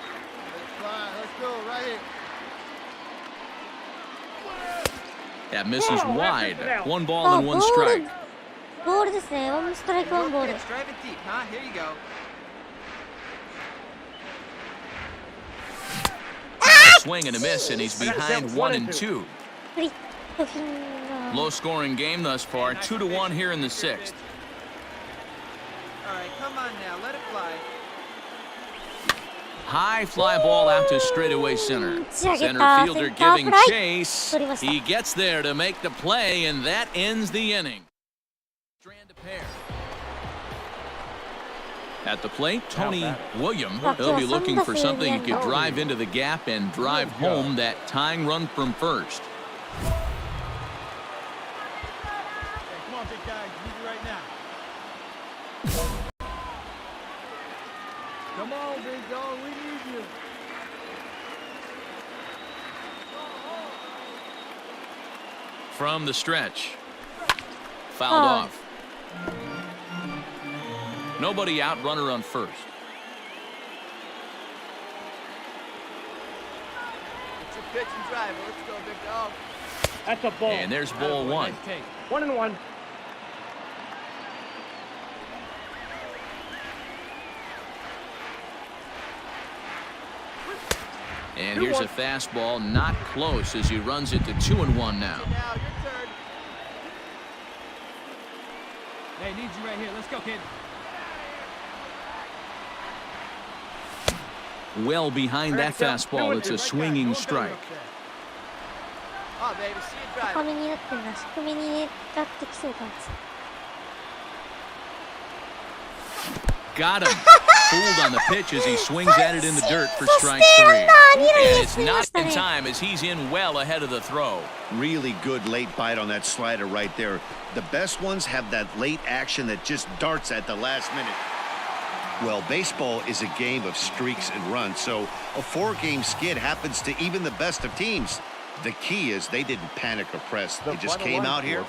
That misses wide. 1 ball and 1 strike.
ボールですね。1ストライク1ボール。
Swing and a miss, and he's behind 1-2.
フリットフィンガー。
Low scoring game thus far, 2-1 here in the 6th.
All right, come on now, let it fly.
High fly ball out to straightaway center. Center fielder giving chase. He gets there to make the play, and that ends the inning. Strand a pair. At the plate, Tony William. He'll be looking for something he could drive into the gap and drive home that tying run from first.
Come on, big guy, you need it right now. Come on, big dog, we need you.
From the stretch. Fouled off. Nobody out, runner on first.
It's a pitch and drive. Let's go, big dog.
That's a ball.
And there's ball 1.
1-1.
And here's a fastball, not close as he runs it to 2-1 now.
Now, your turn. Hey, need you right here. Let's go, kid.
Well behind that fastball, it's a swinging strike.
Oh, baby, see it drive.
高めになってんだ。低めに狙ってきそうかも。
Got him. Fooled on the pitch as he swings at it in the dirt for strike 3. And it's not in time as he's in well ahead of the throw.
Really good late bite on that slider right there. The best ones have that late action that just darts at the last minute. Well, baseball is a game of streaks and runs, so a 4-game skid happens to even the best of teams. The key is they didn't panic or press. They just came out here,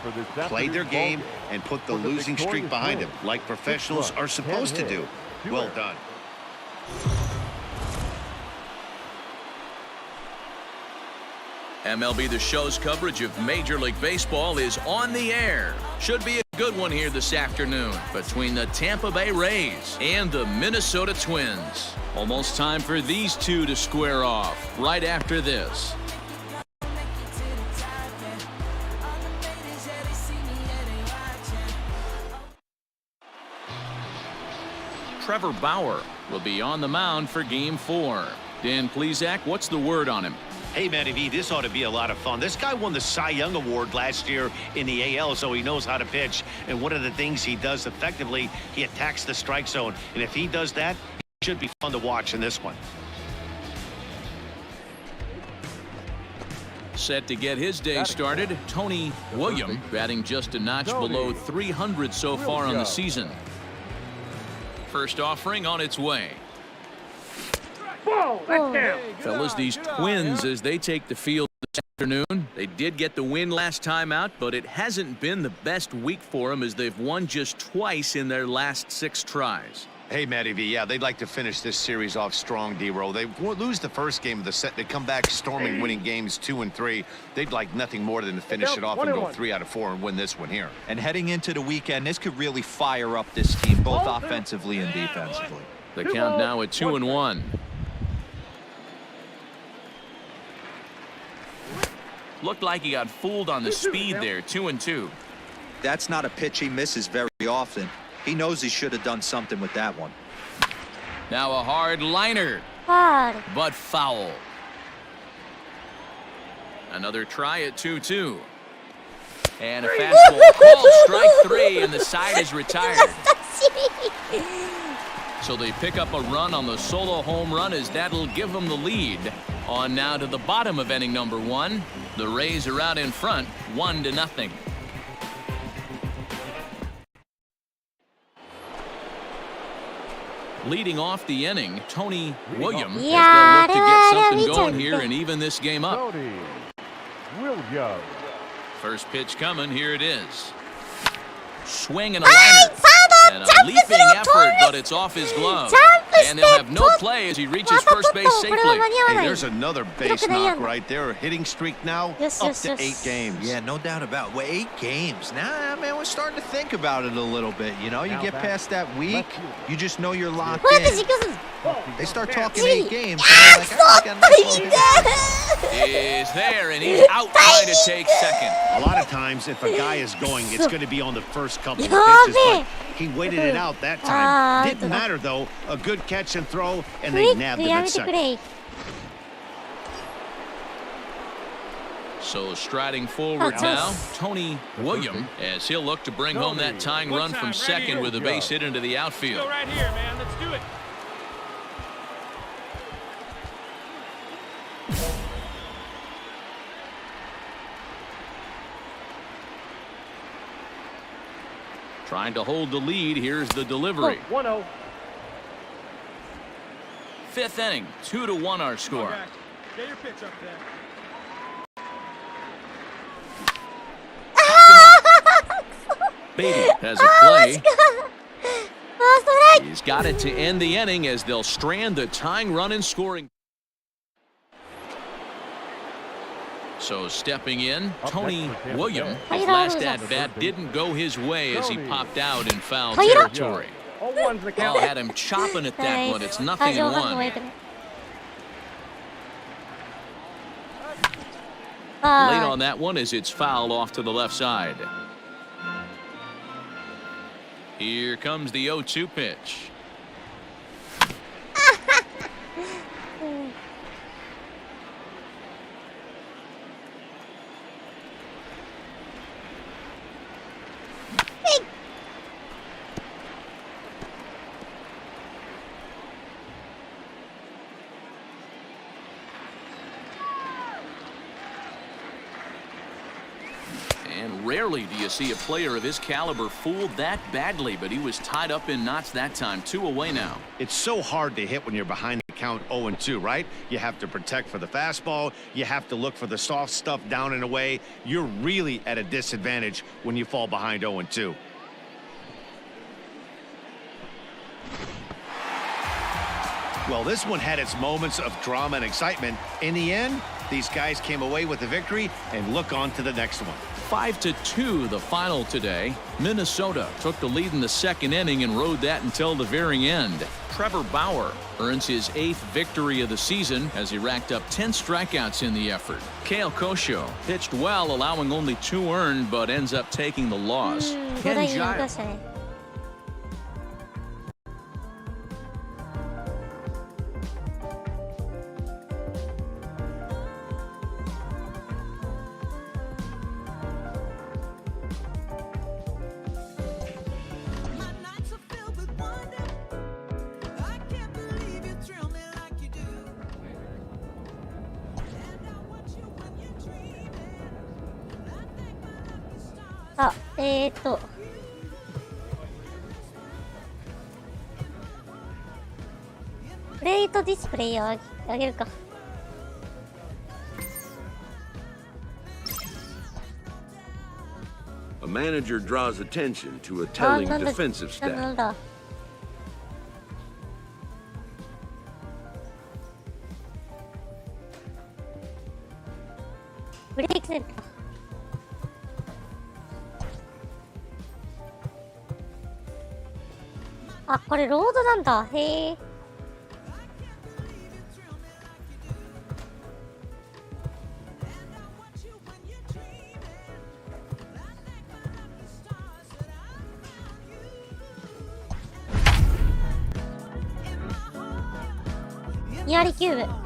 played their game, and put the losing streak behind them, like professionals are supposed to do. Well done.
MLB The Show's coverage of Major League Baseball is on the air. Should be a good one here this afternoon between the Tampa Bay Rays and the Minnesota Twins. Almost time for these two to square off right after this. Trevor Bauer will be on the mound for Game 4. Dan Plesac, what's the word on him?
Hey, Matty V, this ought to be a lot of fun. This guy won the Cy Young Award last year in the AL, so he knows how to pitch. And one of the things he does effectively, he attacks the strike zone. And if he does that, it should be fun to watch in this one.
Set to get his day started, Tony William, batting just a notch below 300 so far on the season. First offering on its way.
Ball, that's down.
Fellas, these Twins, as they take the field this
Afternoon. They did get the win last time out, but it hasn't been the best week for them as they've won just twice in their last 6 tries.
Hey, Matty V, yeah, they'd like to finish this series off strong, D-Roll. They lose the first game of the set. They come back storming, winning games 2 and 3. They'd like nothing more than to finish it off and go 3 out of 4 and win this one here.
And heading into the weekend, this could really fire up this team, both offensively and defensively.
The count now at 2-1. Looked like he got fooled on the speed there, 2-2.
That's not a pitch he misses very often. He knows he should have done something with that one.
Now a hard liner,
Hard.
but foul. Another try at 2-2. And a fastball called strike 3, and the side is retired. So they pick up a run on the solo home run as that'll give them the lead. On now to the bottom of inning number 1. The Rays are out in front, 1-0. Leading off the inning, Tony William has got to look to get something going here and even this game up.
Tony Williams.
First pitch coming, here it is. Swing and a liner. And a leaping effort, but it's off his glove. And they'll have no play as he reaches first base safely.
Hey, there's another base knock right there. A hitting streak now up to 8 games.
Yeah, no doubt about it. Well, 8 games. Nah, man, we're starting to think about it a little bit. You know, you get past that week, you just know you're locked in. They start talking 8 games. And like,
is there, and he's out trying to take second.
A lot of times, if a guy is going, it's going to be on the first couple of pitches. But he waited it out that time. Didn't matter, though. A good catch and throw, and they nabbed him at second.
So striding forward now, Tony William, as he'll look to bring home that tying run from second with a base hit into the outfield.
Go right here, man. Let's do it.
Trying to hold the lead. Here's the delivery.
1-0.
5th inning, 2-1 our score.
Get your pitch up there.
Beatty has a play. He's got it to end the inning as they'll strand the tying run in scoring. So stepping in, Tony William. His last at-bat didn't go his way as he popped out in foul territory. Well, had him chopping at that one. It's 0-1. Late on that one as it's fouled off to the left side. Here comes the 0-2 pitch. And rarely do you see a player of his caliber fooled that badly, but he was tied up in knots that time. 2 away now.
It's so hard to hit when you're behind the count 0-2, right? You have to protect for the fastball. You have to look for the soft stuff down and away. You're really at a disadvantage when you fall behind 0-2. Well, this one had its moments of drama and excitement. In the end, these guys came away with the victory and look on to the next one.
5-2 the final today. Minnesota took the lead in the 2nd inning and rode that until the very end. Trevor Bauer earns his 8th victory of the season as he racked up 10 strikeouts in the effort. Kale Kosho pitched well, allowing only 2 earned, but ends up taking the loss. Ken Giles.
プレートディスプレイを上げるか。
A manager draws attention to a telling defensive stat.
ブレイクセンター。あ、これロードなんだ。へえ。ニアリキューブ。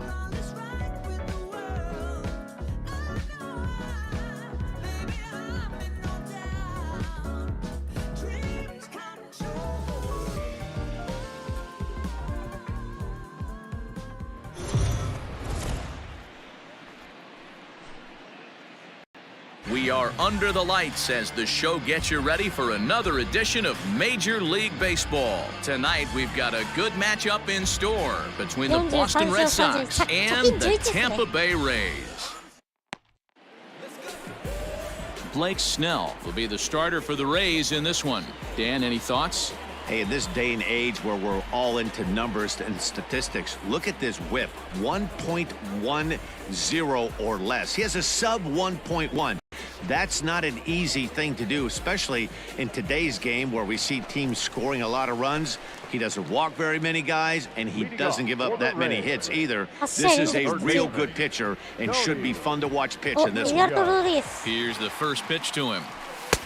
We are under the lights as the show gets you ready for another edition of Major League Baseball. Tonight, we've got a good matchup in store between the Boston Red Sox and the Tampa Bay Rays. Blake Snell will be the starter for the Rays in this one. Dan, any thoughts?
Hey, in this day and age where we're all into numbers and statistics, look at this whip, 1.10 or less. He has a sub 1.1. That's not an easy thing to do, especially in today's game where we see teams scoring a lot of runs. He doesn't walk very many guys, and he doesn't give up that many hits either. This is a real good pitcher and should be fun to watch pitch in this one.
Here's the first pitch to him.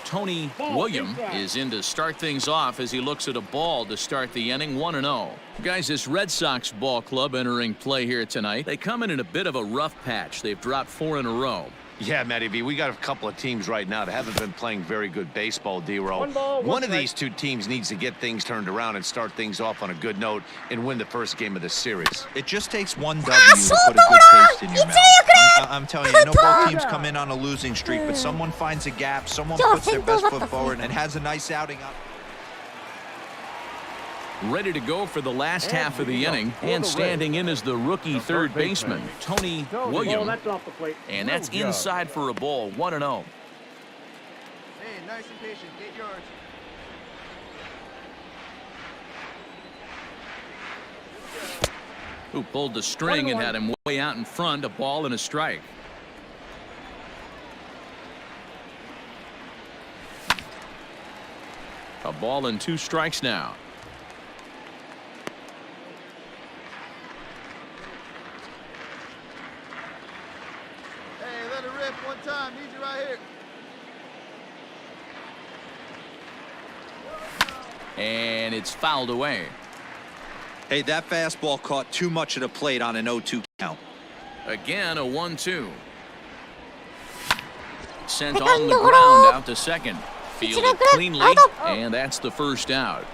Tony William is in to start things off as he looks at a ball to start the inning, 1-0. Guys, this Red Sox ball club entering play here tonight. They come in a bit of a rough patch. They've dropped 4 in a row.
Yeah, Matty V, we got a couple of teams right now that haven't been playing very good baseball, D-Roll. One of these two teams needs to get things turned around and start things off on a good note and win the first game of this series.
It just takes one W to put a good taste in your mouth. I'm telling you, I know both teams come in on a losing streak, but someone finds a gap, someone puts their best foot forward and has a nice outing on.
Ready to go for the last half of the inning, and standing in as the rookie third baseman, Tony William. And that's inside for a ball, 1-0.
Hey, nice and patient. Get yours.
Who pulled the string and had him way out in front, a ball and a strike. A ball and 2 strikes now.
One time, need you right here.
And it's fouled away.
Hey, that fastball caught too much of the plate on an 0-2 count.
Again, a 1-2. Sent on the ground out to second. Fielded cleanly, and that's the first out.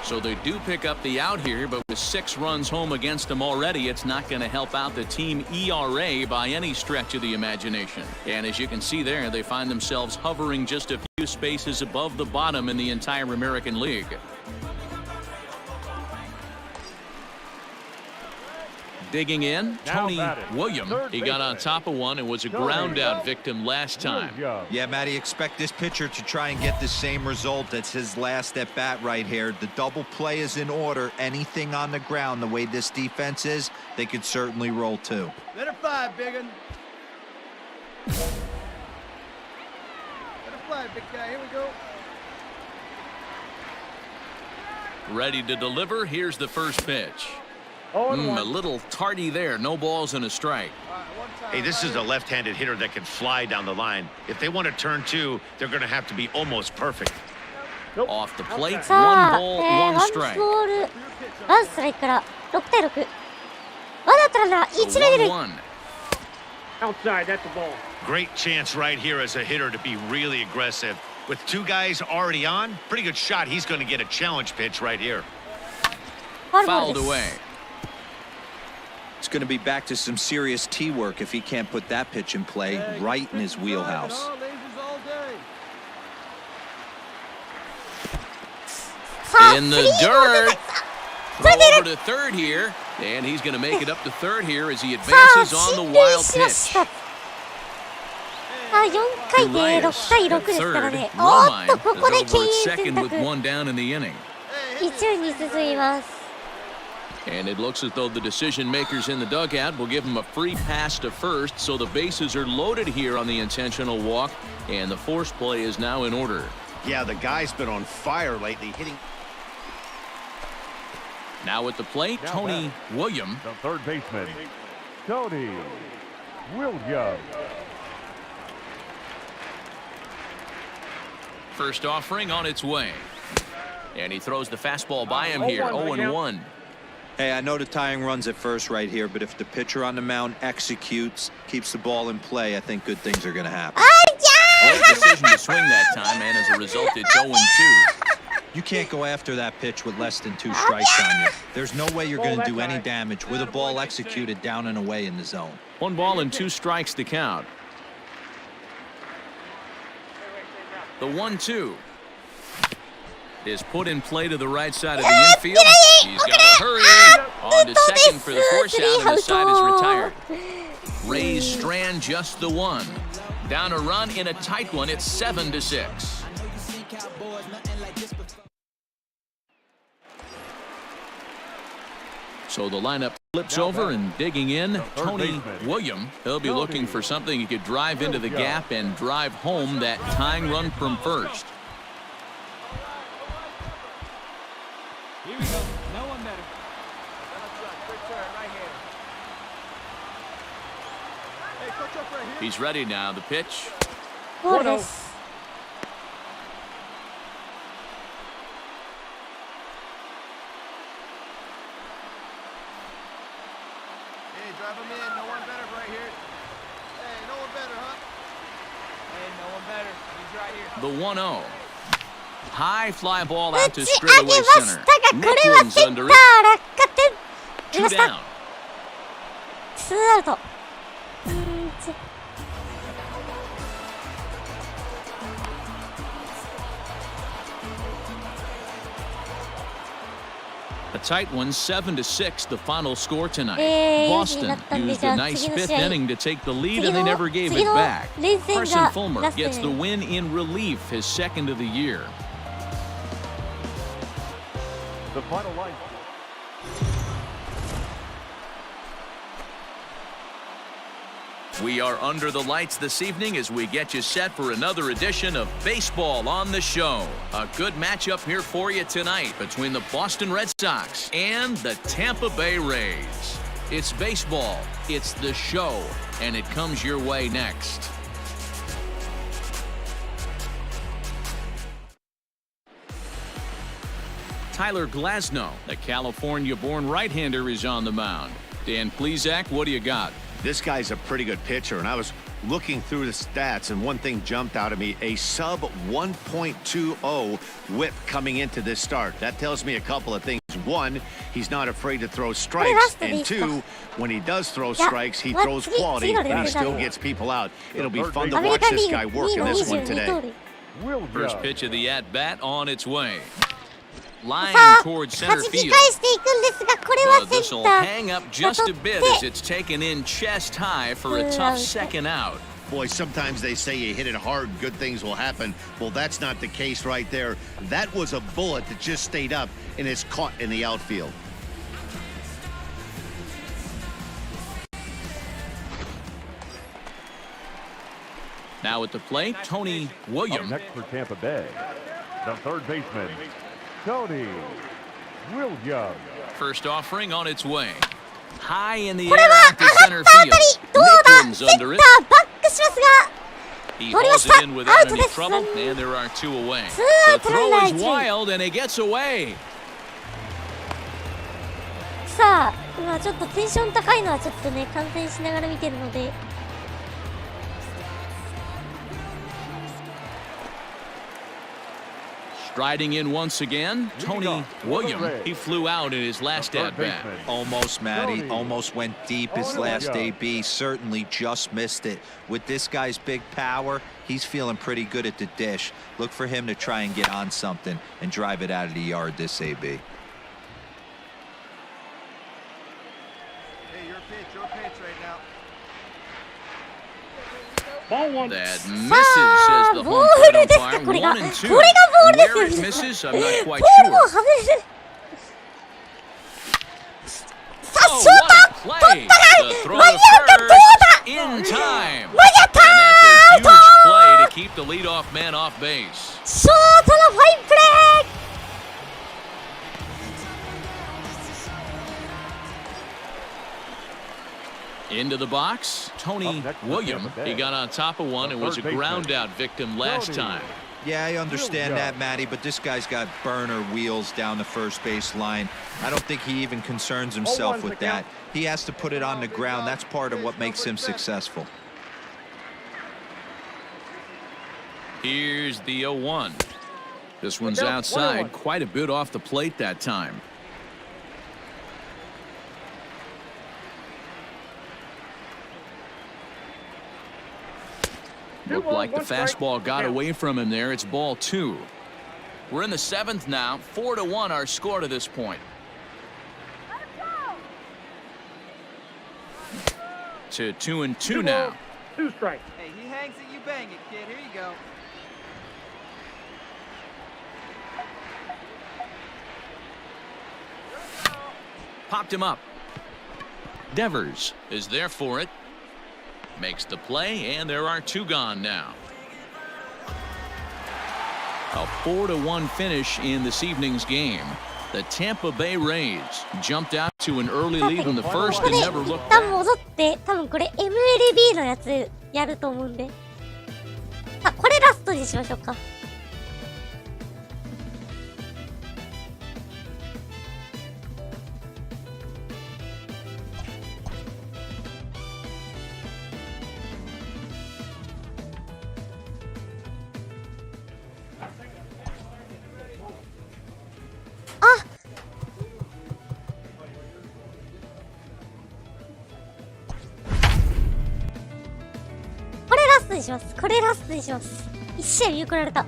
So they do pick up the out here, but with 6 runs home against them already, it's not going to help out the team ERA by any stretch of the imagination. And as you can see there, they find themselves hovering just a few spaces above the bottom in the entire American League. Digging in, Tony William. He got on top of one and was a ground out victim last time.
Yeah, Matty, expect this pitcher to try and get the same result as his last at bat right here. The double play is in order. Anything on the ground, the way this defense is, they could certainly roll too.
Let her fly, big un. Let her fly, big guy. Here we go.
Ready to deliver. Here's the first pitch. A little tardy there. No balls and a strike.
Hey, this is a left-handed hitter that can fly down the line. If they want to turn 2, they're going to have to be almost perfect.
Off the plate, 1 ball, 1 strike.
1 ストライクから6対6。ワンアウトランナー1塁出る。
Outside, that's the ball.
Great chance right here as a hitter to be really aggressive. With 2 guys already on, pretty good shot. He's going to get a challenge pitch right here.
Fouled away.
It's going to be back to some serious tee work if he can't put that pitch in play right in his wheelhouse.
In the dirt. Throw over to third here. And he's going to make it up to third here as he advances on the wild pitch.
あ、4回で6対6ですからね。おっと、ここで敬遠選択。一塁に進みます。
And it looks as though the decision makers in the dugout will give him a free pass to first, so the bases are loaded here on the intentional walk, and the force play is now in order.
Yeah, the guy's been on fire lately, hitting.
Now at the plate, Tony William.
The third baseman, Tony William.
First offering on its way. And he throws the fastball by him here, 0-1.
Hey, I know the tying run's at first right here, but if the pitcher on the mound executes, keeps the ball in play, I think good things are going to happen.
Great decision to swing that time, and as a result, it's 0-2.
You can't go after that pitch with less than 2 strikes on you. There's no way you're going to do any damage with a ball executed down and away in the zone.
1 ball and 2 strikes to count. The 1-2 is put in play to the right side of the infield. He's got to hurry on to second for the force out, and the side is retired. Rays strand just the 1. Down a run in a tight one. It's 7-6. So the lineup flips over, and digging in, Tony William. He'll be looking for something he could drive into the gap and drive home that tying run from first.
Here we go. No one better. Good turn right here. Hey, coach up right here.
He's ready now. The pitch.
Bowlです。
Hey, drive him in. No one better right here. Hey, no one better, huh? Hey, no one better. He's right here.
The 1-0. High fly ball out to straightaway
打ち上げまし
center.
たが、これは
Nicklin's
セン
under
タ
it.
ー落下点。出
2
ました。
down.
2アウト。
A tight one, 7-6, the final score tonight.
Boston
Boston used a nice 5th inning to take the lead, and they never gave it back. Carson Fulmer gets the win in relief, his 2nd of the year.
The final line.
We are under the lights this evening as we get you set for another edition of Baseball on the Show. A good matchup here for you tonight between the Boston Red Sox and the Tampa Bay Rays. It's baseball, it's the show, and it comes your way next. Tyler Glasnow, the California-born right-hander, is on the mound. Dan Plesac, what do you got?
This guy's a pretty good pitcher, and I was looking through the stats, and one thing jumped out at me: a sub 1.20 whip coming into this start. That tells me a couple of things. 1, he's not afraid to throw strikes, and 2, when he does throw strikes, he throws quality and he still gets people out. It'll be fun to watch this guy work in this one today.
First pitch of the at-bat on its way. Line towards center
弾き
field.
返していくんですが、これは
But
セ
this
ン
will
ター
hang up just a bit as it's taken in chest high for a tough second out.
Boy, sometimes they say you hit it hard, good things will happen. Well, that's not the case right there. That was a bullet that just stayed up and is caught in the outfield.
Now at the plate, Tony William.
Up next for Tampa Bay, the third baseman, Tony William.
First offering on its way. High in the
これ
air
は
out to
上が
center
ったあたり
field.
どうだ
Nicklin's
センタ
under
ー
it.
バックしますが
He
取りま
hauls
した
it in
ア
without
ウト
any
です
trouble, and there are 2 away.
ツーアウ
The
トランナ
throw
ー
is
一塁
wild, and it gets away.
さあ今ちょっとテンション高いのはちょっとね観戦しながら見てるので
Striding in once again, Tony William. He flew out in his last at-bat.
Almost, Matty. Almost went deep his last AB. Certainly just missed it. With this guy's big power, he's feeling pretty good at the dish. Look for him to try and get on something and drive it out of the yard this AB.
Hey, your pitch right now.
Ball one.
That misses, says the home plate umpire. 1 and 2.
これがボールですよ。
Where it misses, I'm not quite
ボールも
sure.
外れる。さあ、
Oh,
ショー
what
ト
a
取
play!
ったか
The throw
間に
to
合うかどう
first
だ
in time.
間に合っ
And
た
that's a
アウト
huge play to keep the leadoff man off base.
ショートのファインプレー
Into the box, Tony William. He got on top of one and was a ground out victim last time.
Yeah, I understand that, Matty, but this guy's got burner wheels down the first base line. I don't think he even concerns himself with that. He has to put it on the ground. That's part of what makes him successful.
Here's the 0-1. This one's outside, quite a bit off the plate that time. Looked like the fastball got away from him there. It's ball 2. We're in the 7th now. 4-1 our score to this point. To 2-2 now.
2 strikes.
Hey, he hangs it, you bang it, kid. Here you go.
Popped him up. Devers is there for it. Makes the play, and there are 2 gone now. A 4-1 finish in this evening's game. The Tampa Bay Rays jumped out to an early lead in the first and never
一
looked
旦
back.
戻って、多分これ MLB のやつやると思うんで。あ、これラストにしましょうか。これラストにします。1試合見送られた。さ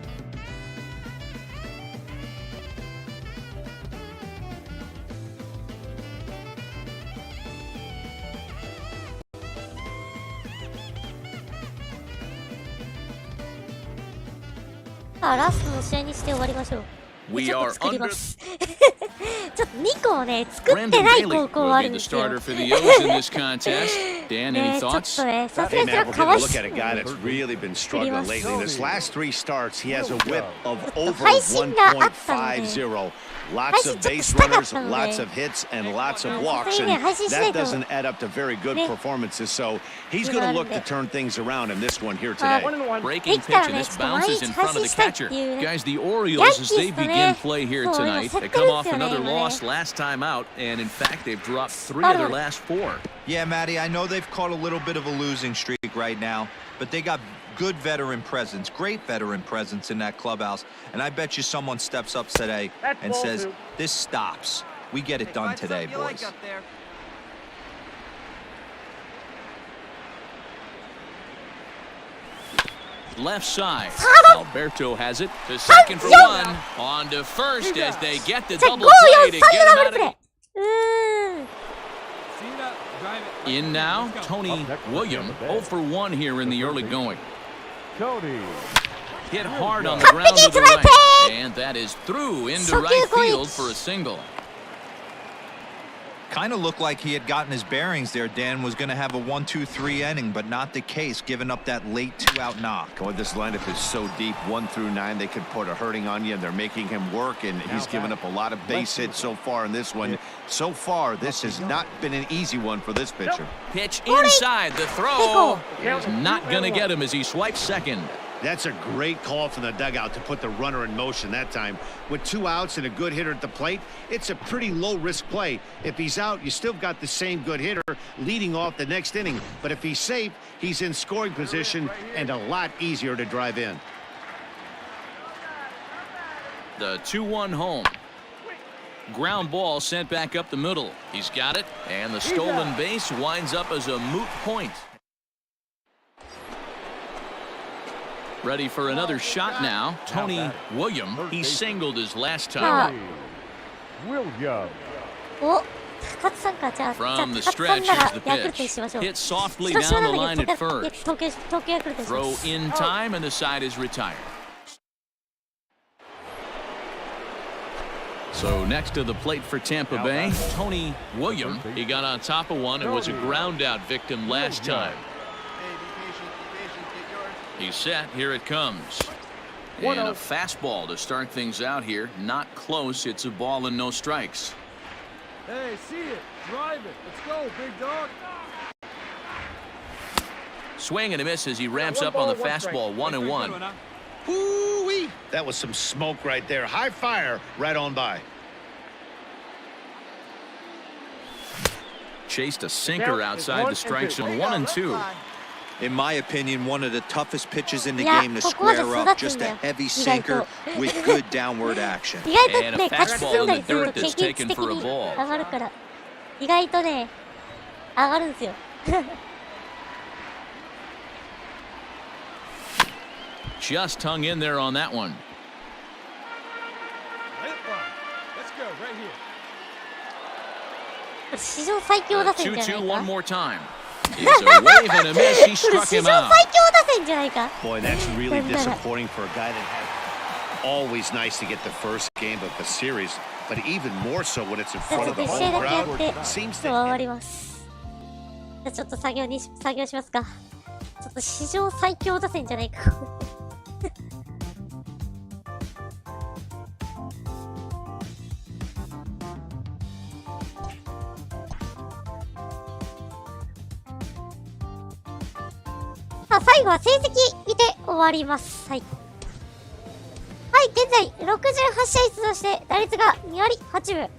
あ、ラストの試合にして終わりましょう。ちょっと作ります。ちょっと2個をね、作ってない高校あるんですよ。
Dan, any
ちょっ
thoughts?
とね、さすが
Hey
に
man,
か
we're
わ
going
い
to
そ
look
う
at a guy that's really been struggling lately. In his last 3 starts, he has a whip of over
配信があったので。
1.50. Lots of base runners, lots of hits, and lots of walks, and that doesn't add up to very good performances. So he's going to look to turn things around in this one here today.
Breaking pitch, and this bounces in front of the catcher. Guys, the Orioles, as they begin play here tonight, they come off another loss last time out, and in fact, they've dropped 3 of their last 4.
Yeah, Matty, I know they've caught a little bit of a losing streak right now, but they got good veteran presence, great veteran presence in that clubhouse. And I bet you someone steps up today and says, this stops. We get it done today, boys.
Left side. Alberto has it. To second for 1. On to first as they get the double play to get him out of it. In now, Tony William, 0 for 1 here in the early going.
Tony.
Hit hard on the ground to the right, and that is through into right field for a single.
Kind of looked like he had gotten his bearings there. Dan was going to have a 1-2-3 inning, but not the case, giving up that late 2-out knock.
Oh, this lineup is so deep, 1 through 9. They could put a hurting on you, and they're making him work, and he's given up a lot of base hits so far in this one. So far, this has not been an easy one for this pitcher.
Pitch inside. The throw is not going to get him as he swipes second.
That's a great call from the dugout to put the runner in motion that time. With 2 outs and a good hitter at the plate, it's a pretty low-risk play. If he's out, you still got the same good hitter leading off the next inning. But if he's safe, he's in scoring position and a lot easier to drive in.
The 2-1 home. Ground ball sent back up the middle. He's got it, and the stolen base winds up as a moot point. Ready for another shot now. Tony William. He singled his last time.
William.
お、高津さんか。じゃあ
From the
高津さん
stretch
なら
is the
ヤクルトに
pitch.
しましょう。
Hit softly
広島
down
なん
the
だ
line
け
at
ど、
first.
東京ヤクルトにしま
Throw
す。
in time, and the side is retired. So next to the plate for Tampa Bay, Tony William. He got on top of one and was a ground out victim last time. He's set. Here it comes. And a fastball to start things out here. Not close. It's a ball and no strikes.
Hey, see it. Drive it. Let's go, big dog.
Swing and a miss as he ramps up on the fastball. 1-1.
Woo-wee! That was some smoke right there. High fire right on by.
Chased a sinker outside the strike zone. 1-2.
In my opinion, one of the toughest pitches in the
Yeah,
game to
ここまで
square
育
up.
つんだよ。
Just a heavy sinker with good downward action.
意外と
And
ね、
a
勝ち進
fastball
んだ
in
り
the
する
dirt
と
that's
経験値
taken
的
for a
に
ball.
上がるから、意外とね、上がるんですよ。
Just hung in there on that one.
Let's go right here.
史上最強打線じゃない
2-2
か。
one more time. It's a wave and a miss. He
これ
struck
史
him
上
out.
最強打線じゃないか。
Boy, that's really
Ganda.
disappointing for a guy that had always nice to get the first game of the series, but even more so when it's in
じゃあ
front
ちょっ
of
と
the
一試合
home
だけや
crowd.
って、
Seems
今日
to
は終わります。じゃあちょっと作業しますか。ちょっと史上最強打線じゃないか。さあ、最後は成績見て終わります。はい。はい、現在68試合出場して、打率が2割8分。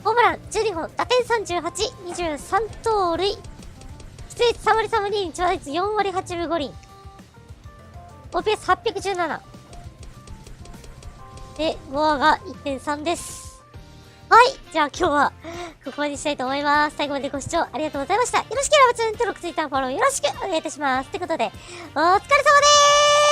ホームラン12本、打点38、23盗塁。出率3割3分2厘、長打率4割8分5厘。OPS817。で、ゴアが 1.3 です。はい。じゃあ今日は、ここまでにしたいと思います。最後までご視聴ありがとうございました。よろしければチャンネル登録、Twitter フォローよろしくお願いいたします。ということで、お疲れ様でーす。